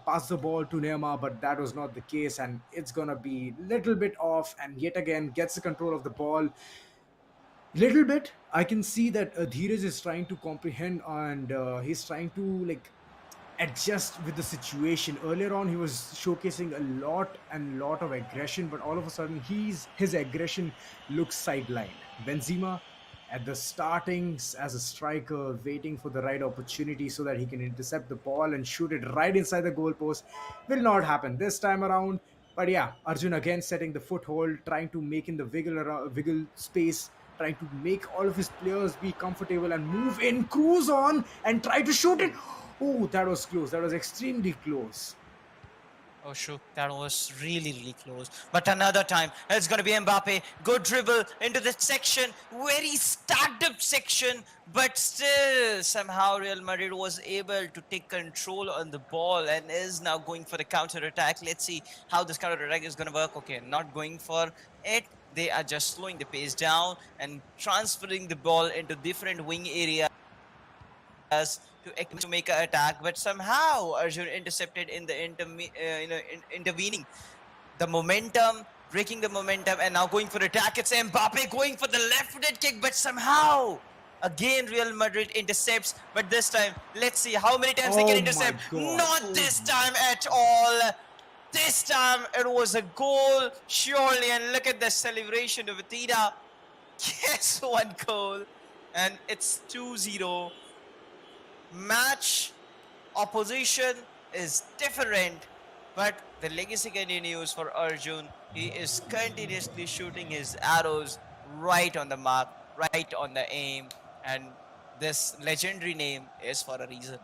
[SPEAKER 3] pass the ball to Neymar, but that was not the case, and it's gonna be little bit off. And yet again, gets the control of the ball. Little bit, I can see that Dheeraj is trying to comprehend, and he's trying to like adjust with the situation. Earlier on, he was showcasing a lot of aggression, but all of a sudden, his aggression looks sidelined. Benzema at the startings as a striker, waiting for the right opportunity so that he can intercept the ball and shoot it right inside the goalpost, will not happen this time around. But yeah, Arjun again setting the foothold, trying to make in the wiggle space, trying to make all of his players be comfortable and move in, cruise on, and try to shoot it. Oh, that was close. That was extremely close.
[SPEAKER 2] Oh, shoot, that was really close. But another time, it's going to be Mbappe. Good dribble into the section, very stacked up section. But still, somehow Real Madrid was able to take control on the ball and is now going for the counter attack. Let's see how this counter attack is going to work. Okay, not going for it. They are just slowing the pace down and transferring the ball into different wing areas to make an attack, but somehow Arjun intercepted in the intervening the momentum, breaking the momentum, and now going for attack. It's Mbappe going for the left-footed kick, but somehow again Real Madrid intercepts. But this time, let's see how many times they
[SPEAKER 3] Oh
[SPEAKER 2] can
[SPEAKER 3] my
[SPEAKER 2] intercept.
[SPEAKER 3] God.
[SPEAKER 2] Not this time at all. This time it was a goal, surely. And look at the celebration of Atida. Yes, one goal, and it's 2-0. Match opposition is different, but the legacy continues for Arjun. He is continuously shooting his arrows right on the mark, right on the aim, and this legendary name is for a reason.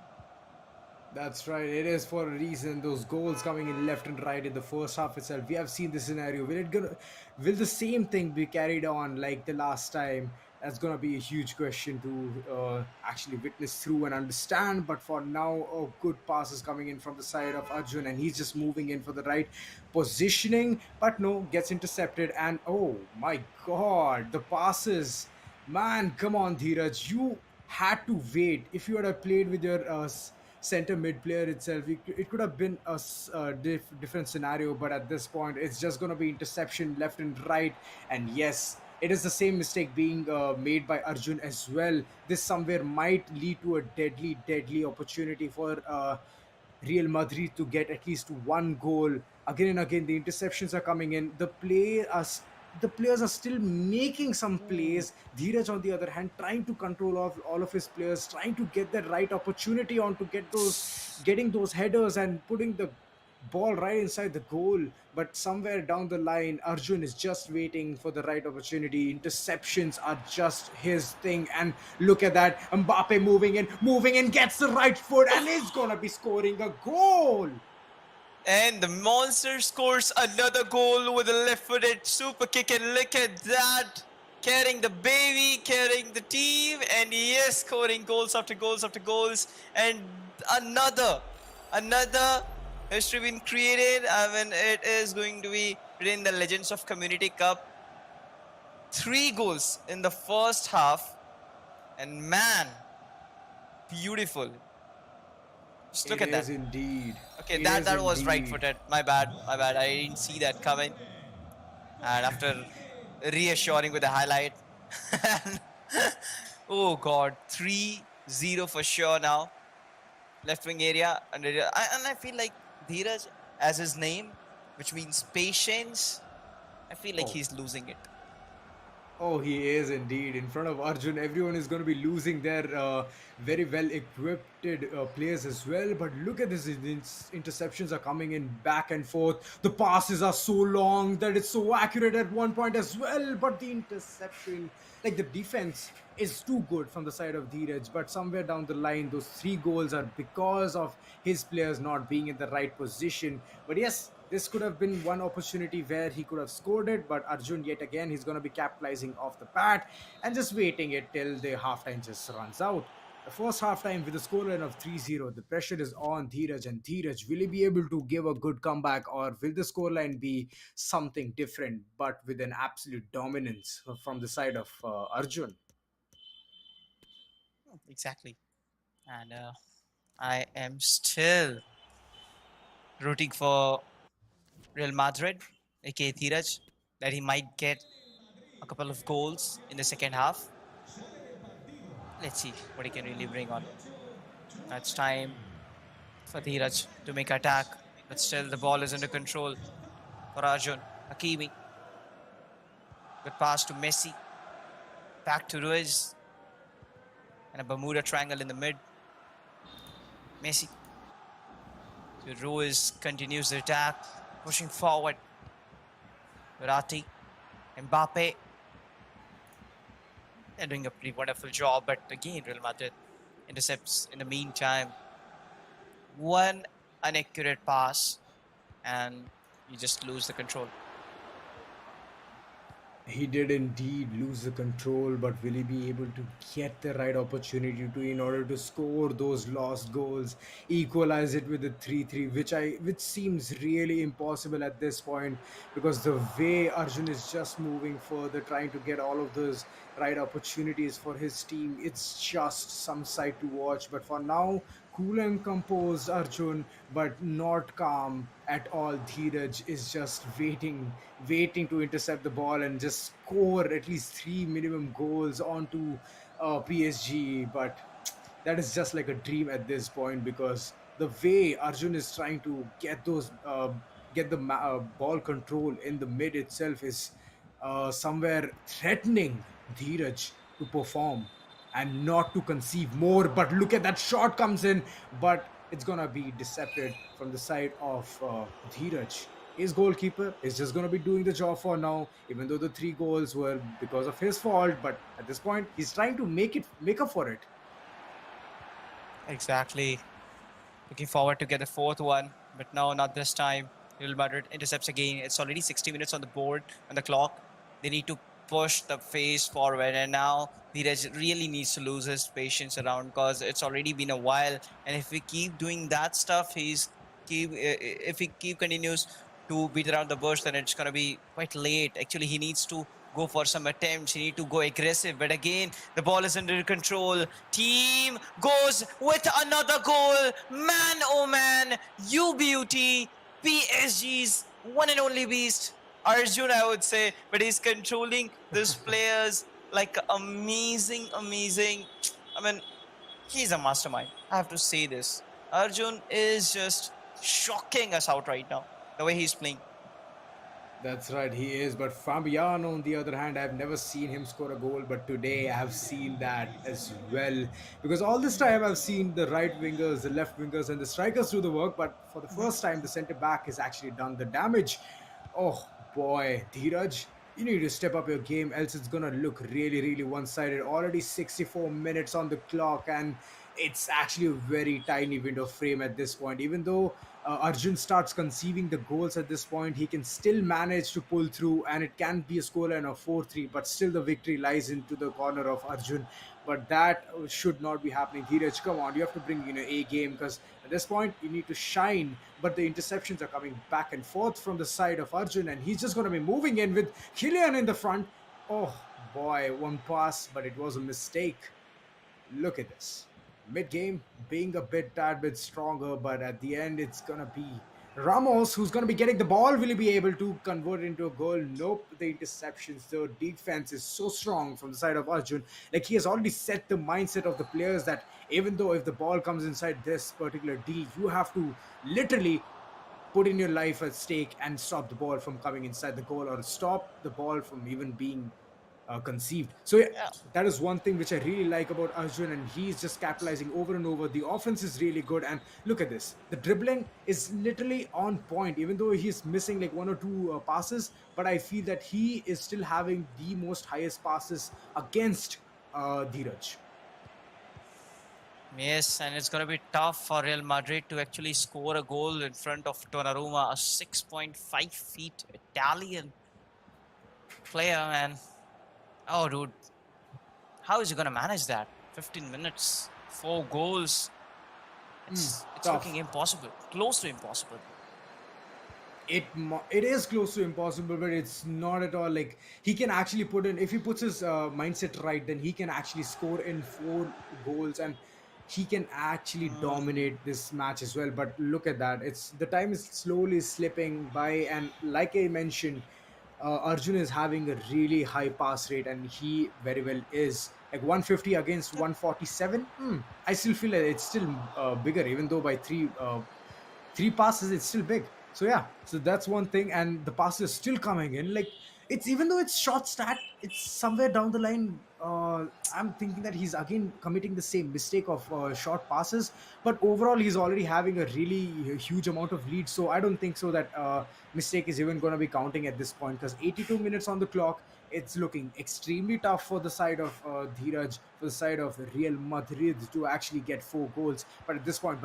[SPEAKER 3] That's right. It is for a reason. Those goals coming in left and right in the first half itself. We have seen this scenario. Will the same thing be carried on like the last time? That's gonna be a huge question to actually witness through and understand. But for now, good passes coming in from the side of Arjun, and he's just moving in for the right positioning. But no, gets intercepted, and oh my God, the passes! Man, come on, Dheeraj, you had to wait. If you had played with your center mid player itself, it could have been a different scenario. But at this point, it's just gonna be interception left and right, and yes, it is the same mistake being made by Arjun as well. This somewhere might lead to a deadly opportunity for Real Madrid to get at least one goal. Again and again, the interceptions are coming in. The players are still making some plays. Dheeraj, on the other hand, trying to control all of his players, trying to get that right opportunity on to getting those headers and putting the ball right inside the goal. But somewhere down the line, Arjun is just waiting for the right opportunity. Interceptions are just his thing. And look at that, Mbappe moving in, gets the right foot, and is gonna be scoring a goal.
[SPEAKER 2] And the monster scores another goal with a left-footed super kick, and look at that. Carrying the baby, carrying the team, and yes, scoring goals after goals after goals. And another history being created. I mean, it is going to be written in the Legends of Community Cup. 3 goals in the first half, and man, beautiful. Just look
[SPEAKER 3] It
[SPEAKER 2] at that.
[SPEAKER 3] is indeed.
[SPEAKER 2] Okay,
[SPEAKER 3] It
[SPEAKER 2] that
[SPEAKER 3] is
[SPEAKER 2] was
[SPEAKER 3] indeed.
[SPEAKER 2] right-footed. My bad. I didn't see that coming. And after reassuring with the highlight, oh God, 3-0 for sure now. Left wing area, and I feel like Dheeraj, as his name, which means patience, I feel like
[SPEAKER 3] Oh.
[SPEAKER 2] he's losing it.
[SPEAKER 3] Oh, he is indeed. In front of Arjun, everyone is going to be losing their very well equipped players as well. But look at this, these interceptions are coming in back and forth. The passes are so long that it's so accurate at one point as well. But the interception, like the defense, is too good from the side of Dheeraj. But somewhere down the line, those 3 goals are because of his players not being in the right position. But yes, this could have been one opportunity where he could have scored it, but Arjun, yet again, he's going to be capitalizing off the bat and just waiting it till the halftime just runs out. The first halftime with a scoreline of 3-0, the pressure is on Dheeraj, and Dheeraj, will he be able to give a good comeback, or will the scoreline be something different but with an absolute dominance from the side of Arjun?
[SPEAKER 2] Exactly. And I am still rooting for Real Madrid, aka Dheeraj, that he might get a couple of goals in the second half. Let's see what he can really bring on. It's time for Dheeraj to make attack, but still the ball is under control for Arjun. Hakimi. Good pass to Messi. Back to Ruiz. And a Bermuda triangle in the mid. Messi. So Ruiz continues the attack, pushing forward. Verratti. Mbappe. They're doing a pretty wonderful job, but again, Real Madrid intercepts in the meantime. One inaccurate pass, and you just lose the control.
[SPEAKER 3] He did indeed lose the control, but will he be able to get the right opportunity to in order to score those lost goals, equalize it with a 3-3, which seems really impossible at this point, because the way Arjun is just moving further, trying to get all of those right opportunities for his team, it's just some sight to watch. But for now, cool and composed Arjun, but not calm at all. Dheeraj is just waiting to intercept the ball and just score at least 3 minimum goals onto PSG. But that is just like a dream at this point, because the way Arjun is trying to get the ball control in the mid itself is somewhere threatening Dheeraj to perform and not to conceive more. But look at that shot comes in, but it's gonna be decepted from the side of Dheeraj. His goalkeeper is just gonna be doing the job for now, even though the 3 goals were because of his fault. But at this point, he's trying to make up for it.
[SPEAKER 2] Exactly. Looking forward to get the fourth one, but no, not this time. Real Madrid intercepts again. It's already 60 minutes on the board, on the clock. They need to push the face forward. And now Dheeraj really needs to lose his patience around, because it's already been a while. And if we keep doing that stuff, if he keep continues to beat around the bush, then it's gonna be quite late. Actually, he needs to go for some attempts. He need to go aggressive. But again, the ball is under control. Team goes with another goal. Man, oh man, you beauty. PSG's one and only beast, Arjun, I would say, but he's controlling these players like amazing, amazing. I mean, he's a mastermind. I have to say this. Arjun is just shocking us out right now, the way he's playing.
[SPEAKER 3] That's right, he is. But Fabiano, on the other hand, I've never seen him score a goal, but today I've seen that as well. Because all this time I've seen the right wingers, the left wingers, and the strikers do the work, but for the first time, the centre back has actually done the damage. Oh boy, Dheeraj, you need to step up your game, else it's gonna look really, really one sided. Already 64 minutes on the clock, and it's actually a very tiny window frame at this point. Even though Arjun starts conceiving the goals at this point, he can still manage to pull through, and it can be a scoreline of 4-3, but still the victory lies into the corner of Arjun. But that should not be happening. Dheeraj, come on, you have to bring in a game, because at this point you need to shine. But the interceptions are coming back and forth from the side of Arjun, and he's just going to be moving in with Kylian in the front. Oh boy, one pass, but it was a mistake. Look at this. Mid game being a tad bit stronger, but at the end it's gonna be Ramos who's gonna be getting the ball. Will he be able to convert it into a goal? Nope. The interceptions, the defense is so strong from the side of Arjun. Like, he has already set the mindset of the players that even though if the ball comes inside this particular D, you have to literally put in your life at stake and stop the ball from coming inside the goal, or stop the ball from even being conceived. So yeah,
[SPEAKER 2] Yeah.
[SPEAKER 3] that is one thing which I really like about Arjun, and he's just capitalizing over and over. The offense is really good, and look at this. The dribbling is literally on point, even though he's missing like one or two passes. But I feel that he is still having the most highest passes against Dheeraj.
[SPEAKER 2] Yes, and it's going to be tough for Real Madrid to actually score a goal in front of Donnarumma, a 6.5 feet Italian player, man. Oh, dude, how is he going to manage that? 15 minutes, 4 goals. It's
[SPEAKER 3] Tough.
[SPEAKER 2] looking impossible, close to impossible.
[SPEAKER 3] It is close to impossible, but it's not at all. Like, he can actually put in, if he puts his mindset right, then he can actually score in 4 goals, and he can actually dominate this match as well. But look at that, it's the time is slowly slipping by, and like I mentioned, Arjun is having a really high pass rate, and he very well is like 150 against 147. I still feel that it's still bigger, even though by three passes it's still big. So yeah, so that's one thing, and the passes is still coming in. Like, it's, even though it's short stat, it's somewhere down the line. I'm thinking that he's again committing the same mistake of short passes, but overall he's already having a really huge amount of lead. So I don't think so that mistake is even going to be counting at this point, because 82 minutes on the clock. It's looking extremely tough for the side of Dheeraj, for the side of Real Madrid to actually get 4 goals. But at this point,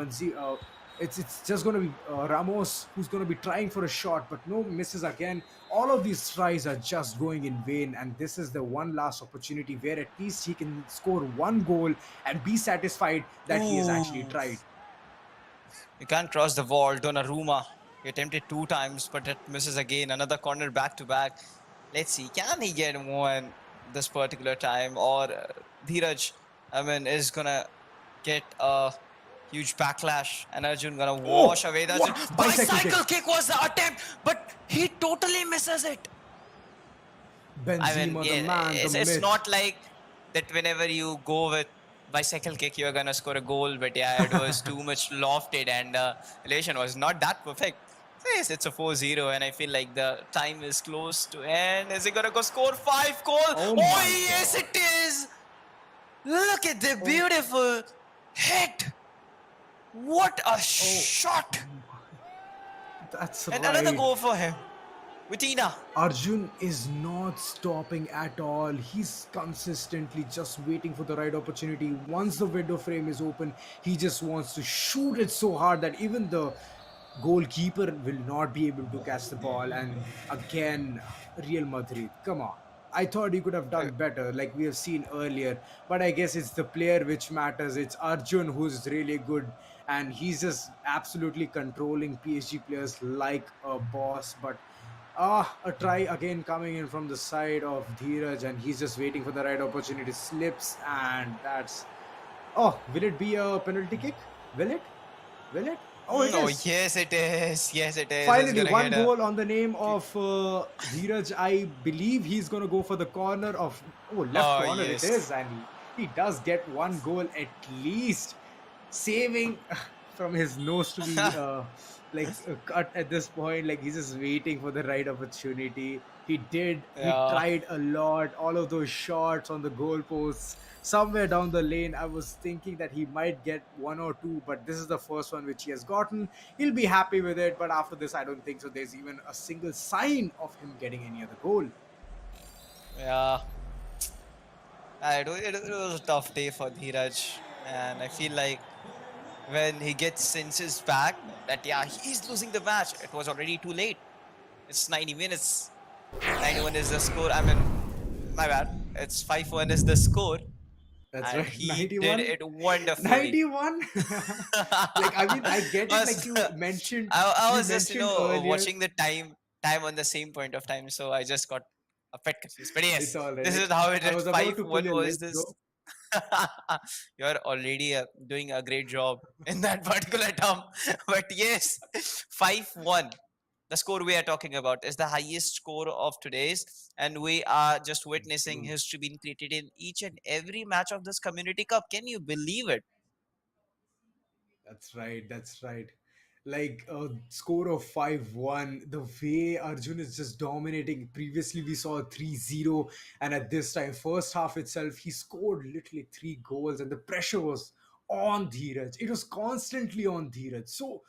[SPEAKER 3] it's just going to be Ramos who's going to be trying for a shot, but no misses again. All of these tries are just going in vain, and this is the one last opportunity where at least he can score 1 goal and be satisfied that he has actually
[SPEAKER 2] Ooh.
[SPEAKER 3] tried.
[SPEAKER 2] You can't cross the wall. Donnarumma, he attempted 2 times, but it misses again. Another corner back to back. Let's see, can he get one this particular time, or Dheeraj, I mean, is gonna get a huge backlash, and Arjun gonna wash away that.
[SPEAKER 3] What?
[SPEAKER 2] Bicycle kick was the attempt, but he totally misses it. I mean,
[SPEAKER 3] Benzema, the
[SPEAKER 2] yeah,
[SPEAKER 3] man,
[SPEAKER 2] it's,
[SPEAKER 3] the
[SPEAKER 2] it's
[SPEAKER 3] myth.
[SPEAKER 2] not like that whenever you go with bicycle kick, you're gonna score a goal. But yeah, it was too much lofted, and relation was not that perfect. So yes, it's a 4-0, and I feel like the time is close to end. Is he gonna go score 5 goal?
[SPEAKER 3] Oh
[SPEAKER 2] Oh,
[SPEAKER 3] my
[SPEAKER 2] yes,
[SPEAKER 3] God.
[SPEAKER 2] it is. Look at the beautiful hit. What a shot!
[SPEAKER 3] That's
[SPEAKER 2] And another
[SPEAKER 3] right.
[SPEAKER 2] goal for him. Vitina.
[SPEAKER 3] Arjun is not stopping at all. He's consistently just waiting for the right opportunity. Once the window frame is open, he just wants to shoot it so hard that even the goalkeeper will not be able to catch the ball. And again, Real Madrid, come on. I thought he could have
[SPEAKER 2] Uh,
[SPEAKER 3] done better, like we have seen earlier. But I guess it's the player which matters. It's Arjun who's really good, and he's just absolutely controlling PSG players like a boss. But a try again coming in from the side of Dheeraj, and he's just waiting for the right opportunity. Slips, and that's. Oh, will it be a penalty kick? Will it? Will it? Oh, it
[SPEAKER 2] oh,
[SPEAKER 3] is.
[SPEAKER 2] yes, it is. Yes, it is. It's
[SPEAKER 3] Finally,
[SPEAKER 2] gonna
[SPEAKER 3] one
[SPEAKER 2] get a.
[SPEAKER 3] goal on the name of Dheeraj. I believe he's going to go for the corner of left
[SPEAKER 2] Oh,
[SPEAKER 3] corner. It is,
[SPEAKER 2] yes.
[SPEAKER 3] and he does get one goal at least, saving from his nose to be cut at this point. Like he's just waiting for the right opportunity. He did. He
[SPEAKER 2] Yeah.
[SPEAKER 3] tried a lot. All of those shots on the goalposts. Somewhere down the lane, I was thinking that he might get one or two, but this is the first one which he has gotten. He'll be happy with it, but after this, I don't think so. There's even a single sign of him getting any other goal.
[SPEAKER 2] Yeah. It was a tough day for Dheeraj. And I feel like when he gets senses back that, yeah, he's losing the match, it was already too late. It's 90 minutes. 91 is the score. I mean, my bad. It's 5-1 is the score.
[SPEAKER 3] That's
[SPEAKER 2] And
[SPEAKER 3] right,
[SPEAKER 2] he did
[SPEAKER 3] 91.
[SPEAKER 2] it wonderfully.
[SPEAKER 3] 91. Like, I mean, I get it. Like
[SPEAKER 2] was I
[SPEAKER 3] you
[SPEAKER 2] was just
[SPEAKER 3] mentioned earlier.
[SPEAKER 2] watching the time on the same point of time, so I just got a bit confused. But
[SPEAKER 3] It's
[SPEAKER 2] yes,
[SPEAKER 3] all right.
[SPEAKER 2] this
[SPEAKER 3] Like,
[SPEAKER 2] is how it
[SPEAKER 3] I
[SPEAKER 2] did.
[SPEAKER 3] was about
[SPEAKER 2] Five
[SPEAKER 3] to pull
[SPEAKER 2] one
[SPEAKER 3] your
[SPEAKER 2] was
[SPEAKER 3] leg,
[SPEAKER 2] this.
[SPEAKER 3] bro.
[SPEAKER 2] You're already doing a great job in that particular term. But yes, 5-1. The score we are talking about is the highest score of today's, and we are just witnessing
[SPEAKER 3] True.
[SPEAKER 2] history being created in each and every match of this community cup. Can you believe it?
[SPEAKER 3] That's right. That's right. Like a score of 5-1, the way Arjun is just dominating. Previously, we saw a 3-0, and at this time, first half itself, he scored literally three goals, and the pressure was on Dheeraj. It was constantly on Dheeraj. So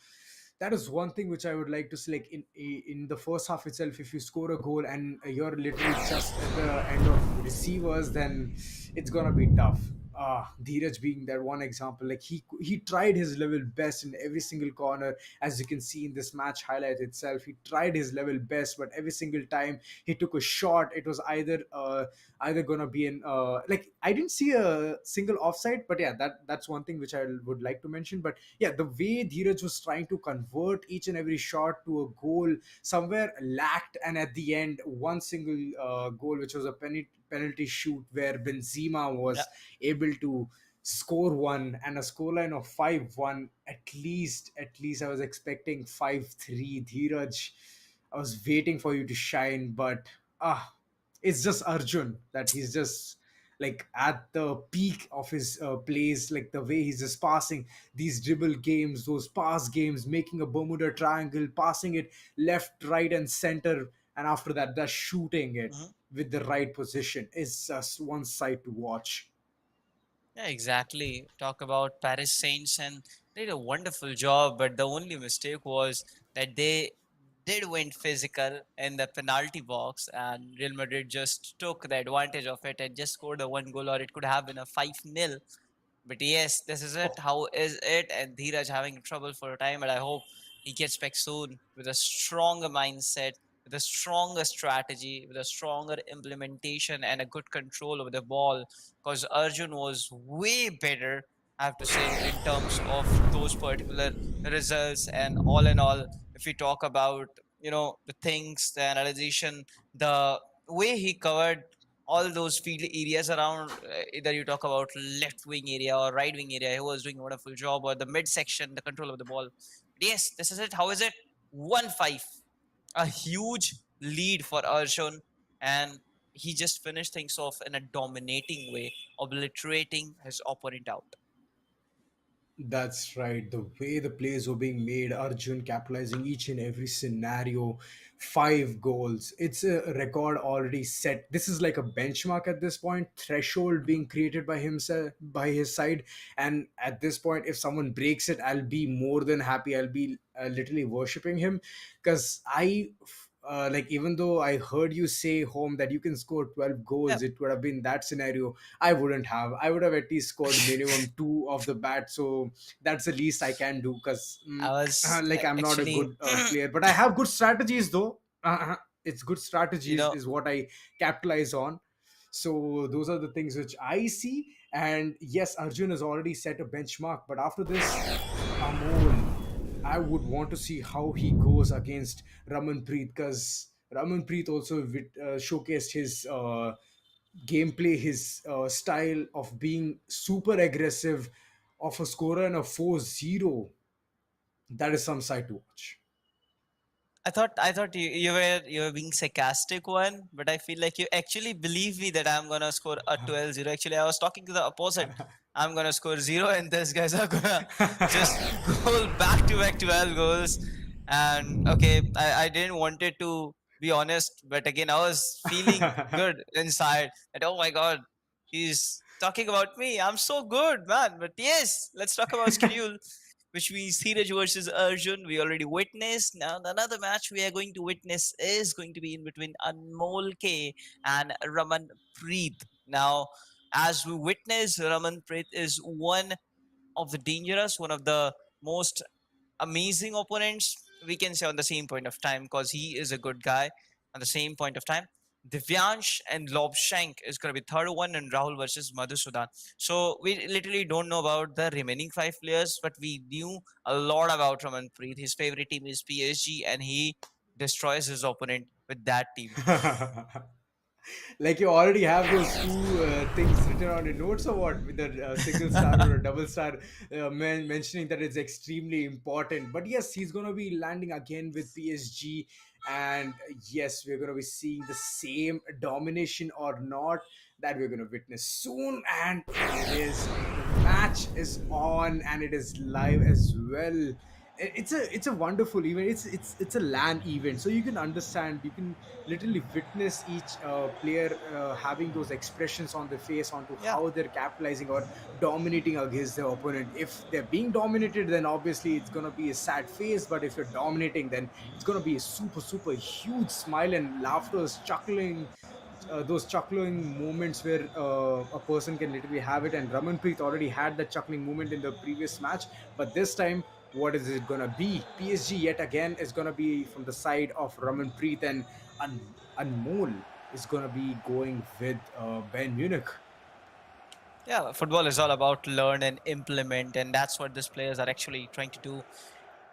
[SPEAKER 3] that is one thing which I would like to say. Like in the first half itself, if you score a goal and you're literally just at the end of receivers, then it's gonna be tough. Dheeraj being that one example, like he tried his level best in every single corner, as you can see in this match highlight itself. He tried his level best, but every single time he took a shot, it was either gonna be in like I didn't see a single offside, but yeah, that's one thing which I would like to mention. But yeah, the way Dheeraj was trying to convert each and every shot to a goal somewhere lacked, and at the end, one single goal, which was a penalty shoot where Benzema
[SPEAKER 2] Yeah.
[SPEAKER 3] was able to score one, and a scoreline of 5-1. At least I was expecting 5-3. Dheeraj, I was waiting for you to shine, but it's just Arjun that he's just like at the peak of his plays, like the way he's just passing these dribble games, those pass games, making a Bermuda Triangle, passing it left, right, and center, and after that, just shooting it
[SPEAKER 2] Mhm.
[SPEAKER 3] with the right position is just one sight to watch.
[SPEAKER 2] Yeah, exactly. Talk about Paris Saints, and they did a wonderful job, but the only mistake was that they did went physical in the penalty box, and Real Madrid just took the advantage of it and just scored a one goal, or it could have been a 5-0. But yes, this is it.
[SPEAKER 3] Oh,
[SPEAKER 2] How is it? And Dheeraj having trouble for a time, but I hope he gets back soon with a stronger mindset, with a stronger strategy, with a stronger implementation, and a good control over the ball. Because Arjun was way better, I have to say, in terms of those particular results. And all in all, if we talk about the things, the analyzation, the way he covered all those field areas around, either you talk about left wing area or right wing area, he was doing a wonderful job, or the mid section, the control of the ball. Yes, this is it. How is it? 1-5, a huge lead for Arjun, and he just finished things off in a dominating way, obliterating his opponent out.
[SPEAKER 3] that's right. The way the plays were being made, Arjun capitalizing each and every scenario, 5 goals. It's a record already set. This is like a benchmark at this point, threshold being created by himself, by his side. And at this point, if someone breaks it, I'll be more than happy. I'll be literally worshipping him, because like even though I heard you say home that you can score 12
[SPEAKER 2] Yeah.
[SPEAKER 3] goals, it would have been that scenario. I wouldn't have. I would have at least scored minimum two off the bat. So that's the least I can do, because
[SPEAKER 2] I was
[SPEAKER 3] like I'm not a
[SPEAKER 2] actually
[SPEAKER 3] good player, but I have good strategies though. it's good strategies
[SPEAKER 2] know,
[SPEAKER 3] is what I capitalize on. So those are the things which I see. And yes, Arjun has already set a benchmark, but after this, Amol, I would want to see how he goes against Ramanpreet, because Ramanpreet also showcased his gameplay, his style of being super aggressive, of a scorer and a 4-0. That is some side to watch.
[SPEAKER 2] I thought you were being sarcastic one, but I feel like you actually believe me that I'm gonna score a 12-0. Actually, I was talking to the opposite. I'm gonna score zero, and these guys are gonna just goal back to back 12 goals. And okay, I didn't want it to be honest, but again, I was feeling good inside. That oh my god, he's talking about me. I'm so good, man. But yes, let's talk about schedule, which means Dheeraj versus Arjun. We already witnessed. Now, another match we are going to witness is going to be in between Anmol K and Raman Preet. Now, as we witness, Raman Preet is one of the most amazing opponents we can say on the same point of time, because he is a good guy on the same point of time. Divyansh and Lobshank is going to be third one, and Rahul versus Madhusudan. So we literally don't know about the remaining five players, but we knew a lot about Ramanpreet. His favorite team is PSG, and he destroys his opponent with that team.
[SPEAKER 3] Like you already have those two things written on your notes, or what, with a single star or a double star, mentioning that it's extremely important. But yes, he's going to be landing again with PSG, and yes, we're going to be seeing the same domination or not that we're going to witness soon. And it is, the match is on and it is live as well. It's a wonderful event. It's a LAN event, so you can understand, you can literally witness each player having those expressions on their face onto
[SPEAKER 2] Yeah.
[SPEAKER 3] how they're capitalizing or dominating against their opponent. If they're being dominated, then obviously it's going to be a sad face, but if you're dominating, then it's going to be a super super huge smile and laughter, chuckling, those chuckling moments where a person can literally have it. And Ramanpreet already had that chuckling moment in the previous match, but this time, what is it gonna be? PSG yet again is gonna be from the side of Ramanpreet, and Anmol is gonna be going with Ben Munich.
[SPEAKER 2] Yeah, football is all about learn and implement, and that's what these players are actually trying to do.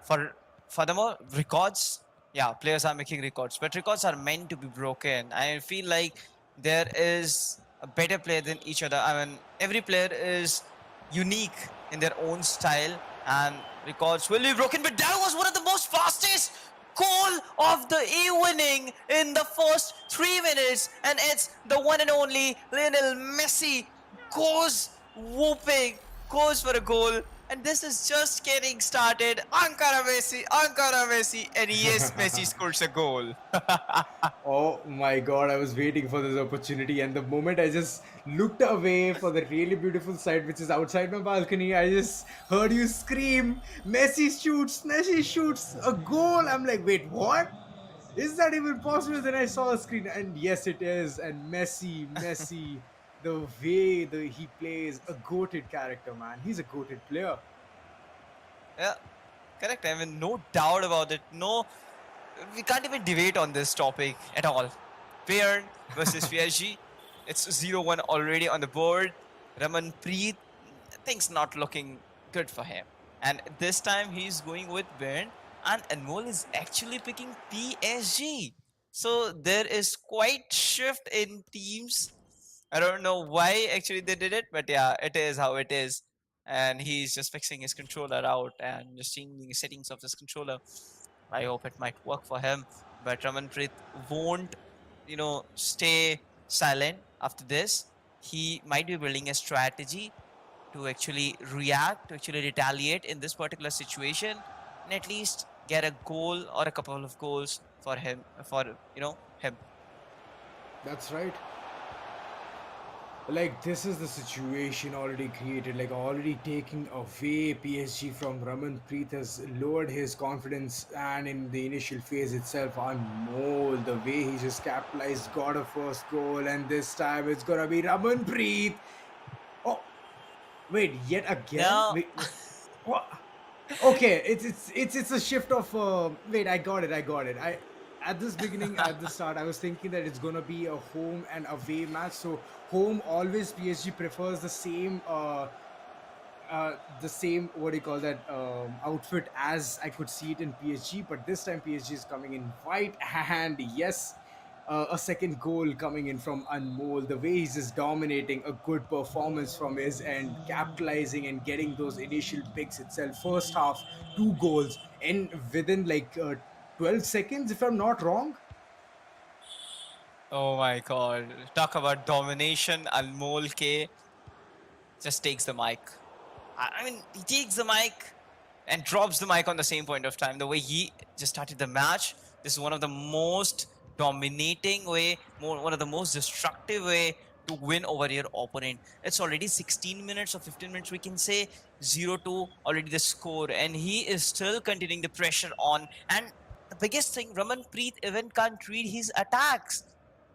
[SPEAKER 2] For furthermore, records, yeah, players are making records, but records are meant to be broken. I feel like there is a better player than each other. I mean, every player is unique in their own style, and records will be broken. But that was one of the most fastest goal of the evening in the first 3 minutes, and it's the one and only Lionel Messi goes whooping, goes for a goal, and this is just getting started. Ankara Messi, and yes, Messi scores a goal.
[SPEAKER 3] Oh my god, I was waiting for this opportunity, and the moment I just looked away for the really beautiful sight, which is outside my balcony, I just heard you scream, Messi shoots a goal. I'm like, wait, what? Is that even possible? Then I saw a screen, and yes, it is. And Messi, the way he plays, a goated character, man. He's a goated player.
[SPEAKER 2] Yeah, correct. I mean, no doubt about it. No, we can't even debate on this topic at all. Bayern versus PSG. It's 0-1 already on the board. Raman Preet, things not looking good for him. And this time he's going with Bayern, and Anmol is actually picking PSG. So there is quite shift in teams. I don't know why actually they did it, but yeah, it is how it is. And he's just fixing his controller out and just changing the settings of his controller. I hope it might work for him. But Ramanpreet won't, stay silent after this. He might be building a strategy to actually react, to actually retaliate in this particular situation, and at least get a goal or a couple of goals for him, him.
[SPEAKER 3] That's right. Like, this is the situation already created, like already taking away PSG from Ramanpreet has lowered his confidence. And in the initial phase itself, Anmol, the way he just capitalized, got a first goal, and this time it's gonna be Ramanpreet. Oh, wait, yet again?
[SPEAKER 2] Now,
[SPEAKER 3] Wait, what? Okay, it's a shift of wait, I got it. at this beginning, at the start, I was thinking that it's gonna be a home and away match. So home always PSG prefers the same, what do you call that, outfit as I could see it in PSG. But this time PSG is coming in white, and yes, a second goal coming in from Anmol. The way he's just dominating, a good performance from his end, capitalizing and getting those initial picks itself. First half, two goals, and within like 12 seconds, if I'm not wrong.
[SPEAKER 2] Oh my god. Talk about domination. Anmol K just takes the mic. I mean, he takes the mic and drops the mic on the same point of time. The way he just started the match, this is one of the most dominating way, one of the most destructive way to win over your opponent. It's already 16 minutes or 15 minutes, we can say 0-2 already the score, and he is still continuing the pressure on. And the biggest thing, Raman Preet even can't read his attacks.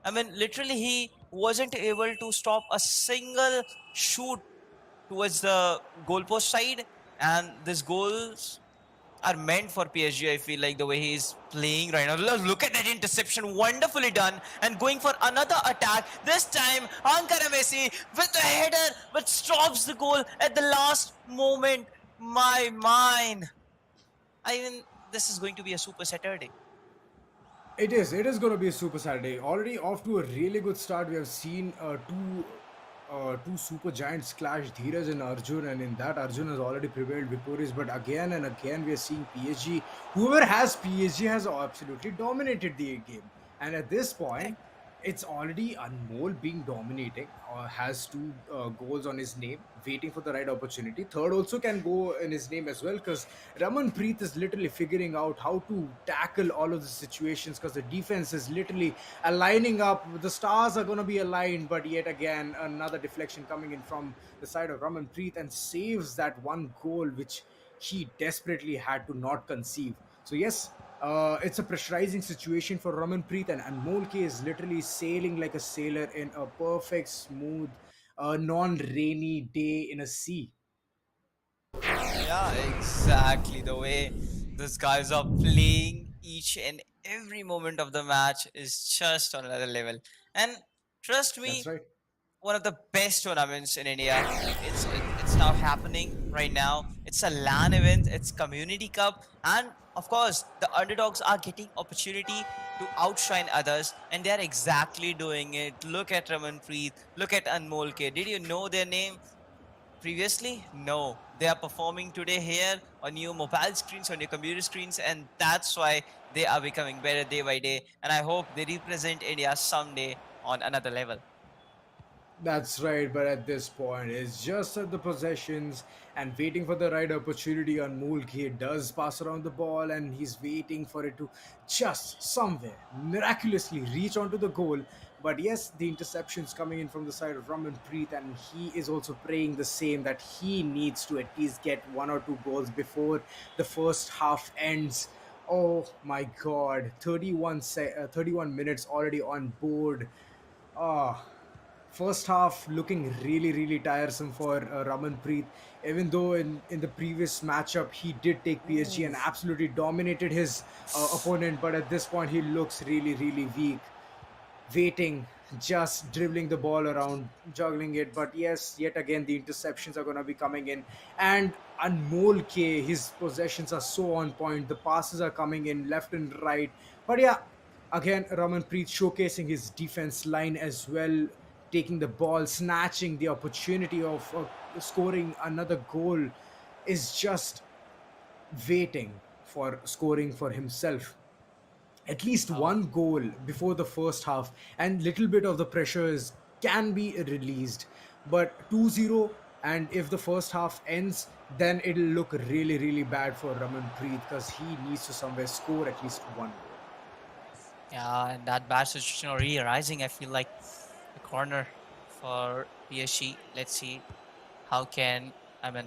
[SPEAKER 2] I mean, literally, he wasn't able to stop a single shoot towards the goalpost side, and these goals are meant for PSG. I feel like the way he's playing right now. Look at that interception, wonderfully done, and going for another attack. This time, Ankara Messi with the header, but stops the goal at the last moment. My mind. I mean, this is going to be a super Saturday.
[SPEAKER 3] It is. It is going to be a super Saturday. Already off to a really good start. We have seen two super giants clash, Dheeraj and Arjun, and in that Arjun has already prevailed victorious. But again and again, we are seeing PSG. Whoever has PSG has absolutely dominated the game. And at this point, it's already Anmol being dominating, has two goals on his name, waiting for the right opportunity. Third also can go in his name as well, because Raman Preet is literally figuring out how to tackle all of the situations, because the defense is literally aligning up. The stars are going to be aligned, but yet again, another deflection coming in from the side of Raman Preet and saves that one goal which he desperately had to not conceive. So yes, it's a pressurizing situation for Ramanpreet, and Anmol K is literally sailing like a sailor in a perfect, smooth, non-rainy day in a sea.
[SPEAKER 2] Yeah, exactly. The way these guys are playing each and every moment of the match is just on another level. And trust
[SPEAKER 3] That's
[SPEAKER 2] me,
[SPEAKER 3] right.
[SPEAKER 2] one of the best tournaments in India. It's now happening right now. It's a LAN event. It's Community Cup, and of course, the underdogs are getting opportunity to outshine others, and they are exactly doing it. Look at Ramanpreet. Look at Anmol K. Did you know their name previously? No. They are performing today here on your mobile screens, on your computer screens, and that's why they are becoming better day by day. And I hope they represent India someday on another level.
[SPEAKER 3] That's right, but at this point, it's just at the possessions and waiting for the right opportunity. On Mulki does pass around the ball, and he's waiting for it to just somewhere miraculously reach onto the goal. But yes, the interception's coming in from the side of Raman Preet, and he is also praying the same, that he needs to at least get one or two goals before the first half ends. Oh my god, 31 minutes already on board. Ah, first half looking really, really tiresome for Raman Preet. Even though in the previous matchup he did take PSG and absolutely dominated his opponent, but at this point he looks really, really weak, waiting, just dribbling the ball around, juggling it. But yes, yet again, the interceptions are going to be coming in. And Anmol K, his possessions are so on point. The passes are coming in left and right. But yeah, again, Ramanpreet showcasing his defense line as well, taking the ball, snatching the opportunity of scoring another goal, is just waiting for scoring for himself at least
[SPEAKER 2] Oh,
[SPEAKER 3] one goal before the first half, and little bit of the pressures can be released. But 2-0, and if the first half ends, then it'll look really, really bad for Raman Preet, because he needs to somewhere score at least one goal.
[SPEAKER 2] yeah, and that bad situation already arising. I feel like the corner for PSG. Let's see how can, I mean,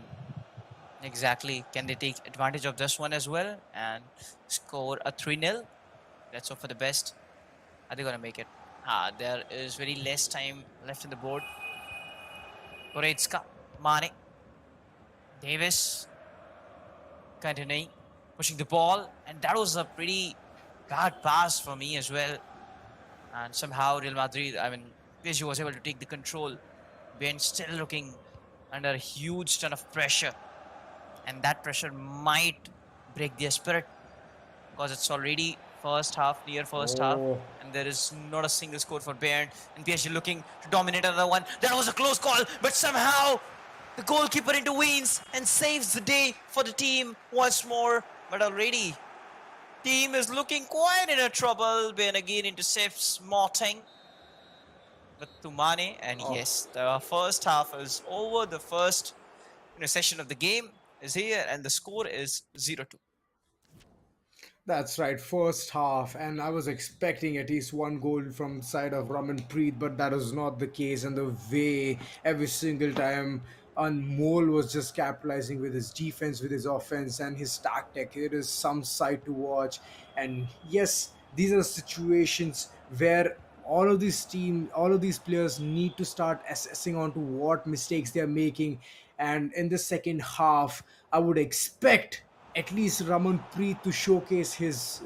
[SPEAKER 2] exactly, can they take advantage of this one as well and score a 3-0? Let's hope for the best. Are they gonna make it? There is very less time left in the board. Goretzka, Mane, Davis, continuing pushing the ball, and that was a pretty bad pass for me as well. And somehow Real Madrid, PSG was able to take the control. Bayern still looking under a huge ton of pressure. And that pressure might break their spirit because it's already first half, near first half.
[SPEAKER 3] Oh,
[SPEAKER 2] And there is not a single score for Bayern. And PSG looking to dominate another one. That was a close call, but somehow the goalkeeper intervenes and saves the day for the team once more. But already team is looking quite in a trouble. Bayern again intercepts Morting with Tumane. And
[SPEAKER 3] oh.
[SPEAKER 2] yes, the first half is over. The first session of the game is here, and the score is 0-2.
[SPEAKER 3] That's right, first half, and I was expecting at least one goal from the side of Raman Preet, but that was not the case. And the way every single time Anmol was just capitalizing with his defense, with his offense, and his tactic, it is some sight to watch. And yes, these are situations where all of these players need to start assessing on to what mistakes they are making. And in the second half, I would expect at least Raman Preet to showcase his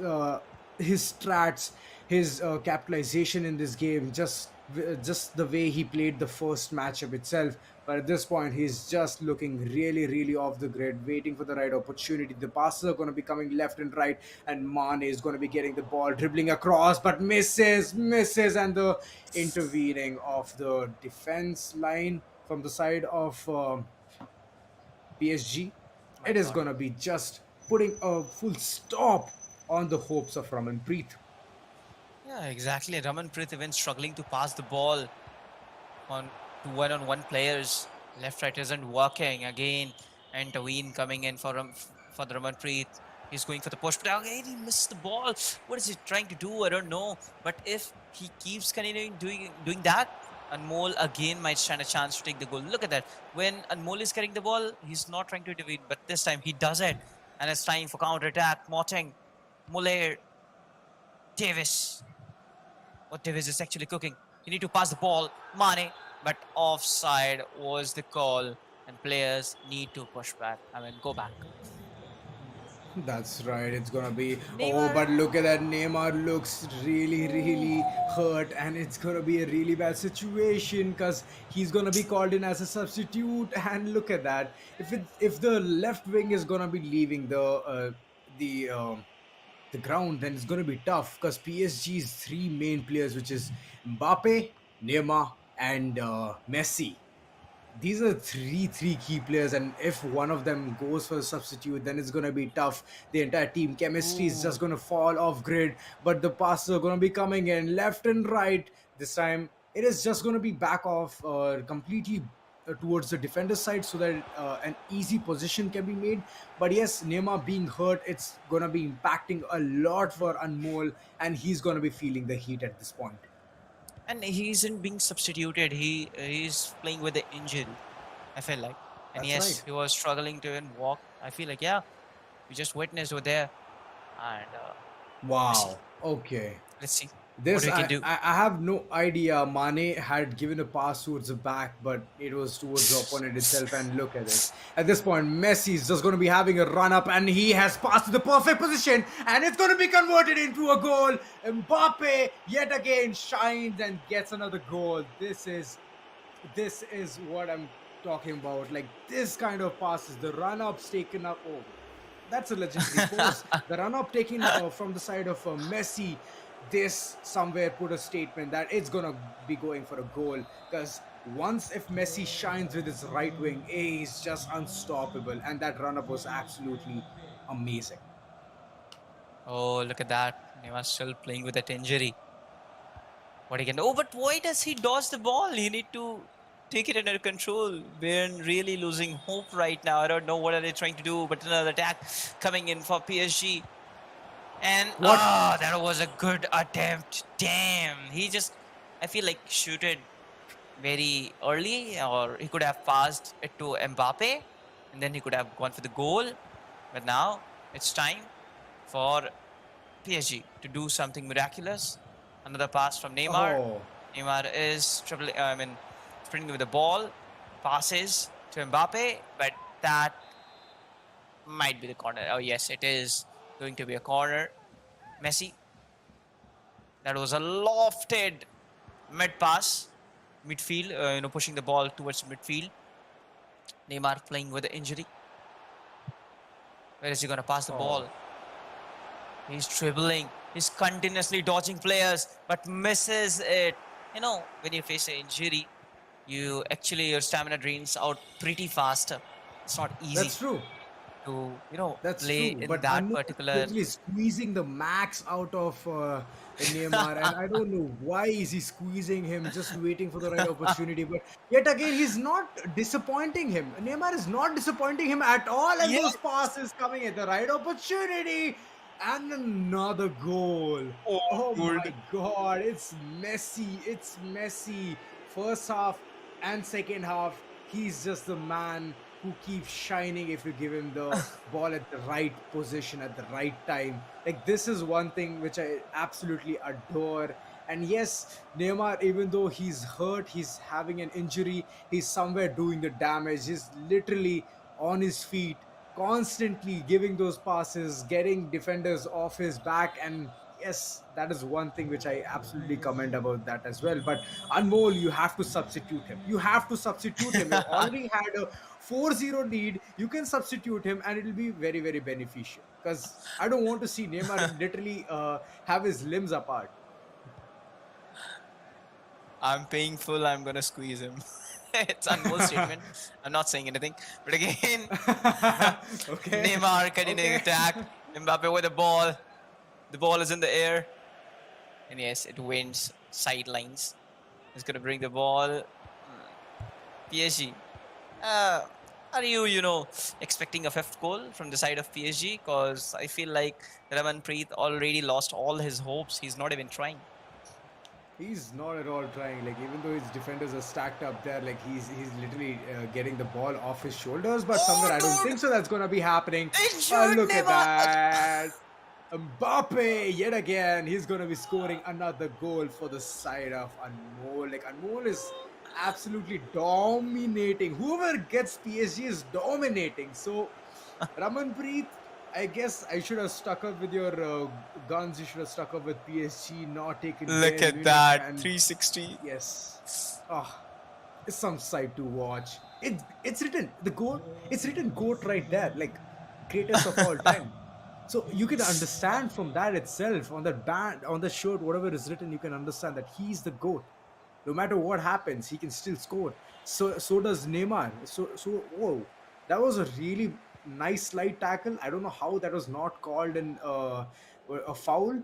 [SPEAKER 3] strats, his capitalization in this game, just the way he played the first matchup itself. But at this point, he's just looking really, really off the grid, waiting for the right opportunity. The passes are going to be coming left and right, and Mane is going to be getting the ball, dribbling across, but misses, and the intervening of the defense line from the side of PSG,
[SPEAKER 2] My
[SPEAKER 3] it is
[SPEAKER 2] God.
[SPEAKER 3] going to be just putting a full stop on the hopes of Raman Preet.
[SPEAKER 2] Yeah, exactly. Raman Preet even struggling to pass the ball on to one-on-one players. Left right isn't working again. And Taween coming in for the Raman Preet. He's going for the push, but again he missed the ball. What is he trying to do? I don't know. But if he keeps continuing doing that, Anmol again might stand a chance to take the goal. Look at that. When Anmol is carrying the ball, he's not trying to intervene, but this time he does it. And it's time for counter attack. Moteng, Muller, Davis. What Davis is actually cooking. You need to pass the ball, Mane, but offside was the call, and players need to push back. Go back.
[SPEAKER 3] That's right, it's gonna be. Oh,
[SPEAKER 2] Neymar.
[SPEAKER 3] but look at that. Neymar looks really, really hurt, and it's gonna be a really bad situation because he's gonna be called in as a substitute. And look at that. If the left wing is gonna be leaving the the ground, then it's going to be tough because PSG's three main players, which is Mbappe, Neymar, and Messi. These are three key players, and if one of them goes for a substitute, then it's going to be tough. The entire team chemistry is
[SPEAKER 2] Ooh.
[SPEAKER 3] just going to fall off grid, but the passes are going to be coming in left and right. This time it is just going to be back off completely towards the defender side so that an easy position can be made. But yes, Neymar being hurt, it's going to be impacting a lot for Anmol, and he's going to be feeling the heat at this point.
[SPEAKER 2] And he isn't being substituted. He's playing with the injury, I feel like. And
[SPEAKER 3] That's
[SPEAKER 2] yes,
[SPEAKER 3] right.
[SPEAKER 2] he was struggling to even walk. I feel like, yeah, we just witnessed over there. And Messi,
[SPEAKER 3] Wow. Okay.
[SPEAKER 2] let's see what
[SPEAKER 3] This
[SPEAKER 2] we can do.
[SPEAKER 3] I have no idea. Mane had given a pass towards the back, but it was towards the opponent itself. And look at this. At this point, Messi is just going to be having a run up, and he has passed to the perfect position, and it's going to be converted into a goal. Mbappe yet again shines and gets another goal. This is what I'm talking about. Like this kind of passes, the run ups taken up. Oh, that's a legendary pose. The run up taken from the side of Messi, this somewhere put a statement that it's gonna be going for a goal because once if Messi shines with his right wing, he's just unstoppable, and that run up was absolutely amazing.
[SPEAKER 2] Oh, look at that. Neymar still playing with that injury. What he can do. Oh, but why does he dodge the ball? He need to take it under control. We're really losing hope right now. I don't know what are they trying to do, but another attack coming in for PSG. And
[SPEAKER 3] What?
[SPEAKER 2] that was a good attempt. Damn. I feel like shoot it very early, or he could have passed it to Mbappe, and then he could have gone for the goal. But now it's time for PSG to do something miraculous. Another pass from Neymar.
[SPEAKER 3] Oh,
[SPEAKER 2] Neymar is sprinting with the ball, passes to Mbappe, but that might be the corner. Oh yes, it is going to be a corner. Messi That was a lofted mid pass, midfield. Pushing the ball towards midfield. Neymar playing with the injury. Where is he gonna pass the
[SPEAKER 3] Oh,
[SPEAKER 2] ball? He's dribbling. He's continuously dodging players, but misses it. When you face an injury, your stamina drains out pretty faster. It's not easy
[SPEAKER 3] that's true.
[SPEAKER 2] to
[SPEAKER 3] That's
[SPEAKER 2] play
[SPEAKER 3] true,
[SPEAKER 2] in
[SPEAKER 3] but
[SPEAKER 2] that
[SPEAKER 3] Anmol is
[SPEAKER 2] particular.
[SPEAKER 3] literally squeezing the max out of Neymar, and I don't know why is he squeezing him, just waiting for the right opportunity. But yet again, he's not disappointing him. Neymar is not disappointing him at all, and those
[SPEAKER 2] Yes.
[SPEAKER 3] passes coming at the right opportunity, and another goal.
[SPEAKER 2] Oh,
[SPEAKER 3] Oh my
[SPEAKER 2] good.
[SPEAKER 3] God, it's messy. It's messy. First half and second half, he's just the man who keeps shining if you give him the ball at the right position at the right time. Like, this is one thing which I absolutely adore. And yes, Neymar, even though he's hurt, he's having an injury, he's somewhere doing the damage. He's literally on his feet, constantly giving those passes, getting defenders off his back. And yes, that is one thing which I absolutely commend about that as well. But Anmol, you have to substitute him. You have to substitute him. You already had a 4-0 lead. You can substitute him, and it'll be very, very beneficial. Because I don't want to see Neymar literally have his limbs apart.
[SPEAKER 2] I'm paying full. I'm gonna squeeze him. It's Anmol's statement. I'm not saying anything. But again,
[SPEAKER 3] Okay.
[SPEAKER 2] Neymar continuing
[SPEAKER 3] Okay.
[SPEAKER 2] attack. Mbappe with the ball. The ball is in the air. And yes, it wins sidelines. He's gonna bring the ball. PSG. Uh, are you expecting a fifth goal from the side of PSG? Because I feel like Ramanpreet already lost all his hopes. He's not even trying.
[SPEAKER 3] He's not at all trying. Like, even though his defenders are stacked up there, like he's literally getting the ball off his shoulders. But somewhere
[SPEAKER 2] Oh,
[SPEAKER 3] I don't
[SPEAKER 2] dude!
[SPEAKER 3] think so. That's gonna be happening.
[SPEAKER 2] Injured
[SPEAKER 3] Look at
[SPEAKER 2] Neymar!
[SPEAKER 3] that. Mbappe yet again. He's gonna be scoring another goal for the side of Anmol. Like, Anmol is absolutely dominating. Whoever gets PSG is dominating. So Ramanpreet, I guess I should have stuck up with your guns. You should have stuck up with PSG, not taken
[SPEAKER 2] Look
[SPEAKER 3] Bayern
[SPEAKER 2] at
[SPEAKER 3] Munich.
[SPEAKER 2] that.
[SPEAKER 3] And
[SPEAKER 2] 360.
[SPEAKER 3] yes, oh, it's some sight to watch. It's written the goat. It's written goat right there, like greatest of all time. So you can understand from that itself, on that band, on the shirt, whatever is written, you can understand that he's the goat. No matter what happens, he can still score. So does Neymar. Whoa, that was a really nice slide tackle. I don't know how that was not called in a foul,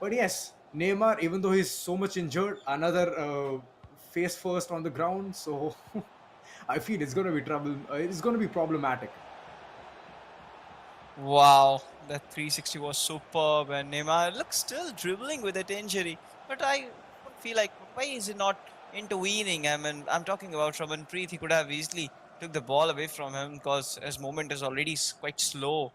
[SPEAKER 3] but yes, Neymar, even though he's so much injured, another face first on the ground. So I feel it's gonna be trouble. It's gonna be problematic.
[SPEAKER 2] Wow, that 360 was superb, and Neymar looks still dribbling with that injury. But I feel like, why is he not intervening? I mean, I'm talking about Ramanpreet. He could have easily took the ball away from him because his movement is already quite slow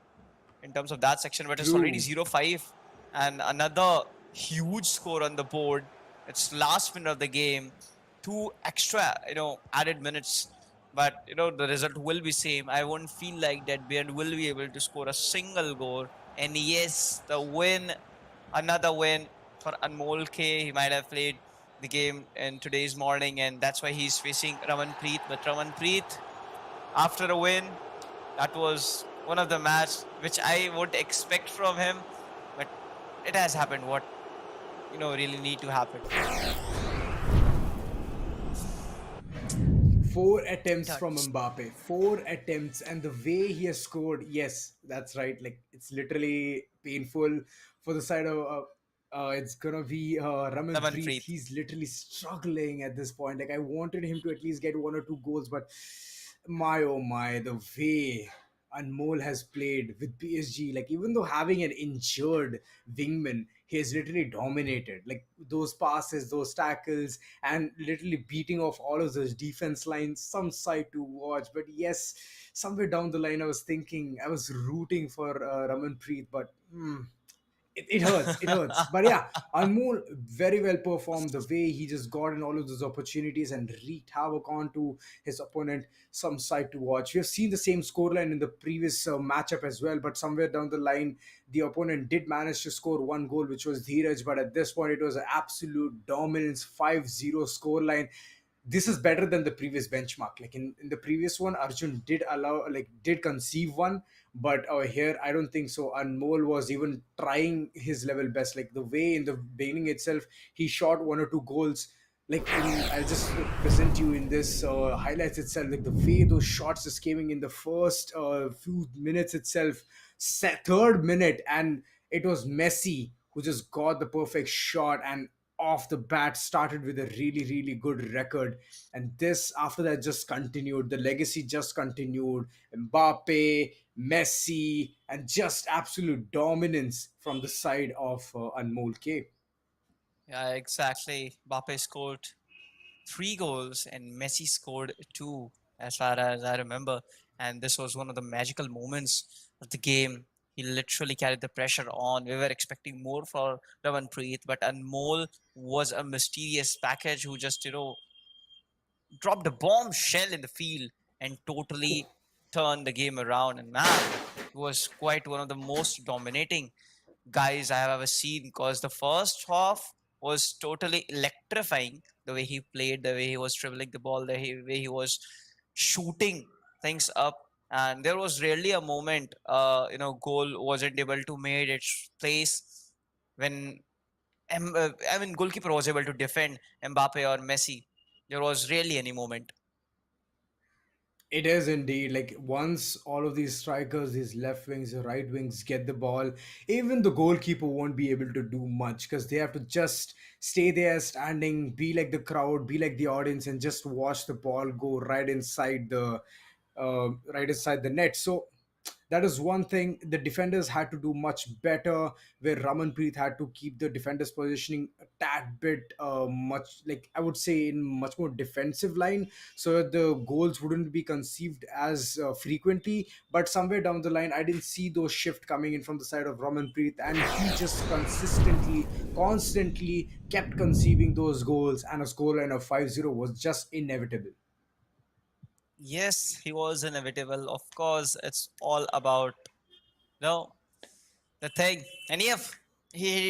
[SPEAKER 2] in terms of that section. But it's already
[SPEAKER 3] True.
[SPEAKER 2] 0-5, and another huge score on the board. It's last minute of the game, two extra added minutes, but the result will be same. I won't feel like that Bayern will be able to score a single goal. And yes, the win, another win for Anmol K. He might have played the game in today's morning, and that's why he's facing Ramanpreet. But Ramanpreet, after a win, that was one of the match which I would expect from him, but it has happened. What really need to happen.
[SPEAKER 3] Four attempts from
[SPEAKER 2] Touch.
[SPEAKER 3] Mbappe. Four attempts, and the way he has scored, yes, that's right. Like, it's literally painful for the side of. It's gonna be Ramanpreet.
[SPEAKER 2] Ramanpreet.
[SPEAKER 3] He's literally struggling at this point. Like, I wanted him to at least get one or two goals, but my oh my, the way Anmol has played with PSG, like, even though having an injured wingman, he has literally dominated. Like, those passes, those tackles, and literally beating off all of those defense lines, some sight to watch. But yes, somewhere down the line, I was rooting for Ramanpreet, but it hurts. It hurts. But yeah, Anmol very well performed. The way he just got in all of those opportunities and wreaked havoc onto his opponent. Some sight to watch. We have seen the same scoreline in the previous matchup as well, but somewhere down the line, the opponent did manage to score one goal, which was Dheeraj. But at this point, it was an absolute dominance 5-0 scoreline. This is better than the previous benchmark. Like in the previous one, Arjun did allow, like, did conceive one, but here I don't think so. Anmol was even trying his level best. Like the way in the beginning itself, he shot one or two goals. Like I'll just present you in this highlights itself. Like the way those shots is coming in the first few minutes itself, third minute, and it was Messi who just got the perfect shot and off the bat started with a really good record. And this after that just continued, the legacy just continued. Mbappe, Messi, and just absolute dominance from the side of Anmol K.
[SPEAKER 2] Yeah, exactly. Mbappe scored 3 goals and Messi scored two, as far as I remember. And this was one of the magical moments of the game. He literally carried the pressure on. We were expecting more for Ramanpreet, but Anmol was a mysterious package who just, dropped a bombshell in the field and totally turned the game around. And man, he was quite one of the most dominating guys I have ever seen, because the first half was totally electrifying. The way he played, the way he was dribbling the ball, way he was shooting things up. And there was rarely a moment, goal wasn't able to made its place when I mean, goalkeeper was able to defend Mbappe or Messi. There was rarely any moment.
[SPEAKER 3] It is indeed. Like once all of these strikers, these left wings, the right wings get the ball, even the goalkeeper won't be able to do much because they have to just stay there standing, be like the crowd, be like the audience, and just watch the ball go right inside the net. So that is one thing the defenders had to do much better, where Ramanpreet had to keep the defenders positioning a tad bit much, like I would say, in much more defensive line, so that the goals wouldn't be conceived as frequently. But somewhere down the line, I didn't see those shift coming in from the side of Ramanpreet, and he just constantly kept conceiving those goals, and a scoreline of 5-0 was just inevitable.
[SPEAKER 2] Yes, he was inevitable. Of course, it's all about, no, the thing. And he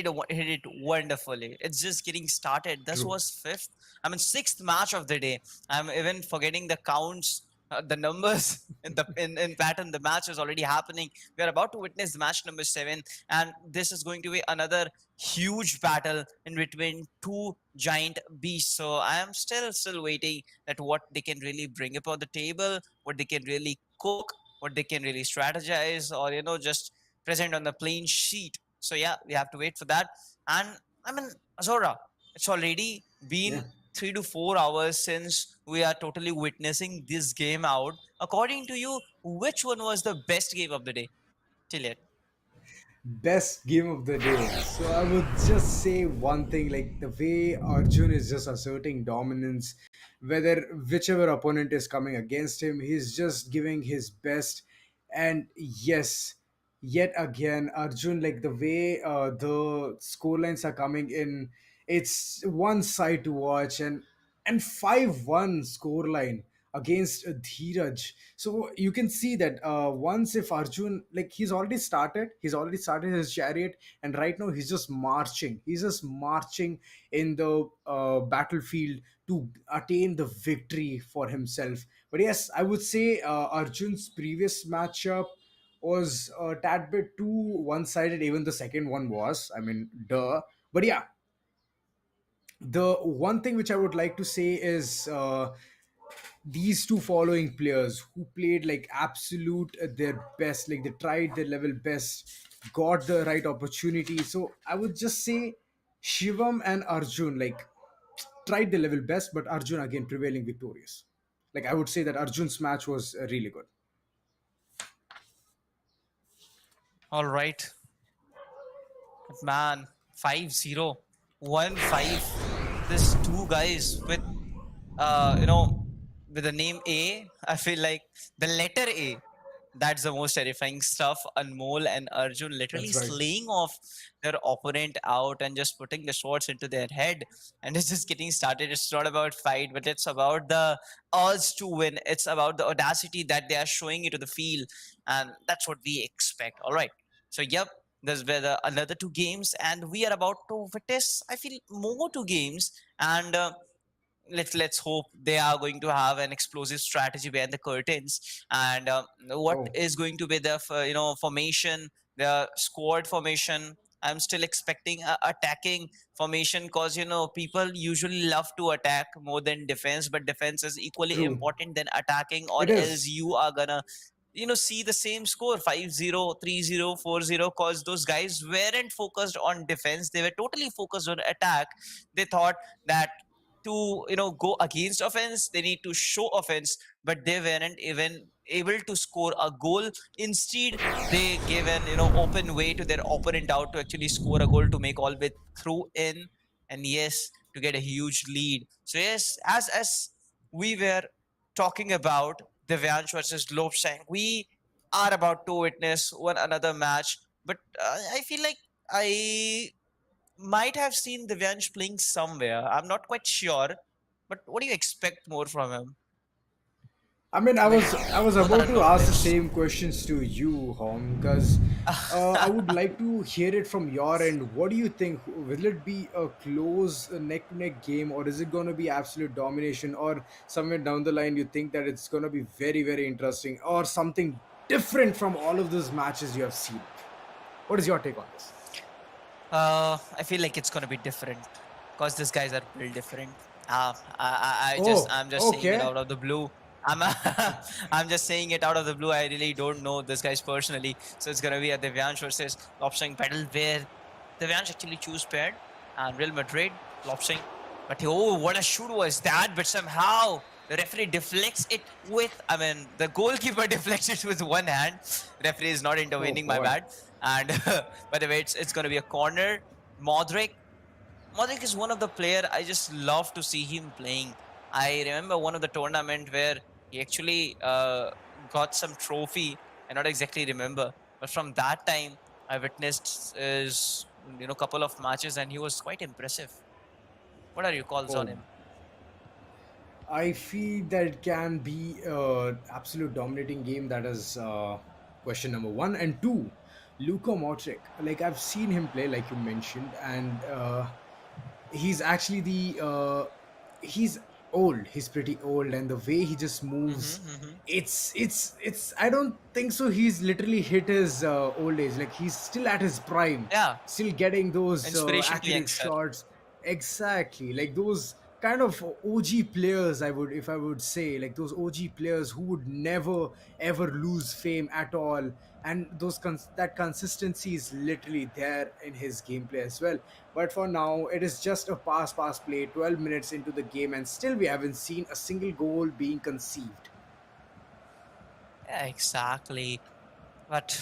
[SPEAKER 2] did it wonderfully. It's just getting started. This
[SPEAKER 3] True.
[SPEAKER 2] was fifth, I mean sixth match of the day. I'm even forgetting the counts, the numbers in pattern. The match is already happening. We are about to witness match number 7, and this is going to be another huge battle in between two giant beasts. So I am still waiting at what they can really bring up on the table, what they can really cook, what they can really strategize, or just present on the plain sheet. So yeah, we have to wait for that. And I mean, Azora, it's already
[SPEAKER 3] Yeah.
[SPEAKER 2] been 3 to 4 hours since we are totally witnessing this game out. According to you, which one was the best game of the day till yet?
[SPEAKER 3] Best game of the day. So I would just say one thing, like the way Arjun is just asserting dominance, whether whichever opponent is coming against him, he's just giving his best. And yes, yet again, Arjun, like the way the scorelines are coming in, it's one side to watch. And 5-1 scoreline against Dheeraj. So you can see that once if Arjun, like he's already started his chariot, and right now he's just marching in the battlefield to attain the victory for himself. But yes, I would say Arjun's previous matchup was a tad bit too one-sided. Even the second one was, I mean, duh. But yeah, the one thing which I would like to say is these two following players who played like absolute their best, like they tried their level best, got the right opportunity. So I would just say Shivam and Arjun like tried the level best, but Arjun again prevailing victorious. Like I would say that Arjun's match was really good.
[SPEAKER 2] All right, man, 5-0, 1-5. This two guys with uh you know with the name A. I feel like the letter A. That's the most terrifying stuff. Anmol and Arjun literally
[SPEAKER 3] That's right.
[SPEAKER 2] slaying off their opponent out and just putting the shots into their head. And it's just getting started. It's not about fight, but it's about the urge to win. It's about the audacity that they are showing into the field. And that's what we expect. All right. So, yep, there's been another two games, and we are about to witness, I feel, more two games. And let's hope they are going to have an explosive strategy behind the curtains. And what
[SPEAKER 3] Oh,
[SPEAKER 2] is going to be the formation, the squad formation? I'm still expecting a attacking formation, because people usually love to attack more than defense, but defense is equally
[SPEAKER 3] true.
[SPEAKER 2] important than attacking, or
[SPEAKER 3] It
[SPEAKER 2] else
[SPEAKER 3] is.
[SPEAKER 2] you are gonna see the same score, 5-0, 3-0, 4-0, because those guys weren't focused on defense, they were totally focused on attack. They thought that to go against offense, they need to show offense, but they weren't even able to score a goal. Instead, they gave an open way to their opponent out to actually score a goal, to make all way through in, and yes, to get a huge lead. So yes, as we were talking about Divyansh versus Lobsang, we are about to witness one another match. But I feel like I might have seen Divyansh playing somewhere. I'm not quite sure. But what do you expect more from him?
[SPEAKER 3] I mean,
[SPEAKER 2] I mean,
[SPEAKER 3] I was
[SPEAKER 2] both are
[SPEAKER 3] about to
[SPEAKER 2] unknown
[SPEAKER 3] ask the
[SPEAKER 2] players.
[SPEAKER 3] same questions to you, Hom, because I would like to hear it from your end. What do you think? Will it be a close neck to neck game, or is it going to be absolute domination, or somewhere down the line you think that it's going to be very, very interesting, or something different from all of those matches you have seen? What is your take on this?
[SPEAKER 2] I feel like it's gonna be different because these guys are built different.
[SPEAKER 3] Oh,
[SPEAKER 2] I'm just saying it
[SPEAKER 3] okay.
[SPEAKER 2] out of the blue. I'm I'm just saying it out of the blue. I really don't know this guys personally, so it's gonna be a Divyansh versus Lopsing battle where Divyansh actually choose paired and Real Madrid Lopsing. But oh, what a shoot was that! But somehow the referee deflects it with. I mean, the goalkeeper deflects it with one hand. Referee is not
[SPEAKER 3] Oh
[SPEAKER 2] intervening. My
[SPEAKER 3] boy.
[SPEAKER 2] bad. And by the way, it's going to be a corner. Modric. Modric is one of the player I just love to see him playing. I remember one of the tournament where he actually got some trophy. I not exactly remember, but from that time I witnessed his couple of matches, and he was quite impressive. What are your calls on
[SPEAKER 3] Oh,
[SPEAKER 2] him?
[SPEAKER 3] I feel that it can be a absolute dominating game. That is question number one and two. Luka Modric, like I've seen him play, like you mentioned, and he's actually the he's old. He's pretty old, and the way he just moves,
[SPEAKER 2] Mm-hmm.
[SPEAKER 3] it's. I don't think so. He's literally hit his old age. Like he's still at his prime,
[SPEAKER 2] Yeah,
[SPEAKER 3] still getting those
[SPEAKER 2] inspiration to
[SPEAKER 3] accurate
[SPEAKER 2] youngster.
[SPEAKER 3] shots. Exactly, like those kind of OG players. I would, if I would say, like those OG players who would never ever lose fame at all, and that consistency is literally there in his gameplay as well. But for now, it is just a pass play, 12 minutes into the game, and still we haven't seen a single goal being conceived.
[SPEAKER 2] Yeah, exactly. But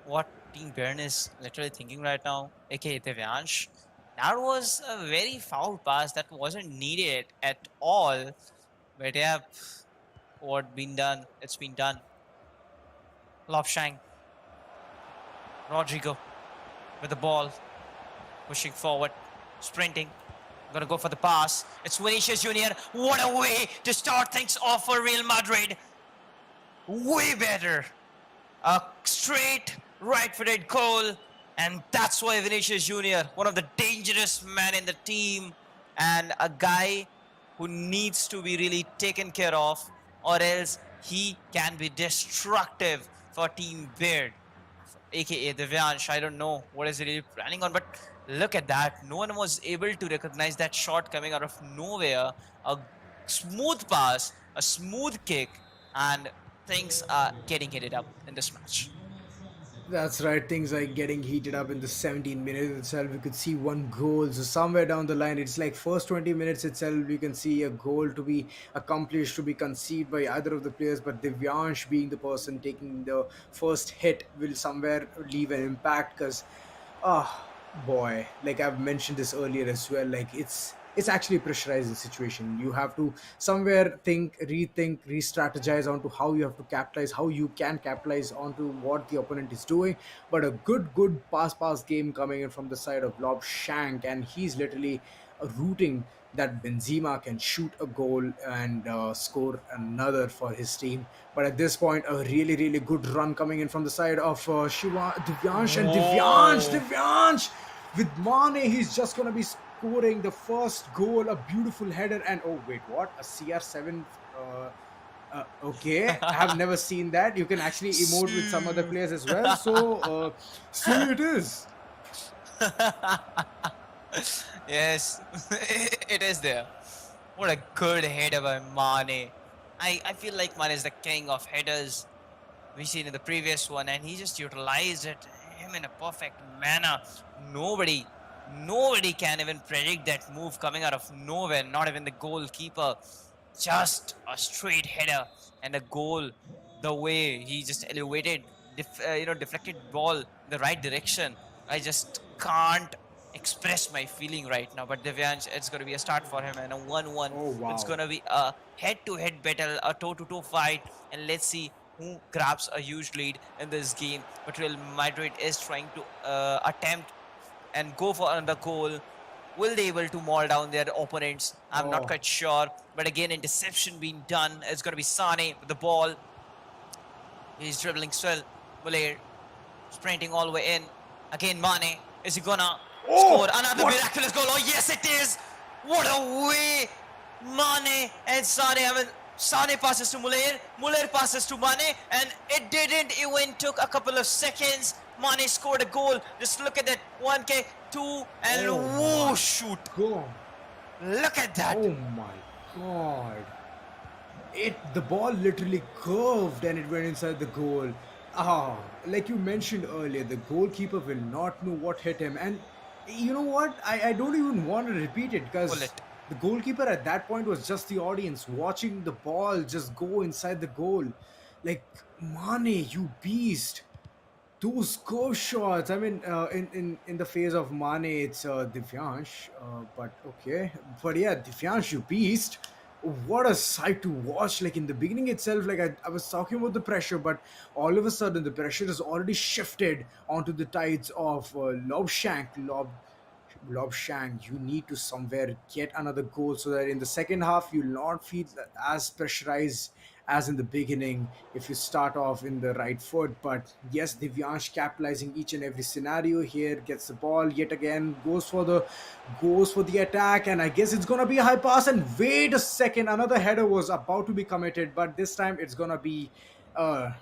[SPEAKER 2] what Team Bern is literally thinking right now, aka Devyansh, that was a very foul pass that wasn't needed at all. But yeah, what been done, it's been done. Lopshang, Rodrigo with the ball, pushing forward, sprinting. Gonna go for the pass. It's Vinicius Junior. What a way to start things off for Real Madrid. Way better. A straight right-footed goal, and that's why Vinicius Junior, one of the dangerous men in the team, and a guy who needs to be really taken care of, or else he can be destructive for Team Beard, aka Divyansh. I don't know what is he really planning on, but look at that. No one was able to recognize that shot coming out of nowhere. A smooth pass, a smooth kick, and things are getting heated up in this match.
[SPEAKER 3] That's right. Things are getting heated up in the 17 minutes itself. We could see one goal. So somewhere down the line, it's like first 20 minutes itself, you can see a goal to be accomplished, to be conceived by either of the players. But Divyansh being the person taking the first hit will somewhere leave an impact because, oh boy, like I've mentioned this earlier as well. Like it's actually a pressurizing situation. You have to somewhere think, re-strategize onto how you have to capitalize, how you can capitalize onto what the opponent is doing. But a good pass game coming in from the side of Lob Shank, and he's literally rooting that Benzema can shoot a goal and score another for his team. But at this point, a really good run coming in from the side of Divyansh, and
[SPEAKER 2] Whoa.
[SPEAKER 3] Divyansh with Mane, he's just gonna be scoring the first goal, a beautiful header, and oh wait, what, a CR7? Okay, I have never seen that. You can actually emote with some other
[SPEAKER 2] Su-
[SPEAKER 3] players as well. So it is.
[SPEAKER 2] Yes, it is there. What a good header by Mane. I feel like Mane is the king of headers we seen in the previous one, and he just utilized it him in a perfect manner. Nobody, nobody can even predict that move coming out of nowhere. Not even the goalkeeper. Just a straight header and a goal. The way he just elevated, deflected ball in the right direction. I just can't express my feeling right now. But Divyansh, it's going to be a start for him and a 1-1.
[SPEAKER 3] Oh
[SPEAKER 2] It's
[SPEAKER 3] wow.
[SPEAKER 2] going to be a head-to-head battle, a toe-to-toe fight, and let's see who grabs a huge lead in this game. But Real Madrid is trying to attempt and go for another goal. Will they able to maul down their opponents? I'm not
[SPEAKER 3] Oh,
[SPEAKER 2] quite sure. But again, interception being done. It's going to be Sane with the ball. He's dribbling still. Muller sprinting all the way in. Again, Mane. Is he gonna score
[SPEAKER 3] oh,
[SPEAKER 2] another
[SPEAKER 3] what?
[SPEAKER 2] miraculous goal? Oh, yes, it is. What a way. Mane and Sane. I mean, Sane passes to Muller. Muller passes to Mane. And it didn't even took a couple of seconds. Mane scored a goal. Just look at that. 1K, 2, and
[SPEAKER 3] Oh
[SPEAKER 2] whoa,
[SPEAKER 3] my
[SPEAKER 2] shoot.
[SPEAKER 3] god.
[SPEAKER 2] Look at that.
[SPEAKER 3] Oh my god. The ball literally curved and it went inside the goal. Ah, like you mentioned earlier, the goalkeeper will not know what hit him. And you know what? I don't even want to repeat it
[SPEAKER 2] Pull
[SPEAKER 3] because
[SPEAKER 2] it.
[SPEAKER 3] the goalkeeper at that point was just the audience watching the ball just go inside the goal. Like, Mane, you beast. Those curve shots. I mean, in the phase of Mane, it's Divyansh. But okay, but yeah, Divyansh, you beast. What a sight to watch! Like in the beginning itself, like I was talking about the pressure, but all of a sudden the pressure has already shifted onto the tides of Lobshank, you need to somewhere get another goal so that in the second half you'll not feel as pressurized as in the beginning if you start off in the right foot. But yes, Divyansh capitalizing each and every scenario here, gets the ball yet again, goes for the attack, and I guess it's gonna be a high pass. And wait a second, another header was about to be committed, but this time it's gonna be uh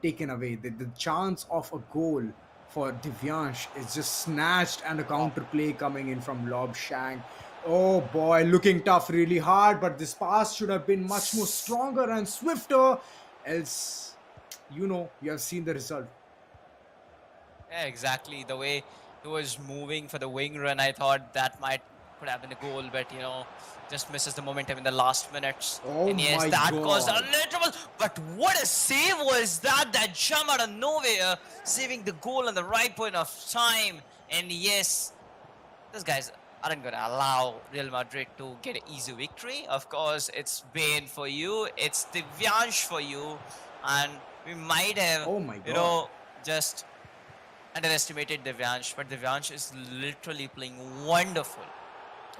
[SPEAKER 3] taken away. The chance of a goal for Divyansh is just snatched, and a
[SPEAKER 2] Wow.
[SPEAKER 3] counter play coming in from Lob Shank. Oh boy, looking tough really hard, but this pass should have been much more stronger and swifter. Else, you have seen the result.
[SPEAKER 2] Yeah, exactly. The way he was moving for the wing run, I thought that might could have been a goal, but just misses the momentum in the last minutes.
[SPEAKER 3] Oh
[SPEAKER 2] And yes,
[SPEAKER 3] my
[SPEAKER 2] that caused a
[SPEAKER 3] god.
[SPEAKER 2] little. But what a save was that! That jump out of nowhere, saving the goal on the right point of time. And yes, these guys aren't gonna allow Real Madrid to get an easy victory. Of course, it's Bane for you, it's Divyansh for you, and we might have,
[SPEAKER 3] Oh my
[SPEAKER 2] you
[SPEAKER 3] god.
[SPEAKER 2] know, just underestimated Divyansh, but Divyansh is literally playing wonderful.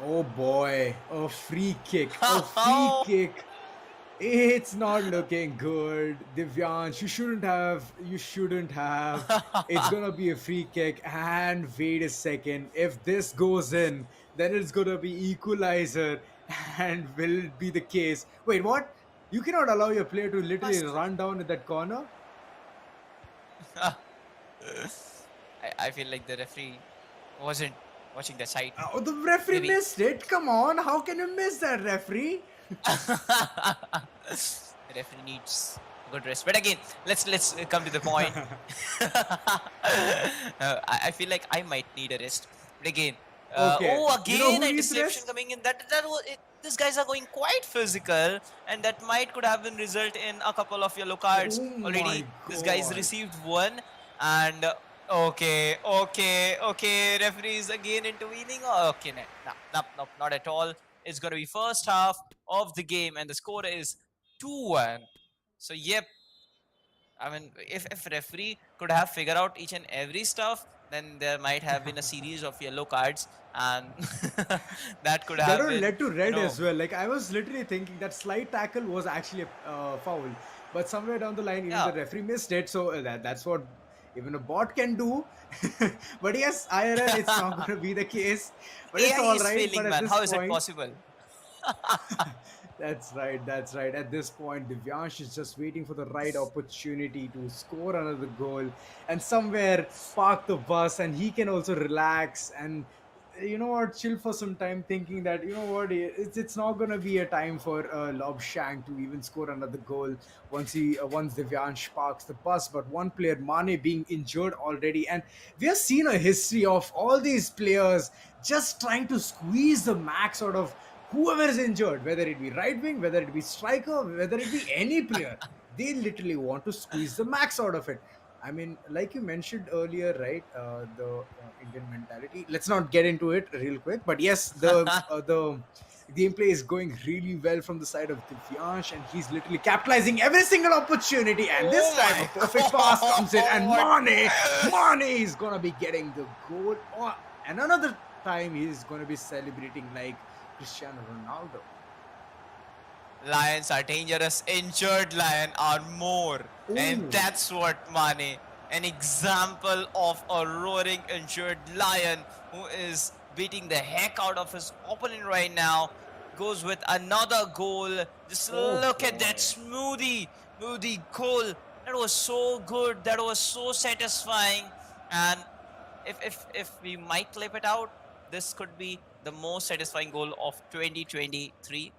[SPEAKER 3] Oh boy. A free kick. A free
[SPEAKER 2] Oh,
[SPEAKER 3] kick. It's not looking good. Divyansh, you shouldn't have. It's gonna be a free kick. And wait a second. If this goes in, then it's gonna be equalizer. And will it be the case? Wait, what? You cannot allow your player to literally
[SPEAKER 2] must.
[SPEAKER 3] run down in that corner?
[SPEAKER 2] I feel like the referee wasn't watching the side.
[SPEAKER 3] Oh, the referee
[SPEAKER 2] Maybe.
[SPEAKER 3] missed it. Come on. How can you miss that, referee?
[SPEAKER 2] The referee needs a good rest. But again, let's come to the point. I feel like I might need a rest. But again,
[SPEAKER 3] Okay.
[SPEAKER 2] oh,
[SPEAKER 3] You know
[SPEAKER 2] again,
[SPEAKER 3] who
[SPEAKER 2] an
[SPEAKER 3] needs
[SPEAKER 2] interception
[SPEAKER 3] rest?
[SPEAKER 2] coming in. That was it. These guys are going quite physical, and that might could have been result in a couple of yellow cards
[SPEAKER 3] Oh
[SPEAKER 2] already.
[SPEAKER 3] my
[SPEAKER 2] This guy's
[SPEAKER 3] god.
[SPEAKER 2] received one, and Okay. Referees again intervening. Okay, no, not at all. It's gonna be first half of the game, and the score is 2-1. So yep, I mean, if referee could have figured out each and every stuff, then there might have been a series of yellow cards, and that could
[SPEAKER 3] That
[SPEAKER 2] have
[SPEAKER 3] would
[SPEAKER 2] been,
[SPEAKER 3] led to
[SPEAKER 2] you
[SPEAKER 3] red
[SPEAKER 2] know,
[SPEAKER 3] as well. Like I was literally thinking that slight tackle was actually a foul, but somewhere down the line, even
[SPEAKER 2] yeah,
[SPEAKER 3] the referee missed it. So that's what even a bot can do. But yes, IRL, it's not going to be the case. But it's
[SPEAKER 2] AI
[SPEAKER 3] all
[SPEAKER 2] is
[SPEAKER 3] right. But
[SPEAKER 2] failing,
[SPEAKER 3] at
[SPEAKER 2] man.
[SPEAKER 3] this
[SPEAKER 2] How is it
[SPEAKER 3] point,
[SPEAKER 2] possible?
[SPEAKER 3] that's right. That's right. At this point, Divyansh is just waiting for the right opportunity to score another goal and somewhere park the bus, and he can also relax and chill for some time, thinking that it's not gonna be a time for Lob Shank to even score another goal once Divyansh parks the bus. But one player, Mane, being injured already, and we have seen a history of all these players just trying to squeeze the max out of whoever is injured, whether it be right wing, whether it be striker, whether it be any player. They literally want to squeeze the max out of it. I mean, like you mentioned earlier, right? The Indian mentality. Let's not get into it real quick, but yes, the gameplay is going really well from the side of Divyansh, and he's literally capitalizing every single opportunity. And this
[SPEAKER 2] Oh
[SPEAKER 3] time, a
[SPEAKER 2] my
[SPEAKER 3] perfect pass comes in, and
[SPEAKER 2] god!
[SPEAKER 3] Mane is gonna be getting the goal. Oh, and another time, he's gonna be celebrating like Cristiano Ronaldo.
[SPEAKER 2] Lions are dangerous. Injured lion are more. And
[SPEAKER 3] Oh,
[SPEAKER 2] that's what Mane, an example of a roaring injured lion who is beating the heck out of his opponent right now, goes with another goal. Just
[SPEAKER 3] oh
[SPEAKER 2] look at that
[SPEAKER 3] boy.
[SPEAKER 2] smoothie goal. That was so good. That was so satisfying. And if we might clip it out, this could be the most satisfying goal of 2023.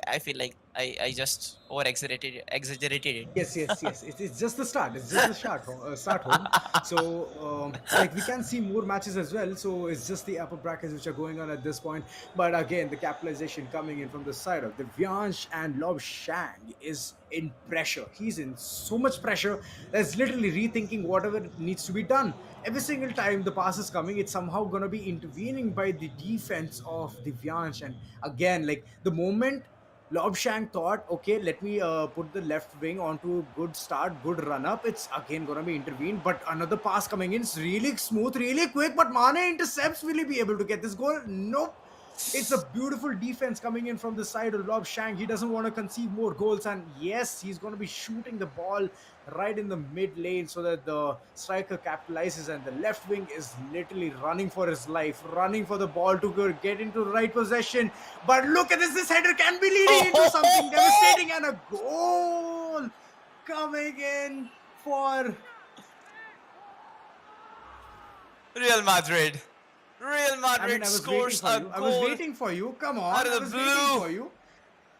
[SPEAKER 2] I feel like I just over exaggerated it.
[SPEAKER 3] Yes. It's just the start. It's just the start home. So, like we can see more matches as well. So it's just the upper brackets which are going on at this point. But again, the capitalization coming in from the side of the Vyansh, and Lob Shang is in pressure. He's in so much pressure that's literally rethinking whatever needs to be done. Every single time the pass is coming, it's somehow gonna be intervening by the defense of the Vyansh. And again, like the moment Lobshank thought, okay, let me put the left wing onto a good start, good run up. It's again gonna be intervened, but another pass coming in. It's really smooth, really quick. But Mane intercepts. Will he be able to get this goal? Nope. It's a beautiful defense coming in from the side of Lobshank. He doesn't want to concede more goals, and yes, he's going to be shooting the ball right in the mid lane so that the striker capitalizes, and the left wing is literally running for his life, running for the ball to get into the right possession. But look at this, this header can be leading into something devastating, and a goal coming in for
[SPEAKER 2] Real Madrid. Real
[SPEAKER 3] I mean,
[SPEAKER 2] Madrid
[SPEAKER 3] I was waiting
[SPEAKER 2] scores
[SPEAKER 3] for
[SPEAKER 2] a
[SPEAKER 3] you. I was
[SPEAKER 2] goal
[SPEAKER 3] waiting for you. Come on.
[SPEAKER 2] out
[SPEAKER 3] I
[SPEAKER 2] of the
[SPEAKER 3] was waiting
[SPEAKER 2] blue.
[SPEAKER 3] for you.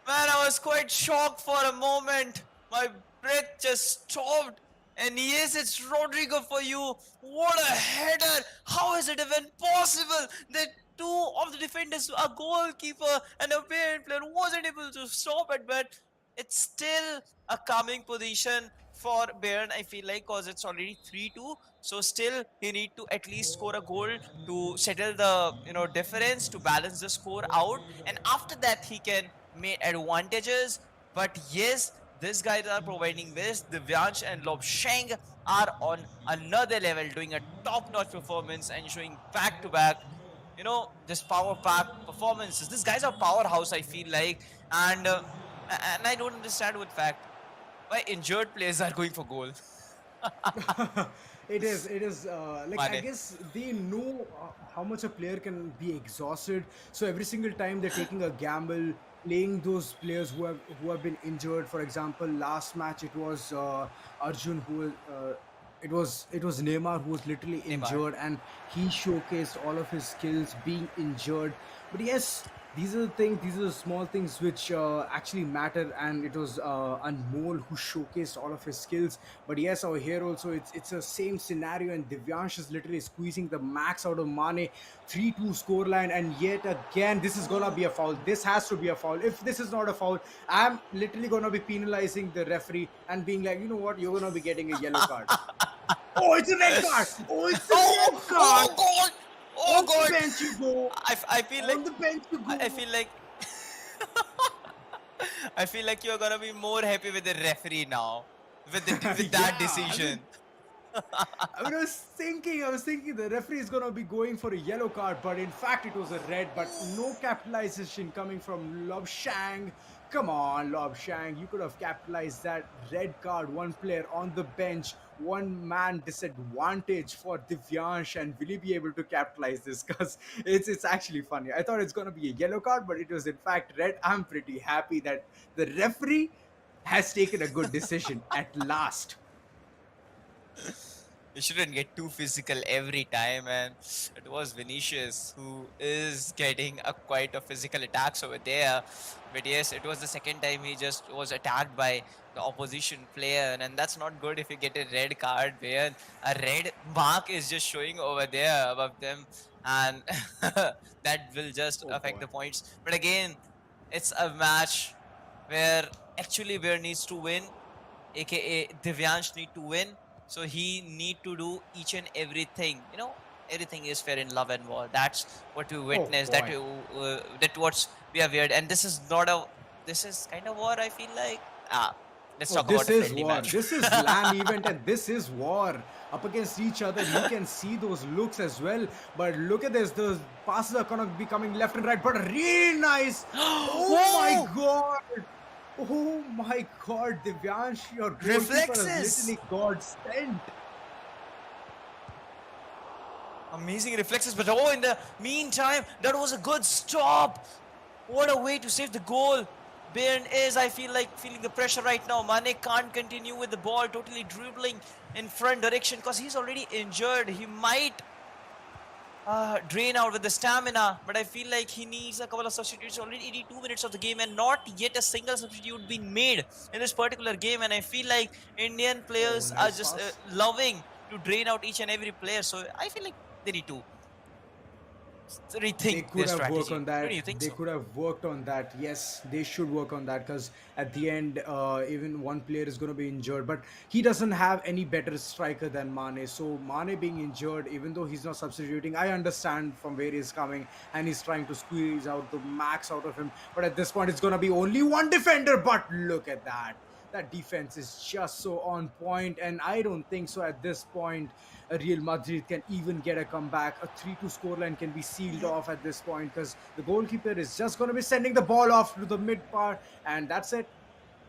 [SPEAKER 2] Man, I was quite shocked for a moment. My breath just stopped. And yes, it's Rodrigo for you. What a header! How is it even possible that two of the defenders, a goalkeeper and a Bayern player, wasn't able to stop it? But it's still a calming position for Bayern, I feel like, because it's already 3-2. So still, he need to at least score a goal to settle the difference, to balance the score out, and after that he can make advantages. But yes, these guys are providing this. Divyansh and Lobsheng are on another level, doing a top-notch performance and showing back-to-back, just power pack performances. These guys are powerhouse, I feel like, and I don't understand with fact why injured players are going for goal.
[SPEAKER 3] It is like I
[SPEAKER 2] Mane.
[SPEAKER 3] guess they know how much a player can be exhausted, so every single time they're taking a gamble, playing those players who have been injured. For example, last match it was Arjun who was it was Neymar who was literally
[SPEAKER 2] Neymar.
[SPEAKER 3] injured, and he showcased all of his skills being injured. But yes, these are the things, these are the small things which actually matter, and it was Anmol who showcased all of his skills. But yes, over here also it's a same scenario, and Divyansh is literally squeezing the max out of Mane. 3-2 scoreline, and yet again this is gonna be a foul. This has to be a foul. If this is not a foul, I'm literally gonna be penalizing the referee and being like, you know what, you're gonna be getting a yellow card. Oh, it's a red card. Oh, it's a
[SPEAKER 2] Oh,
[SPEAKER 3] red card.
[SPEAKER 2] oh God! Oh
[SPEAKER 3] On the
[SPEAKER 2] God!
[SPEAKER 3] bench you go.
[SPEAKER 2] I feel like
[SPEAKER 3] On the bench you
[SPEAKER 2] I
[SPEAKER 3] go.
[SPEAKER 2] feel like I feel like you're gonna be more happy with the referee now with that
[SPEAKER 3] Yeah,
[SPEAKER 2] decision.
[SPEAKER 3] I was thinking the referee is gonna be going for a yellow card, but in fact it was a red. But no capitalization coming from Lobshang. Come on, Lobshang, you could have capitalized that red card. One player on the bench, one man disadvantage for Divyansh, and will he be able to capitalize this? Because it's actually funny. I thought it's gonna be a yellow card, but it was in fact red. I'm pretty happy that the referee has taken a good decision at last.
[SPEAKER 2] You shouldn't get too physical every time, and it was Vinicius who is getting a quite a physical attacks over there. But yes, it was the second time he just was attacked by the opposition player, and that's not good if you get a red card where a red mark is just showing over there above them, and that will just
[SPEAKER 3] Oh
[SPEAKER 2] affect
[SPEAKER 3] boy.
[SPEAKER 2] the points. But again, it's a match where actually Bear needs to win, aka Divyansh need to win. So he need to do each and everything. Everything is fair in love and war. That's what we
[SPEAKER 3] Oh
[SPEAKER 2] witness.
[SPEAKER 3] boy.
[SPEAKER 2] That what's we are weird. And this is not a. This is kind of war. I feel like. Let's
[SPEAKER 3] Oh,
[SPEAKER 2] talk about
[SPEAKER 3] this
[SPEAKER 2] a
[SPEAKER 3] is
[SPEAKER 2] friendly
[SPEAKER 3] war.
[SPEAKER 2] match.
[SPEAKER 3] This is LAN event and this is war up against each other. You can see those looks as well. But look at this. The passes are going to be coming left and right. But really nice. Oh my
[SPEAKER 2] Whoa!
[SPEAKER 3] god. Oh my god. Divyansh, your goalkeeper has
[SPEAKER 2] Reflexes.
[SPEAKER 3] literally God sent.
[SPEAKER 2] Amazing reflexes. But in the meantime, that was a good stop. What a way to save the goal. Bayern is, I feel like, feeling the pressure right now. Mane can't continue with the ball, totally dribbling in front direction because he's already injured. He might drain out with the stamina, but I feel like he needs a couple of substitutes. Already 82 minutes of the game, and not yet a single substitute being made in this particular game. And I feel like Indian
[SPEAKER 3] Oh,
[SPEAKER 2] players are
[SPEAKER 3] nice
[SPEAKER 2] just
[SPEAKER 3] pass.
[SPEAKER 2] loving to drain out each and every player. So I feel like they need to
[SPEAKER 3] They
[SPEAKER 2] rethink their
[SPEAKER 3] could have worked
[SPEAKER 2] strategy.
[SPEAKER 3] on
[SPEAKER 2] Don't you
[SPEAKER 3] that.
[SPEAKER 2] think
[SPEAKER 3] They
[SPEAKER 2] so?
[SPEAKER 3] could have worked on that. Yes, they should work on that because at the end, even one player is going to be injured. But he doesn't have any better striker than Mane. So Mane being injured, even though he's not substituting, I understand from where he's coming and he's trying to squeeze out the max out of him. But at this point, it's going to be only one defender. But look at that. That defense is just so on point, and I don't think so at this point Real Madrid can even get a comeback. A 3-2 scoreline can be sealed off at this point because the goalkeeper is just going to be sending the ball off to the mid part, and that's it.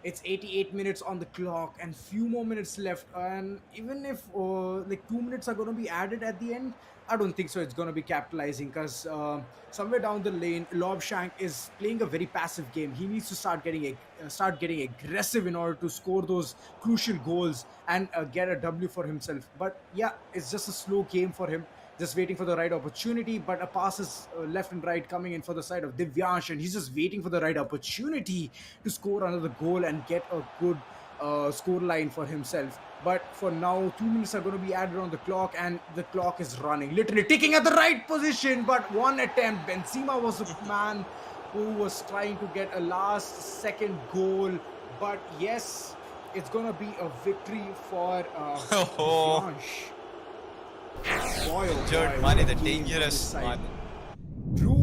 [SPEAKER 3] It's 88 minutes on the clock and few more minutes left. And even if like 2 minutes are going to be added at the end, I don't think so. It's going to be capitalizing because somewhere down the lane, Lobshank is playing a very passive game. He needs to start getting aggressive in order to score those crucial goals and get a W for himself. But yeah, it's just a slow game for him, just waiting for the right opportunity. But a pass is left and right coming in for the side of Divyansh, and he's just waiting for the right opportunity to score another goal and get a good score line for himself. But for now, 2 minutes are going to be added on the clock, and the clock is running, literally ticking at the right position. But one attempt, Benzema was the man who was trying to get a last second goal. But yes, it's going to be a victory for
[SPEAKER 2] Oh,
[SPEAKER 3] Divyansh. Boy, oh boy,
[SPEAKER 2] injured
[SPEAKER 3] what
[SPEAKER 2] Mane,
[SPEAKER 3] a
[SPEAKER 2] the
[SPEAKER 3] game from this
[SPEAKER 2] dangerous
[SPEAKER 3] side.
[SPEAKER 2] one.
[SPEAKER 3] True.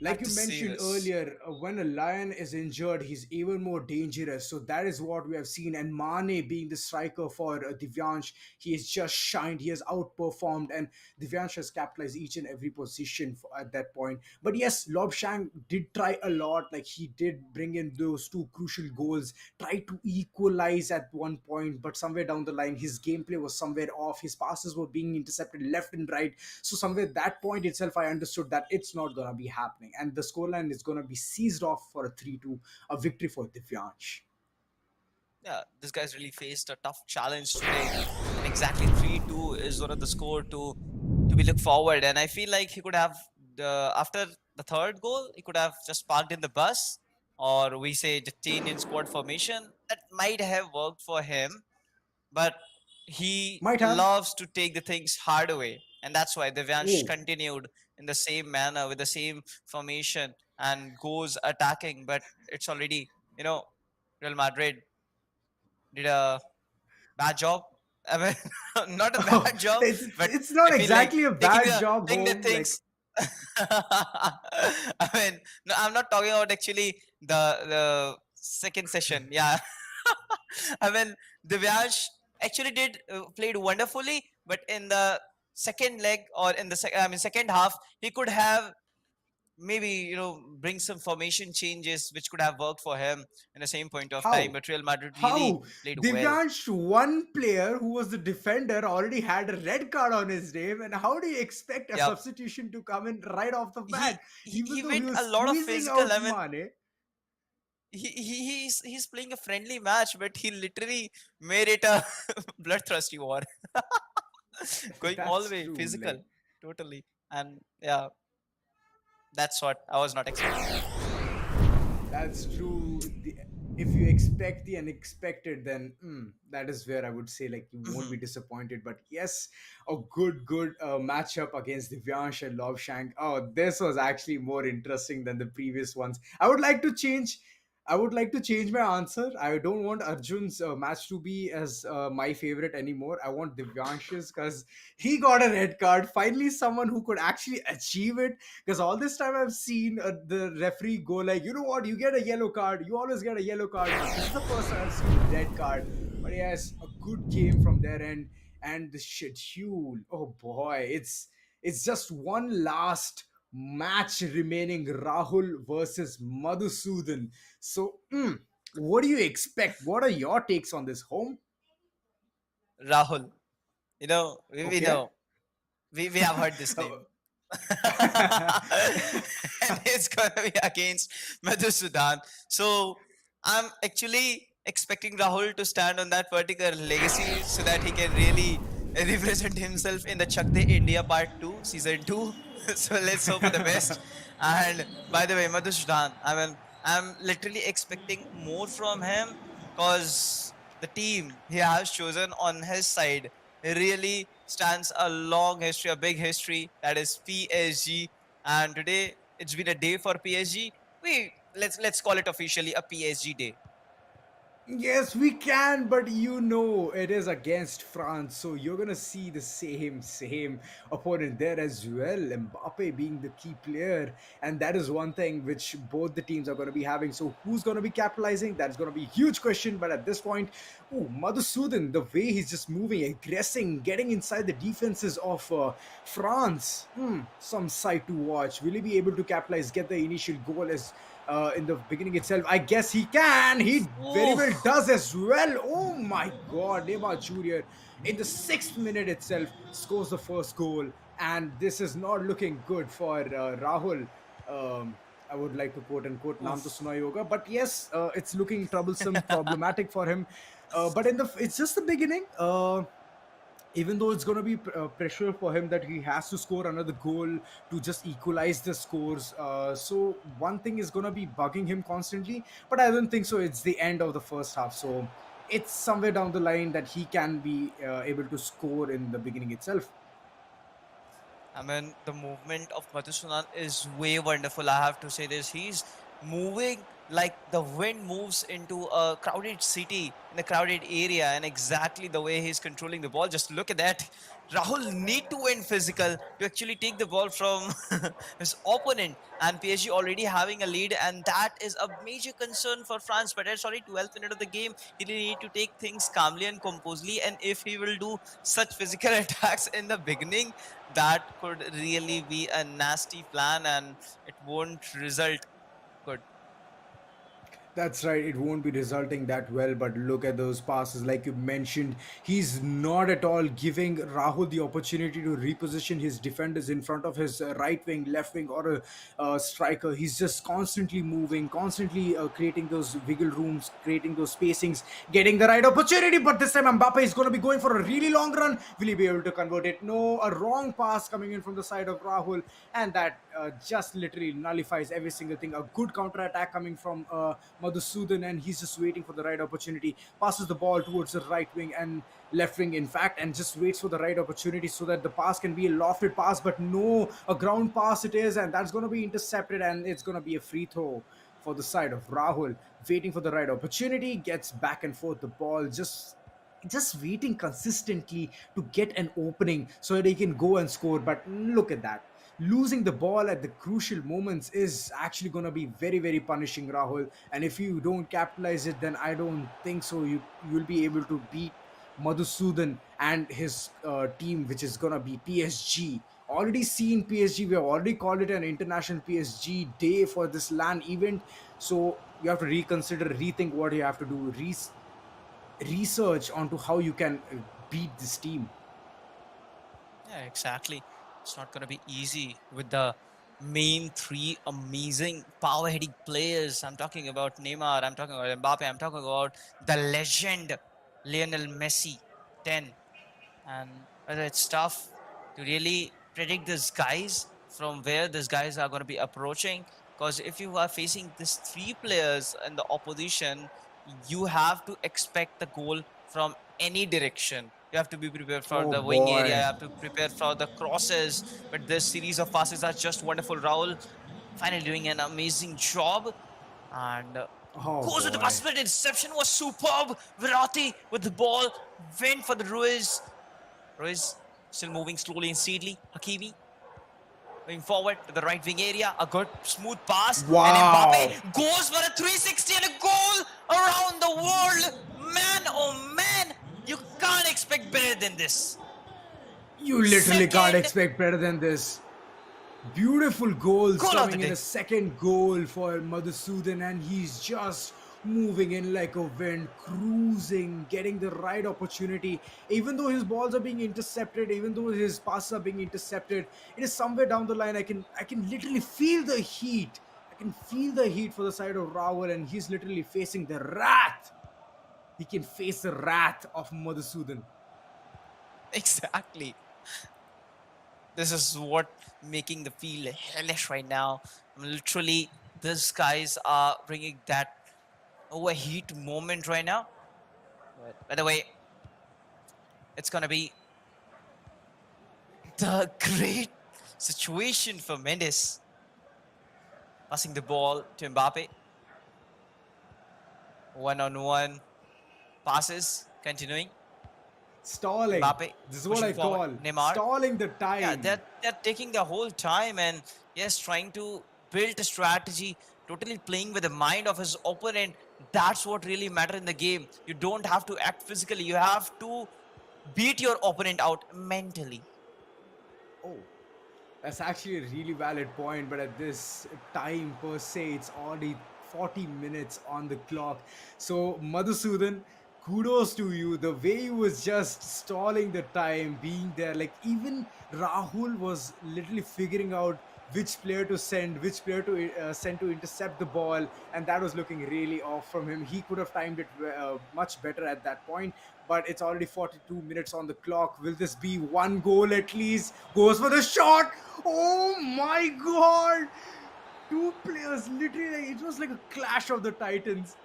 [SPEAKER 3] Like
[SPEAKER 2] Have
[SPEAKER 3] you
[SPEAKER 2] to see
[SPEAKER 3] mentioned
[SPEAKER 2] this.
[SPEAKER 3] earlier, when a lion is injured, he's even more dangerous. So that is what we have seen. And Mane being the striker for Divyansh, he has just shined. He has outperformed, and Divyansh has capitalized each and every position at that point. But yes, Lobsang did try a lot. Like he did bring in those two crucial goals, tried to equalize at one point, but somewhere down the line, his gameplay was somewhere off. His passes were being intercepted left and right. So somewhere that point itself, I understood that it's not gonna be happening, and the scoreline is gonna be seized off for a 3-2, a victory for Divyansh.
[SPEAKER 2] Yeah, this guy's really faced a tough challenge today, and exactly 3-2 is one of the score to be looked forward. And I feel like he could have the after the third goal, he could have just parked in the bus, or we say detained in squad formation. That might have worked for him, but he
[SPEAKER 3] Might have.
[SPEAKER 2] loves to take the things hard away, and that's why Devyansh
[SPEAKER 3] Oh,
[SPEAKER 2] continued in the same manner with the same formation and goes attacking. But it's already Real Madrid did a bad job. I mean, not a bad job, but
[SPEAKER 3] It's not
[SPEAKER 2] I feel like
[SPEAKER 3] exactly a bad job,
[SPEAKER 2] taking the
[SPEAKER 3] home. Like,
[SPEAKER 2] things. I mean, no, I'm not talking about actually the second session. Yeah, I mean, Divyansh actually did played wonderfully, but in the second leg or in the second half, he could have maybe bring some formation changes which could have worked for him in the same point of time.
[SPEAKER 3] how?
[SPEAKER 2] But Real Madrid really
[SPEAKER 3] How?
[SPEAKER 2] played well.
[SPEAKER 3] Divyansh, one player who was the defender, already had a red card on his name, and how do you expect a
[SPEAKER 2] Yeah,
[SPEAKER 3] substitution to come in right off the
[SPEAKER 2] he
[SPEAKER 3] bat?
[SPEAKER 2] he
[SPEAKER 3] Even though he
[SPEAKER 2] went a
[SPEAKER 3] was
[SPEAKER 2] lot of
[SPEAKER 3] squeezing
[SPEAKER 2] physical.
[SPEAKER 3] out
[SPEAKER 2] I mean,
[SPEAKER 3] Mane.
[SPEAKER 2] he's playing a friendly match, but he literally made it a bloodthirsty war, going all the
[SPEAKER 3] That's
[SPEAKER 2] way
[SPEAKER 3] true.
[SPEAKER 2] physical,
[SPEAKER 3] Like,
[SPEAKER 2] totally. And yeah, that's what I was not expecting.
[SPEAKER 3] that's true. If you expect the unexpected, then that is where I would say like you won't be
[SPEAKER 2] Mhm.
[SPEAKER 3] disappointed. But yes, a good matchup against Divyansh and Lovshank. Oh, this was actually more interesting than the previous ones. I would like to change my answer. I don't want Arjun's match to be as my favorite anymore. I want Divyansh's because he got a red card. Finally, someone who could actually achieve it, because all this time I've seen the referee go like, you know what, you get a yellow card, you always get a yellow card, but this is the first time I've seen a red card. But yes, a good game from their end. And the schedule, oh boy, it's just one last match remaining: Rahul versus Madhusudan. So what do you expect? What are your takes on this, home?
[SPEAKER 2] Rahul, we
[SPEAKER 3] Okay.
[SPEAKER 2] know, we have heard this name. And it's gonna be against Madhusudan. So I'm actually expecting Rahul to stand on that particular legacy so that he can really represent himself in the Chak De India Part 2, Season 2. So let's hope for the best. And by the way, Madhusudan, I'm literally expecting more from him because the team he has chosen on his side really stands a long history, a big history, that is PSG. And today it's been a day for PSG. We let's call it officially a PSG day.
[SPEAKER 3] Yes, we can, but you know it is against France, so you're gonna see the same opponent there as well. Mbappe being the key player, and that is one thing which both the teams are gonna be having. So who's gonna be capitalizing? That's gonna be a huge question. But at this point, oh, Madhusudan, the way he's just moving, aggressing, getting inside the defenses of France, some sight to watch. Will he be able to capitalize, get the initial goal as in the beginning itself? I guess he can. He very well
[SPEAKER 2] Oh,
[SPEAKER 3] does as well. Oh my God, Neymar Jr. in the 6th minute itself scores the first goal, and this is not looking good for Rahul. I would like to quote unquote "Naam to
[SPEAKER 2] oof.
[SPEAKER 3] suna yoga," but yes, it's looking troublesome, problematic for him. But it's just the beginning. Even though it's going to be pressure for him that he has to score another goal to just equalize the scores. So one thing is going to be bugging him constantly, but I don't think so. It's the end of the first half, so it's somewhere down the line that he can be able to score in the beginning itself.
[SPEAKER 2] I mean, the movement of Madhusudan is way wonderful. I have to say this. He's moving like the wind moves into a crowded city in a crowded area, and exactly the way he's controlling the ball. Just look at that. Rahul need to win physical to actually take the ball from his opponent, and PSG already having a lead, and that is a major concern for France. But it's already 12th minute of the game. He really need to take things calmly and composedly, and if he will do such physical attacks in the beginning, that could really be a nasty plan and it won't result good.
[SPEAKER 3] That's right. It won't be resulting that well, but look at those passes. Like you mentioned, he's not at all giving Rahul the opportunity to reposition his defenders in front of his right wing, left wing, or a striker. He's just constantly moving, constantly creating those wiggle rooms, creating those spacings, getting the right opportunity. But this time, Mbappe is going to be going for a really long run. Will he be able to convert it? No, a wrong pass coming in from the side of Rahul, and that just literally nullifies every single thing. A good counter attack coming from Madhusudan, and he's just waiting for the right opportunity. Passes the ball towards the right wing and left wing, in fact, and just waits for the right opportunity so that the pass can be a lofted pass. But no, a ground pass it is, and that's going to be intercepted, and it's going to be a free throw for the side of Rahul. Waiting for the right opportunity, gets back and forth the ball, just just waiting consistently to get an opening so that he can go and score. But look at that. Losing the ball at the crucial moments is actually going to be very, very punishing, Rahul. And if you don't capitalize it, then I don't think so. You'll be able to beat Madhusudan and his team, which is going to be PSG. Already seen PSG. We have already called it an international PSG day for this LAN event. So you have to reconsider, rethink what you have to do, research onto how you can beat this team.
[SPEAKER 2] Yeah, exactly. It's not going to be easy with the main three amazing power hitting players. I'm talking about Neymar, I'm talking about Mbappe, I'm talking about the legend Lionel Messi 10. And whether it's tough to really predict these guys from where these guys are going to be approaching, because if you are facing these three players in the opposition, you have to expect the goal from any direction. You have to be prepared for
[SPEAKER 3] Oh
[SPEAKER 2] the wing area, you
[SPEAKER 3] boy.
[SPEAKER 2] have to prepare for the crosses, but this series of passes are just wonderful. Raul finally doing an amazing job, and
[SPEAKER 3] Oh
[SPEAKER 2] goes with the
[SPEAKER 3] boy.
[SPEAKER 2] possibility. Interception was superb. Virati with the ball went for the Ruiz. Ruiz still moving slowly and steadily. Hakimi moving forward to the right wing area. A good smooth pass. And
[SPEAKER 3] Wow.
[SPEAKER 2] Mbappe goes for a 360 and a goal around the world. Man, oh man, you can't expect better than this.
[SPEAKER 3] You literally can't
[SPEAKER 2] Second
[SPEAKER 3] expect better than this. Beautiful goals
[SPEAKER 2] goal of the
[SPEAKER 3] coming in,
[SPEAKER 2] day.
[SPEAKER 3] a second goal for Madhusudan, and he's just moving in like a wind, cruising, getting the right opportunity. Even though his balls are being intercepted, even though his passes are being intercepted, it is somewhere down the line. I can literally feel the heat. I can feel the heat for the side of Rawal, and he's literally facing the wrath. He can face the wrath of Madhusudan.
[SPEAKER 2] Exactly. This is what making the feel hellish right now. Literally, these guys are bringing that overheat moment right now. But by the way, it's gonna be the great situation for Mendes. Passing the ball to Mbappe. One-on-one passes, continuing.
[SPEAKER 3] Stalling.
[SPEAKER 2] Mbappe
[SPEAKER 3] This is what
[SPEAKER 2] pushing
[SPEAKER 3] I
[SPEAKER 2] forward.
[SPEAKER 3] call
[SPEAKER 2] Neymar.
[SPEAKER 3] stalling the
[SPEAKER 2] Yeah,
[SPEAKER 3] time.
[SPEAKER 2] they're taking the whole time and yes, trying to build a strategy, totally playing with the mind of his opponent. That's what really matters in the game. You don't have to act physically. You have to beat your opponent out mentally.
[SPEAKER 3] Oh, that's actually a really valid point, but at this time per se, it's already 40 minutes on the clock. So, Madhusudan, kudos to you. The way you was just stalling the time, being there, like even Rahul was literally figuring out which player to send, which player to send to intercept the ball, and that was looking really off from him. He could have timed it much better at that point, but it's already 42 minutes on the clock. Will this be one goal at least? Goes for the shot. Oh my god! Two players literally, it was like a clash of the titans,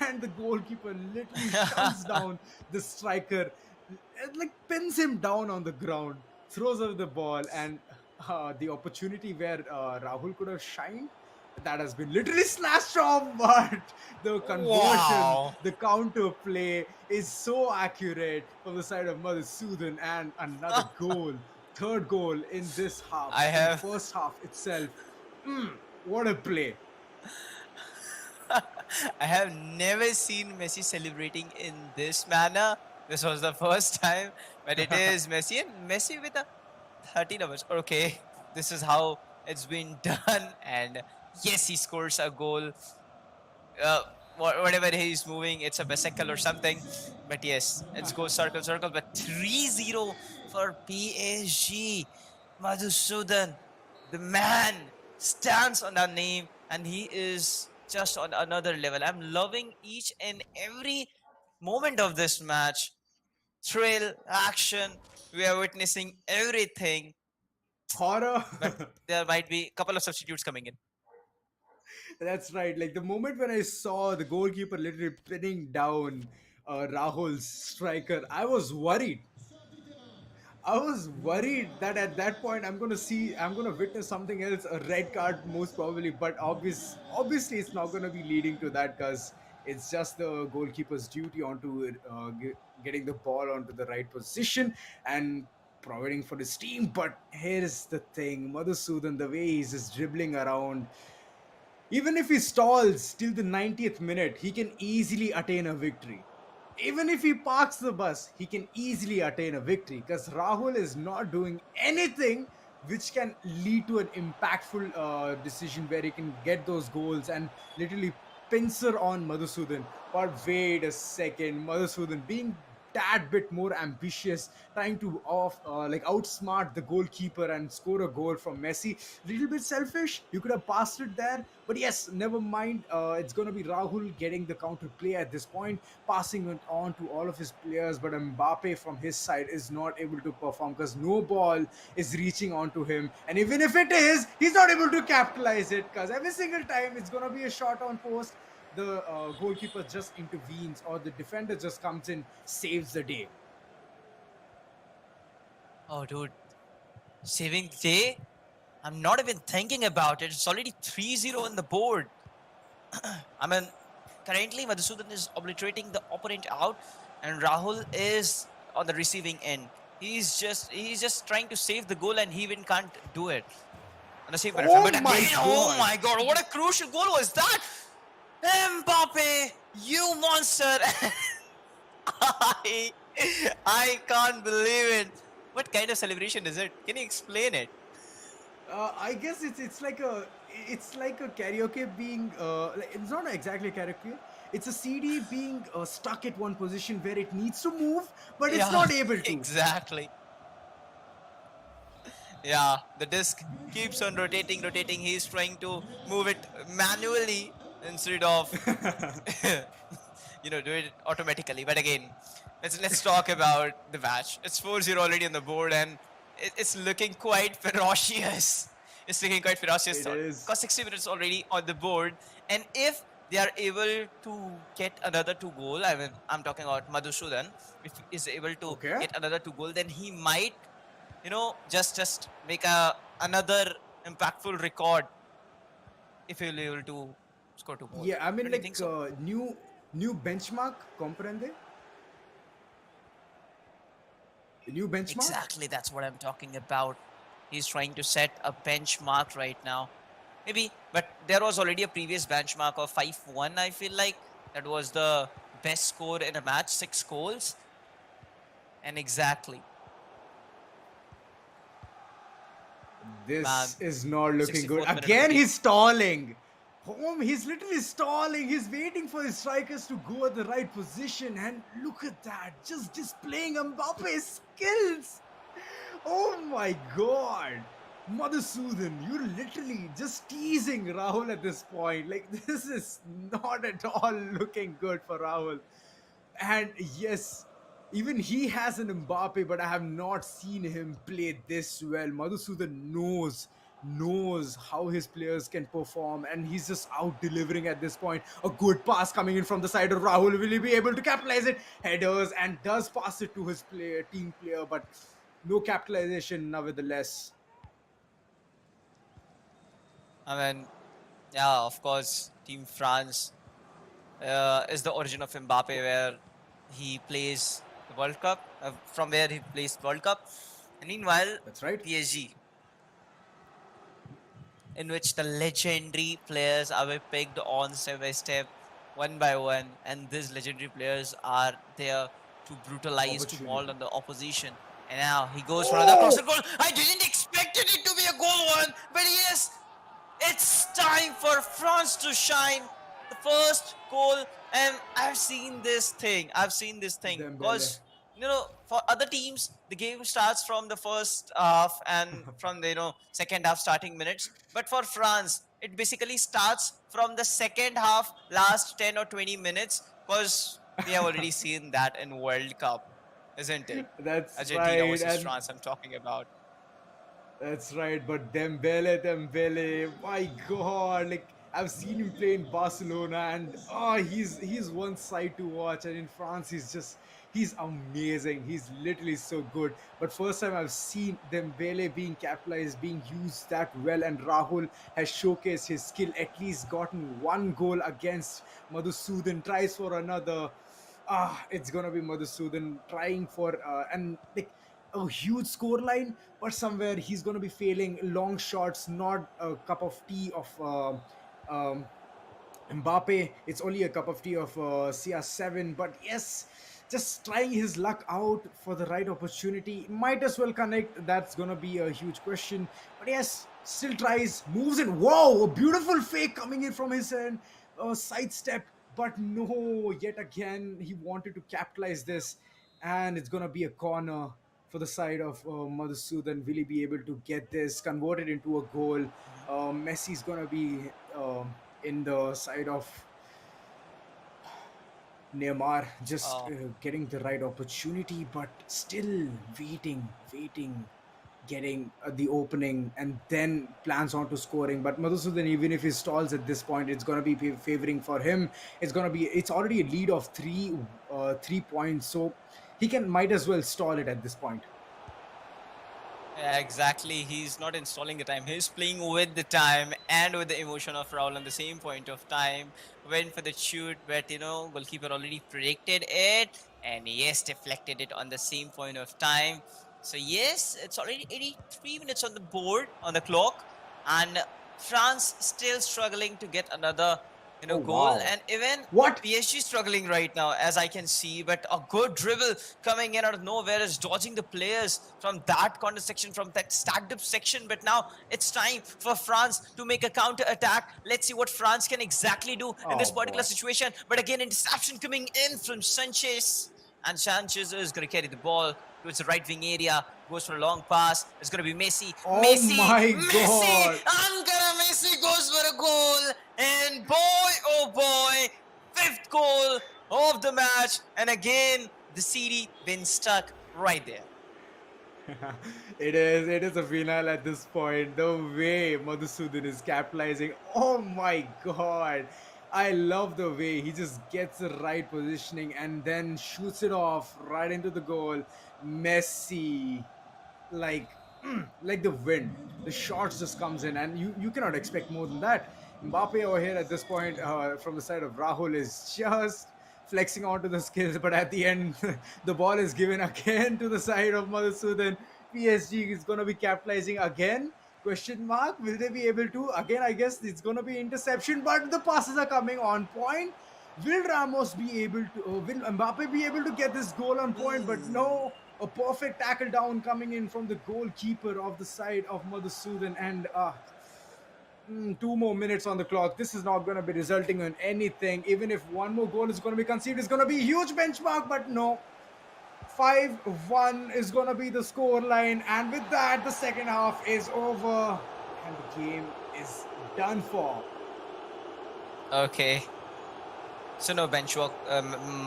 [SPEAKER 3] and the goalkeeper literally shuns down the striker, like pins him down on the ground, throws away the ball, and the opportunity where Rahul could have shined, that has been literally snatched off. But the conversion,
[SPEAKER 2] Wow.
[SPEAKER 3] the counter play is so accurate from the side of Madhusudan, and another goal, third goal in this half,
[SPEAKER 2] I
[SPEAKER 3] in the
[SPEAKER 2] have
[SPEAKER 3] first half itself. What a play.
[SPEAKER 2] I have never seen Messi celebrating in this manner. This was the first time, but it is Messi and Messi with a 30 numbers. Okay, this is how it's been done, and yes, he scores a goal. Uh, whatever he's moving, it's a bicycle or something. But yes, it's go circle, circle. But 3-0 for PSG. Madhusudan, the man, stands on that name, and he is just on another level. I'm loving each and every moment of this match. Thrill, action, we are witnessing everything,
[SPEAKER 3] Horror.
[SPEAKER 2] but there might be a couple of substitutes coming in.
[SPEAKER 3] That's right. Like the moment when I saw the goalkeeper literally pinning down Rahul's striker, I was worried. I was worried that at that point I'm gonna witness something else, a red card most probably. But obviously, it's not gonna be leading to that, because It's just the goalkeeper's duty onto getting the ball onto the right position and providing for his team. But here's the thing, Madhusudan, the way he's just dribbling around, even if he stalls till the 90th minute, he can easily attain a victory. Even if he parks the bus, he can easily attain a victory because Rahul is not doing anything which can lead to an impactful decision where he can get those goals and literally pincer on Madhusudan. But wait a second, Madhusudan being tad bit more ambitious, trying to outsmart the goalkeeper and score a goal from Messi. Little bit selfish. You could have passed it there, but yes, never mind. It's gonna be Rahul getting the counter play at this point, passing it on to all of his players. But Mbappe from his side is not able to perform because no ball is reaching onto him, and even if it is, he's not able to capitalize it because every single time it's gonna be a shot on post, the goalkeeper just intervenes or the defender just comes in, saves the day.
[SPEAKER 2] Oh, dude. Saving the day? I'm not even thinking about it. It's already 3-0 on the board. I mean, currently Madhusudan is obliterating the opponent out, and Rahul is on the receiving end. He's just trying to save the goal, and he even can't do it. On the same
[SPEAKER 3] Oh
[SPEAKER 2] but
[SPEAKER 3] my
[SPEAKER 2] again,
[SPEAKER 3] God.
[SPEAKER 2] oh my god, what a crucial goal was that! Mbappe, you monster! I can't believe it. What kind of celebration is it? Can you explain it?
[SPEAKER 3] I guess it's like a karaoke being it's not exactly a karaoke. It's a CD being stuck at one position where it needs to move, but it's not able to.
[SPEAKER 2] Exactly. Yeah, the disc keeps on rotating. He's trying to move it manually instead of do it automatically. But again, let's talk about the match. It's 4-0 already on the board, and it's looking quite ferocious. It's looking quite ferocious.
[SPEAKER 3] It is.
[SPEAKER 2] Because 60 minutes already on the board, and if they are able to get another 2 goal, I mean, I'm talking about Madhusudan, if he is able to
[SPEAKER 3] Okay.
[SPEAKER 2] get another 2 goal, then he might, just make another impactful record if he'll be able to score 2 more.
[SPEAKER 3] Yeah, I mean,
[SPEAKER 2] Don't you think so?
[SPEAKER 3] new benchmark, comprende? New benchmark.
[SPEAKER 2] Exactly, that's what I'm talking about. He's trying to set a benchmark right now. Maybe, but there was already a previous benchmark of 5-1, I feel like. That was the best score in a match, 6 goals. And exactly.
[SPEAKER 3] This
[SPEAKER 2] Man,
[SPEAKER 3] is not looking good.
[SPEAKER 2] 64th minute
[SPEAKER 3] Again,
[SPEAKER 2] already.
[SPEAKER 3] he's stalling. He's literally stalling. He's waiting for his strikers to go at the right position. And look at that. Just displaying Mbappe's skills. Oh my god. Madhusudan, you're literally just teasing Rahul at this point. Like, this is not at all looking good for Rahul. And yes, even he has an Mbappe, but I have not seen him play this well. Madhusudan knows how his players can perform, and he's just out delivering at this point. A good pass coming in from the side of Rahul. Will he be able to capitalize it? Headers and does pass it to his team player, but no capitalization nevertheless.
[SPEAKER 2] I mean, yeah, of course, Team France is the origin of Mbappe, where he plays the World Cup, from where he plays World Cup. And meanwhile,
[SPEAKER 3] That's right.
[SPEAKER 2] PSG, in which the legendary players are picked on step by step, one by one, and these legendary players are there to brutalize, to maul on the opposition. And now he goes for another cross goal. I didn't expect it to be a goal one, but yes, it's time for France to shine. The first goal, and I've seen this thing
[SPEAKER 3] Dembele.
[SPEAKER 2] because for other teams the game starts from the first half and from the second half starting minutes, but for France it basically starts from the second half last 10 or 20 minutes, because we have already seen that in World Cup, isn't it?
[SPEAKER 3] That's
[SPEAKER 2] Argentina
[SPEAKER 3] right.
[SPEAKER 2] versus
[SPEAKER 3] And
[SPEAKER 2] France I'm talking about.
[SPEAKER 3] that's right. But Dembele, my God, like I've seen him play in Barcelona, and he's one side to watch. And in France, he's amazing. He's literally so good. But first time I've seen Dembele being capitalized, being used that well, and Rahul has showcased his skill. At least gotten one goal against Madhusudan, tries for another. It's gonna be Madhusudan trying for and like a huge score line, but somewhere he's gonna be failing long shots, not a cup of tea of um, Mbappe. It's only a cup of tea of CR7, but yes, just trying his luck out for the right opportunity. Might as well connect. That's gonna be a huge question, but yes, still tries, moves in. Whoa, a beautiful fake coming in from his end, sidestep, but no, yet again he wanted to capitalize this, and it's gonna be a corner for the side of Madhusudan. Will he be able to get this converted into a goal? Messi's gonna be in the side of Neymar, just
[SPEAKER 2] Oh,
[SPEAKER 3] getting the right opportunity, but still waiting, getting the opening, and then plans on to scoring. But Madhusudan, even if he stalls at this point, it's gonna be favoring for him. It's already a lead of 3 points, so he can might as well stall it at this point.
[SPEAKER 2] yeah, exactly. He's not installing the time. He's playing with the time and with the emotion of Raul on the same point of time. Went for the shoot, but goalkeeper already predicted it, and yes, deflected it on the same point of time. So yes, it's already 83 minutes on the board on the clock, and France still struggling to get another
[SPEAKER 3] Oh
[SPEAKER 2] goal,
[SPEAKER 3] wow!
[SPEAKER 2] and even
[SPEAKER 3] What?
[SPEAKER 2] PSG struggling right now, as I can see. But a good dribble coming in out of nowhere is dodging the players from that corner section, from that stacked up section. But now it's time for France to make a counter attack. Let's see what France can exactly do in this
[SPEAKER 3] Oh
[SPEAKER 2] particular
[SPEAKER 3] boy!
[SPEAKER 2] situation. But again, interception coming in from Sanchez. And Sanchez is going to carry the ball towards the right wing area. Goes for a long pass. It's going to be Messi.
[SPEAKER 3] Oh
[SPEAKER 2] Messi!
[SPEAKER 3] my
[SPEAKER 2] Messi!
[SPEAKER 3] God!
[SPEAKER 2] Ankara Messi goes for a goal. And boy, oh boy, fifth goal of the match. And again, the CD been stuck right there.
[SPEAKER 3] It is a final at this point. The way Madhusudan is capitalizing. Oh my god. I love the way he just gets the right positioning and then shoots it off right into the goal. Messi, like like the wind. The shots just comes in, and you cannot expect more than that. Mbappe over here at this point, from the side of Rahul, is just flexing onto the skills, but at the end, the ball is given again to the side of Madhusudan. PSG is going to be capitalizing again. Question mark? Will they be able to? Again, I guess it's going to be interception, but the passes are coming on point. Will Ramos be able to? Will Mbappe be able to get this goal on point? But no, a perfect tackle down coming in from the goalkeeper of the side of Madhusudan, and 2 more minutes on the clock. This is not going to be resulting in anything. Even if one more goal is going to be conceded, it's going to be a huge benchmark, but no. 5-1 is going to be the score line, and with that, the second half is over, and the game is done for.
[SPEAKER 2] Okay. So no benchmark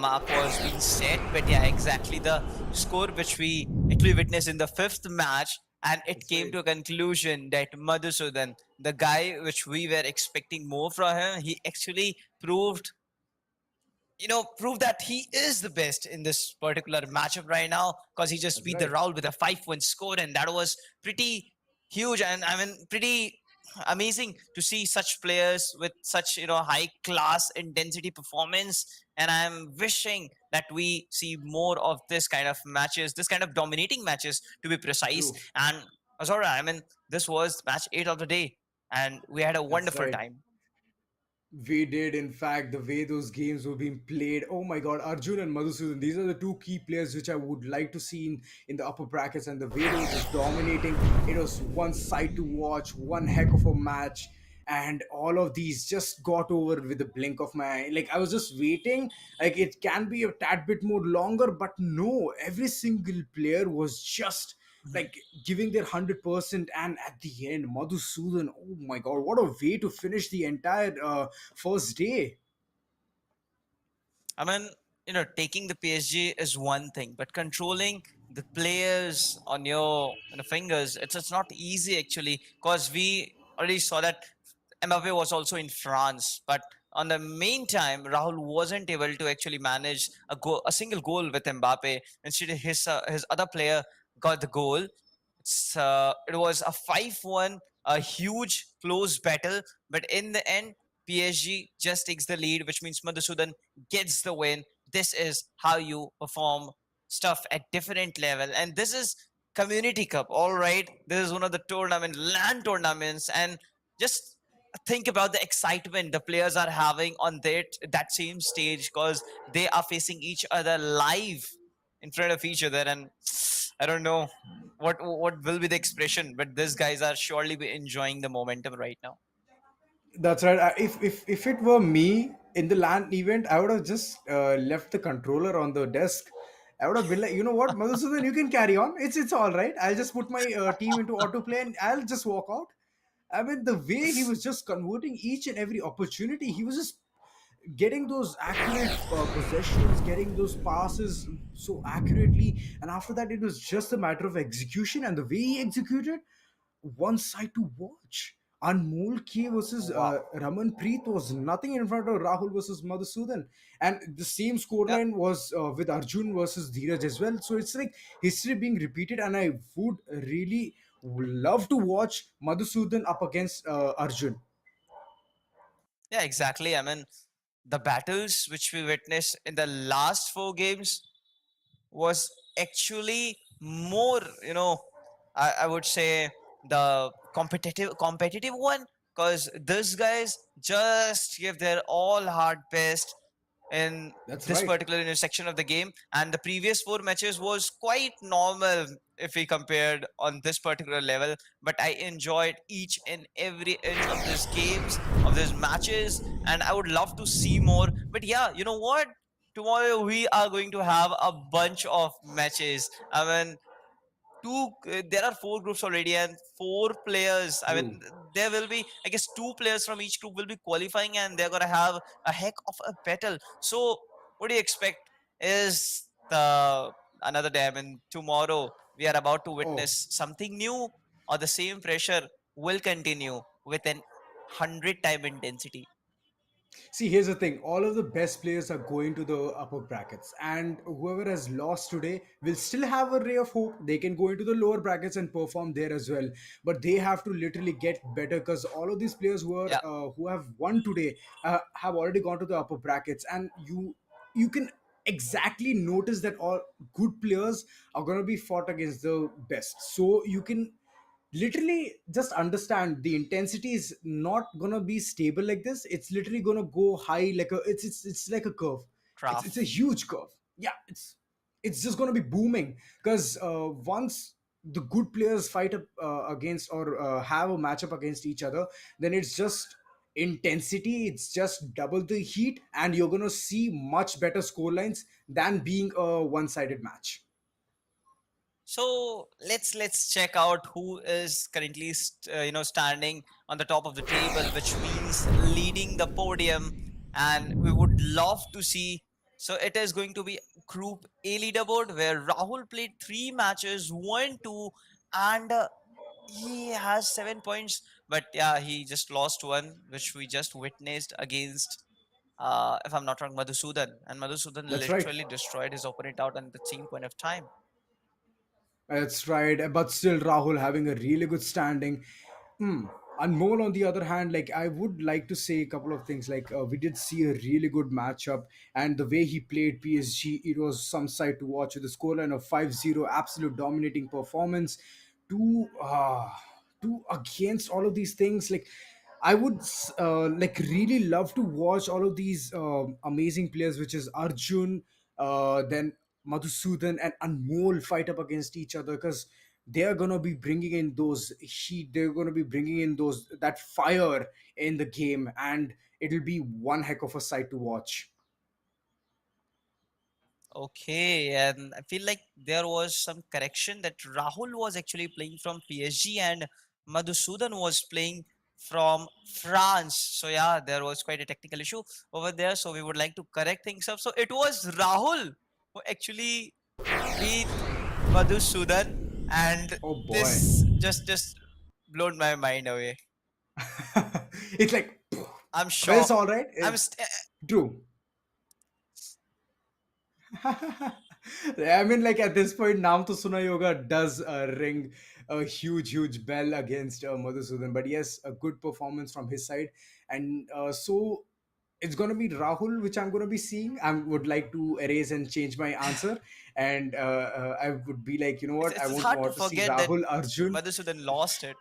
[SPEAKER 2] mark was being set, but yeah, exactly the score which we actually witnessed in the fifth match, and it
[SPEAKER 3] That's
[SPEAKER 2] came
[SPEAKER 3] right.
[SPEAKER 2] to a conclusion that Madhusudan, the guy which we were expecting more from him, he actually prove that he is the best in this particular matchup right now, because he just
[SPEAKER 3] That's
[SPEAKER 2] beat the
[SPEAKER 3] right.
[SPEAKER 2] Raul with a 5-1 score, and that was pretty huge, and I mean pretty amazing to see such players with such high class intensity performance. And I'm wishing that we see more of this kind of matches, this kind of dominating matches, to be precise.
[SPEAKER 3] True.
[SPEAKER 2] And Azora, I mean, this was match 8 of the day, and we had a
[SPEAKER 3] That's
[SPEAKER 2] wonderful
[SPEAKER 3] right.
[SPEAKER 2] time.
[SPEAKER 3] We did, in fact, the way those games were being played. Oh my God, Arjun and Madhusudan, these are the two key players which I would like to see in the upper brackets. And the way they were just dominating, it was one side to watch, one heck of a match. And all of these just got over with the blink of my eye. Like, I was just waiting. Like, it can be a tad bit more longer, but no, every single player was just like giving their 100%. And at the end, Madhusudan, oh my god, what a way to finish the entire first day.
[SPEAKER 2] I mean, taking the PSG is one thing, but controlling the players on your fingers, it's not easy actually, because we already saw that Mbappe was also in France, but on the meantime, Rahul wasn't able to actually manage a single goal with Mbappe. Instead, his other player got the goal. It was a 5-1, a huge close battle, but in the end, PSG just takes the lead, which means Madhusudan gets the win. This is how you perform stuff at different level, and this is Community Cup. All right, this is one of the land tournaments, and just think about the excitement the players are having on that same stage because they are facing each other live in front of each other. And I don't know what will be the expression, but these guys are surely be enjoying the momentum right now.
[SPEAKER 3] That's right. If it were me in the LAN event, I would have just left the controller on the desk. I would have been like, you know what, Madhusudan, you can carry on. It's all right. I'll just put my team into autoplay and I'll just walk out. I mean, the way he was just converting each and every opportunity, he was just getting those accurate possessions, getting those passes so accurately, and after that, it was just a matter of execution. And the way he executed, one side to watch. Anmol K versus
[SPEAKER 2] Wow.
[SPEAKER 3] Raman Preet was nothing in front of Rahul versus Madhusudan. And the same
[SPEAKER 2] Yeah,
[SPEAKER 3] scoreline was with Arjun versus Dheeraj as well. So it's like history being repeated, and I would really love to watch Madhusudan up against Arjun.
[SPEAKER 2] yeah, exactly. I mean, the battles which we witnessed in the last four games was actually more, I would say the competitive one, because these guys just give their all hard best in
[SPEAKER 3] That's
[SPEAKER 2] this
[SPEAKER 3] right.
[SPEAKER 2] particular intersection of the game, and the previous four matches was quite normal if we compared on this particular level. But I enjoyed each and every inch of these games, of these matches, and I would love to see more. But yeah, you know what, tomorrow we are going to have a bunch of matches. I mean, there are four groups already and four players. I
[SPEAKER 3] True.
[SPEAKER 2] mean, there will be, I guess, two players from each group will be qualifying, and they're gonna have a heck of a battle. So what do you expect is the another day? I mean, tomorrow we are about to
[SPEAKER 3] Oh,
[SPEAKER 2] witness something new, or the same pressure will continue with an 100 time intensity.
[SPEAKER 3] see, here's the thing. All of the best players are going to the upper brackets, and whoever has lost today will still have a ray of hope. They can go into the lower brackets and perform there as well. But they have to literally get better, because all of these players
[SPEAKER 2] Yeah,
[SPEAKER 3] who have won today have already gone to the upper brackets, and you can exactly notice that all good players are going to be fought against the best. So you can literally just understand the intensity is not gonna be stable like this. It's literally gonna go high, like it's like a curve. It's a
[SPEAKER 2] craft.
[SPEAKER 3] huge curve. Yeah, it's just gonna be booming, because once the good players fight up against, or have a matchup against each other, then it's just intensity. It's just double the heat, and you're gonna see much better score lines than being a one-sided match.
[SPEAKER 2] So let's check out who is currently standing on the top of the table, which means leading the podium, and we would love to see. So it is going to be Group A leaderboard where Rahul played three matches, won two, and he has 7 points. But yeah, he just lost one, which we just witnessed against, if I'm not wrong, Madhusudan, and Madhusudan
[SPEAKER 3] That's right.
[SPEAKER 2] literally destroyed his opponent out at the same point of time.
[SPEAKER 3] That's right, but still Rahul having a really good standing. Hmm. Anmol, on the other hand, like I would like to say a couple of things. Like we did see a really good matchup, and the way he played PSG, it was some sight to watch with the scoreline of 5-0, absolute dominating performance. To to against all of these things, like I would like really love to watch all of these amazing players, which is Arjun, then Madhusudan and Anmol fight up against each other, because they're gonna be bringing in those heat. They're gonna be bringing in those that fire in the game, and it'll be one heck of a sight to watch.
[SPEAKER 2] Okay, and I feel like there was some correction that Rahul was actually playing from PSG and Madhusudan was playing from France. So yeah, there was quite a technical issue over there. So we would like to correct things up. So it was Rahul who actually beat Madhusudan, and
[SPEAKER 3] Oh boy.
[SPEAKER 2] this just blown my mind away.
[SPEAKER 3] It's like,
[SPEAKER 2] I'm
[SPEAKER 3] but it's
[SPEAKER 2] shocked.
[SPEAKER 3] all right.
[SPEAKER 2] I'm
[SPEAKER 3] It's true. I mean, like at this point, Naam to Suna Yoga does ring a huge, huge bell against Madhusudan. But yes, a good performance from his side. And so it's going to be Rahul, which I'm going to be seeing. I would like to erase and change my answer. And I would be like, you know what? I
[SPEAKER 2] it's
[SPEAKER 3] won't
[SPEAKER 2] hard to
[SPEAKER 3] want to see
[SPEAKER 2] forget that
[SPEAKER 3] Rahul Arjun.
[SPEAKER 2] Madhusudan lost it.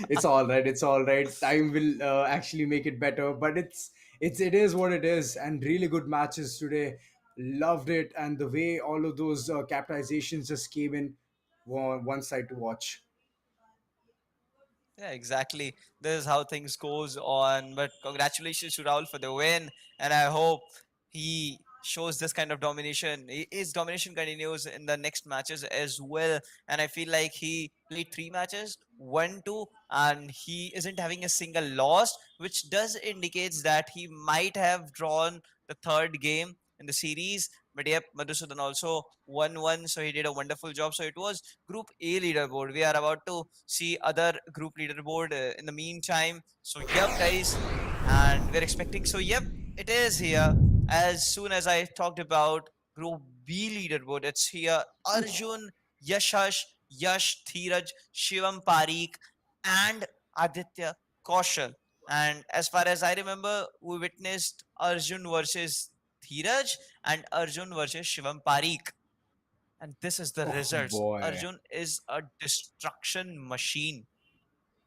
[SPEAKER 3] It's all right, it's all right. Time will actually make it better, but it is what it is. And really good matches today, loved it. And the way all of those capitalizations just came in, one side to watch.
[SPEAKER 2] Yeah, exactly. This is how things goes on. But congratulations to Rahul for the win, and I hope he shows this kind of domination. His domination continues in the next matches as well. And I feel like he played 3 matches, won two, and he isn't having a single loss, which does indicates that he might have drawn the third game in the series. But yep, Madhusudan also won one, so he did a wonderful job. So it was Group A leaderboard. We are about to see other group leaderboard in the meantime. So yep, guys, and we're expecting. So yep, it is here. As soon as I talked about Group B leaderboard, it's here. Arjun, Yashash, Yash, Dheeraj, Shivam Parikh, and Aditya Kaushal. And as far as I remember, we witnessed Arjun versus Dheeraj and Arjun versus Shivam Parikh. And this is the
[SPEAKER 3] Oh
[SPEAKER 2] results.
[SPEAKER 3] boy.
[SPEAKER 2] Arjun is a destruction machine.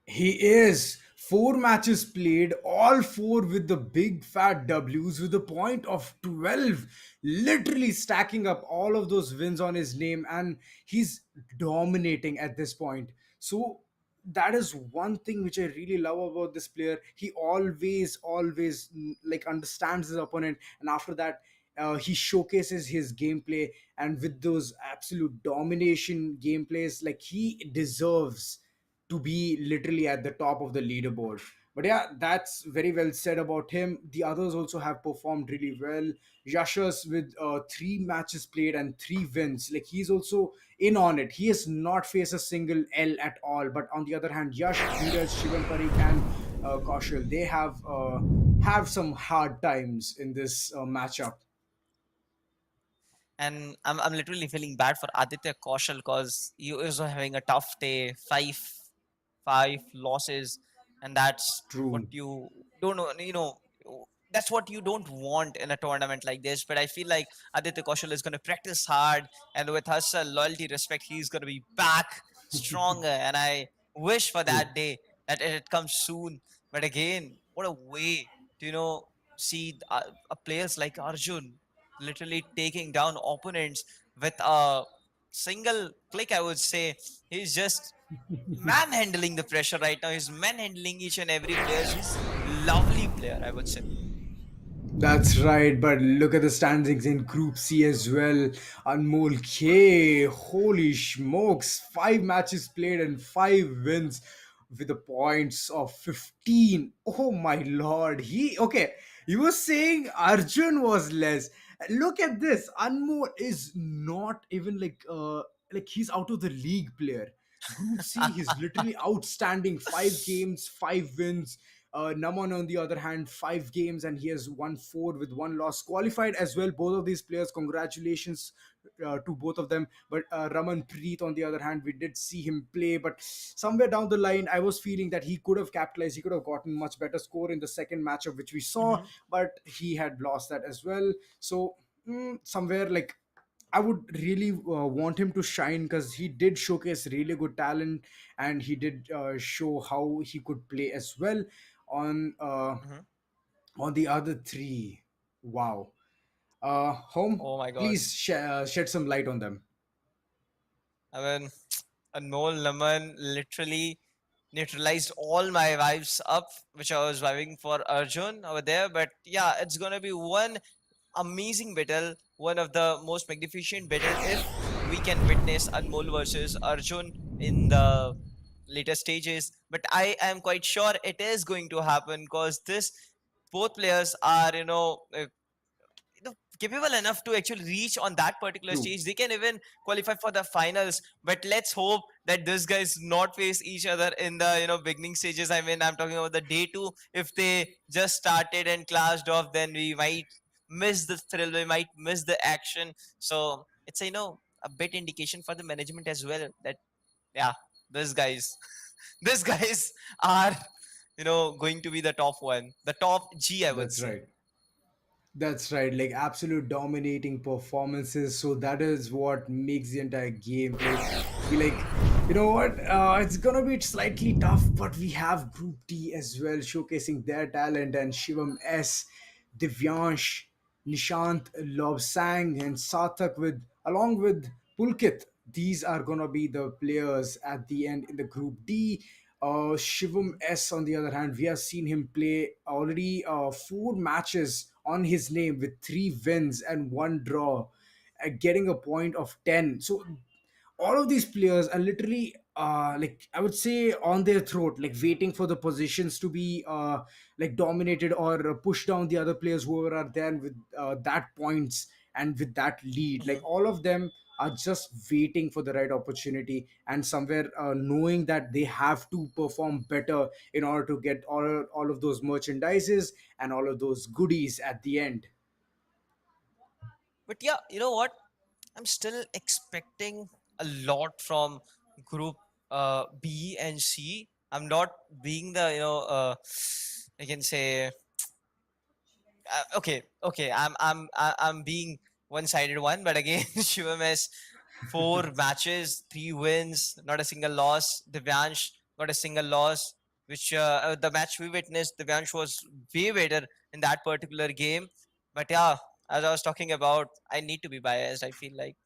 [SPEAKER 3] He is. 4 matches played, all four with the big fat W's with a point of 12. Literally stacking up all of those wins on his name, and he's dominating at this point. So, that is one thing which I really love about this player. He always like understands his opponent, and after that, he showcases his gameplay, and with those absolute domination gameplays, like he deserves to be literally at the top of the leaderboard. But yeah, that's very well said about him. The others also have performed really well. Yashas with 3 matches played and 3 wins. Like he's also in on it. He has not faced a single L at all. But on the other hand, Yash, Dheeraj, Shivam Parikh, and Kaushal, they have some hard times in this matchup.
[SPEAKER 2] And I'm literally feeling bad for Aditya Kaushal because he is having a tough day. Five losses, and that's what
[SPEAKER 3] True.
[SPEAKER 2] you don't know. That's what you don't want in a tournament like this. But I feel like Aditya Kaushal is going to practice hard, and with hustle, loyalty, respect, he's going to be back stronger. And I wish for
[SPEAKER 3] True.
[SPEAKER 2] that day that it comes soon. But again, what a way to see players like Arjun literally taking down opponents with a single click. I would say he's just manhandling the pressure right now. He's manhandling each and every player. He's lovely player, I would say.
[SPEAKER 3] That's right, but look at the standings in Group C as well. Anmol K, holy smokes, 5 matches played and 5 wins with the points of 15. Oh my lord, he was saying Arjun was less. Look at this, Anmol is not even like he's out of the league player. Group C, he's literally outstanding. 5 games, 5 wins. Naman, on the other hand, 5 games and he has won 4 with 1 loss. Qualified as well, both of these players. Congratulations to both of them. But Raman Preet, on the other hand, we did see him play, but somewhere down the line, I was feeling that he could have capitalized. He could have gotten much better score in the second matchup, which we saw,
[SPEAKER 2] Mhm.
[SPEAKER 3] but he had lost that as well. So somewhere like I would really want him to shine because he did showcase really good talent and he did show how he could play as well on uh,
[SPEAKER 2] Mhm.
[SPEAKER 3] on the other three. Wow. Home,
[SPEAKER 2] Oh my god.
[SPEAKER 3] please shed some light on them.
[SPEAKER 2] I mean, Anmol Naman literally neutralized all my vibes up, which I was vibing for Arjun over there. But yeah, it's gonna be one amazing battle, one of the most magnificent battle if we can witness Anmol versus Arjun in the later stages. But I am quite sure it is going to happen because this both players are capable enough to actually reach on that particular
[SPEAKER 3] True.
[SPEAKER 2] stage. They can even qualify for the finals. But let's hope that these guys not face each other in the beginning stages. I mean, I'm talking about the day two. If they just started and clashed off, then we might miss the thrill, we might miss the action. So it's a bit indication for the management as well that yeah, these guys these guys are going to be the top one, the top G, I would
[SPEAKER 3] That's
[SPEAKER 2] say.
[SPEAKER 3] right. That's right, like absolute dominating performances. So that is what makes the entire gameplay be like. You know what? It's gonna be slightly tough, but we have Group D as well, showcasing their talent, and Shivam S, Divyansh, Nishant, Lobsang, and Sarthak with along with Pulkit. These are gonna be the players at the end in the Group D. Shivam S, on the other hand, we have seen him play already 4 matches on his name with 3 wins and 1 draw, getting a point of 10. So all of these players are literally like I would say on their throat, like waiting for the positions to be like dominated or push down the other players whoever are there with that points and with that lead. Like
[SPEAKER 2] Mhm.
[SPEAKER 3] all of them are just waiting for the right opportunity and somewhere knowing that they have to perform better in order to get all of those merchandises and all of those goodies at the end.
[SPEAKER 2] But yeah, you know what? I'm still expecting a lot from group B and C. I'm not being the I can say okay. I'm being one-sided one, but again, Shivam has 4 matches, 3 wins, not a single loss. Divyansh got a single loss, which the match we witnessed, Divyansh was way better in that particular game. But yeah, as I was talking about, I need to be biased. I feel like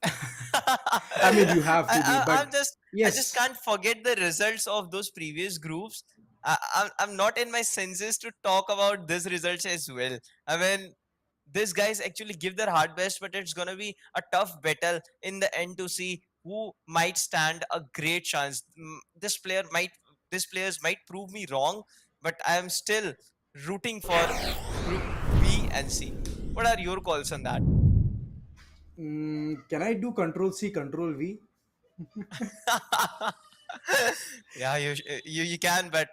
[SPEAKER 3] I mean, you have to be,
[SPEAKER 2] I'm
[SPEAKER 3] but
[SPEAKER 2] just I just
[SPEAKER 3] yes.
[SPEAKER 2] can't forget the results of those previous groups. I'm not in my senses to talk about these results as well. I mean, these guys actually give their hard best, but it's gonna be a tough battle in the end to see who might stand a great chance. These players might prove me wrong, but I am still rooting for Group B and C. What are your calls on that?
[SPEAKER 3] Can I do Control C, Control V?
[SPEAKER 2] Yeah, you can, but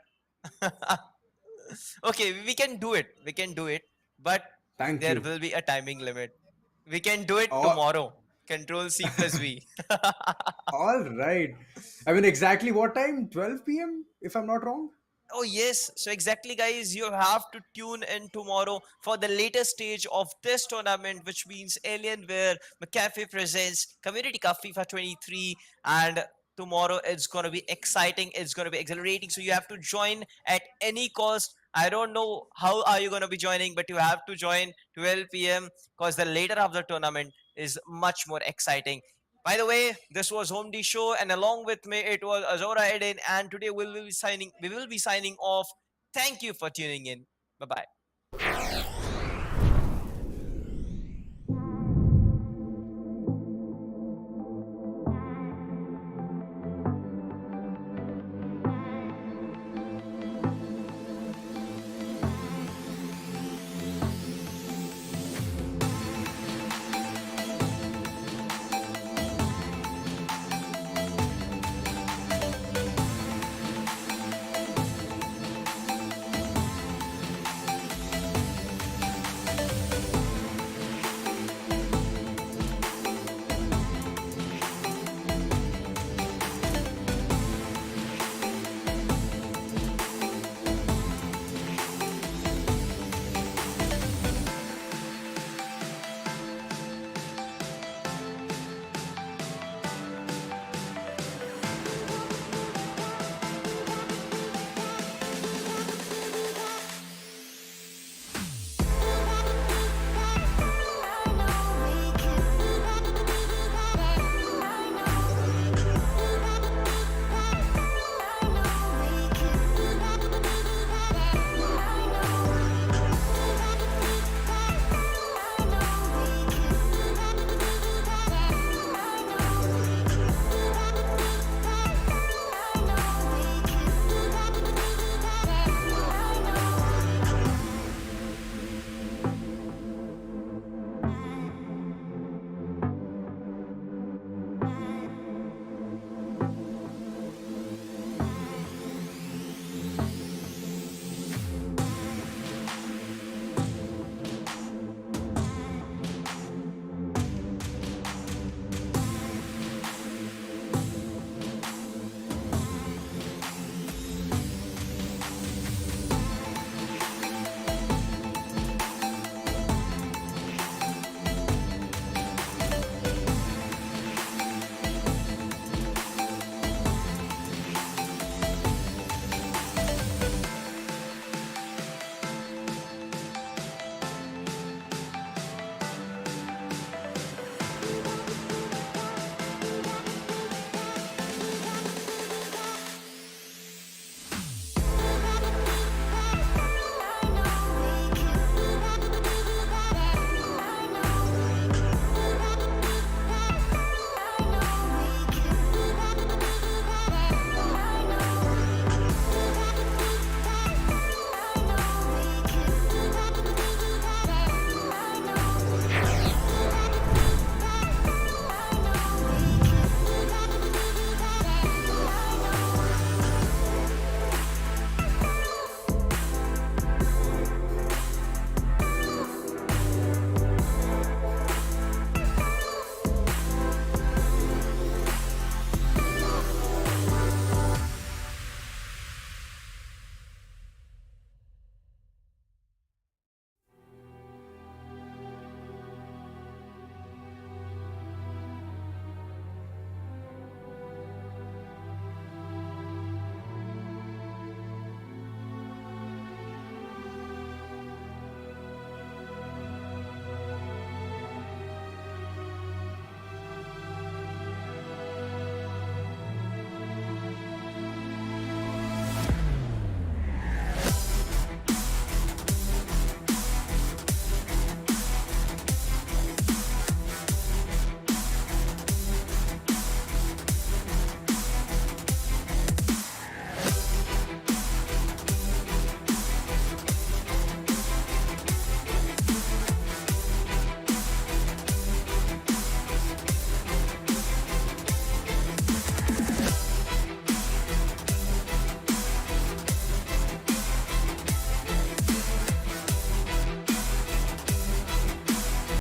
[SPEAKER 2] okay, we can do it. We can do it, but
[SPEAKER 3] Thank
[SPEAKER 2] there
[SPEAKER 3] you.
[SPEAKER 2] will be a timing limit. We can do it
[SPEAKER 3] All,
[SPEAKER 2] tomorrow. Control C plus V.
[SPEAKER 3] all right. I mean, exactly what time? 12 p.m., if I'm not wrong?
[SPEAKER 2] Oh, yes. So, exactly, guys, you have to tune in tomorrow for the latest stage of this tournament, which means Alienware McAfee presents Community Cup FIFA 23. And tomorrow it's going to be exciting. It's going to be exhilarating. So, you have to join at any cost. I don't know how are you going to be joining, but you have to join 12 p.m. because the later of the tournament is much more exciting. By the way, this was Home D Show, and along with me it was Azora Eden, and today we will be signing off. Thank you for tuning in. Bye bye.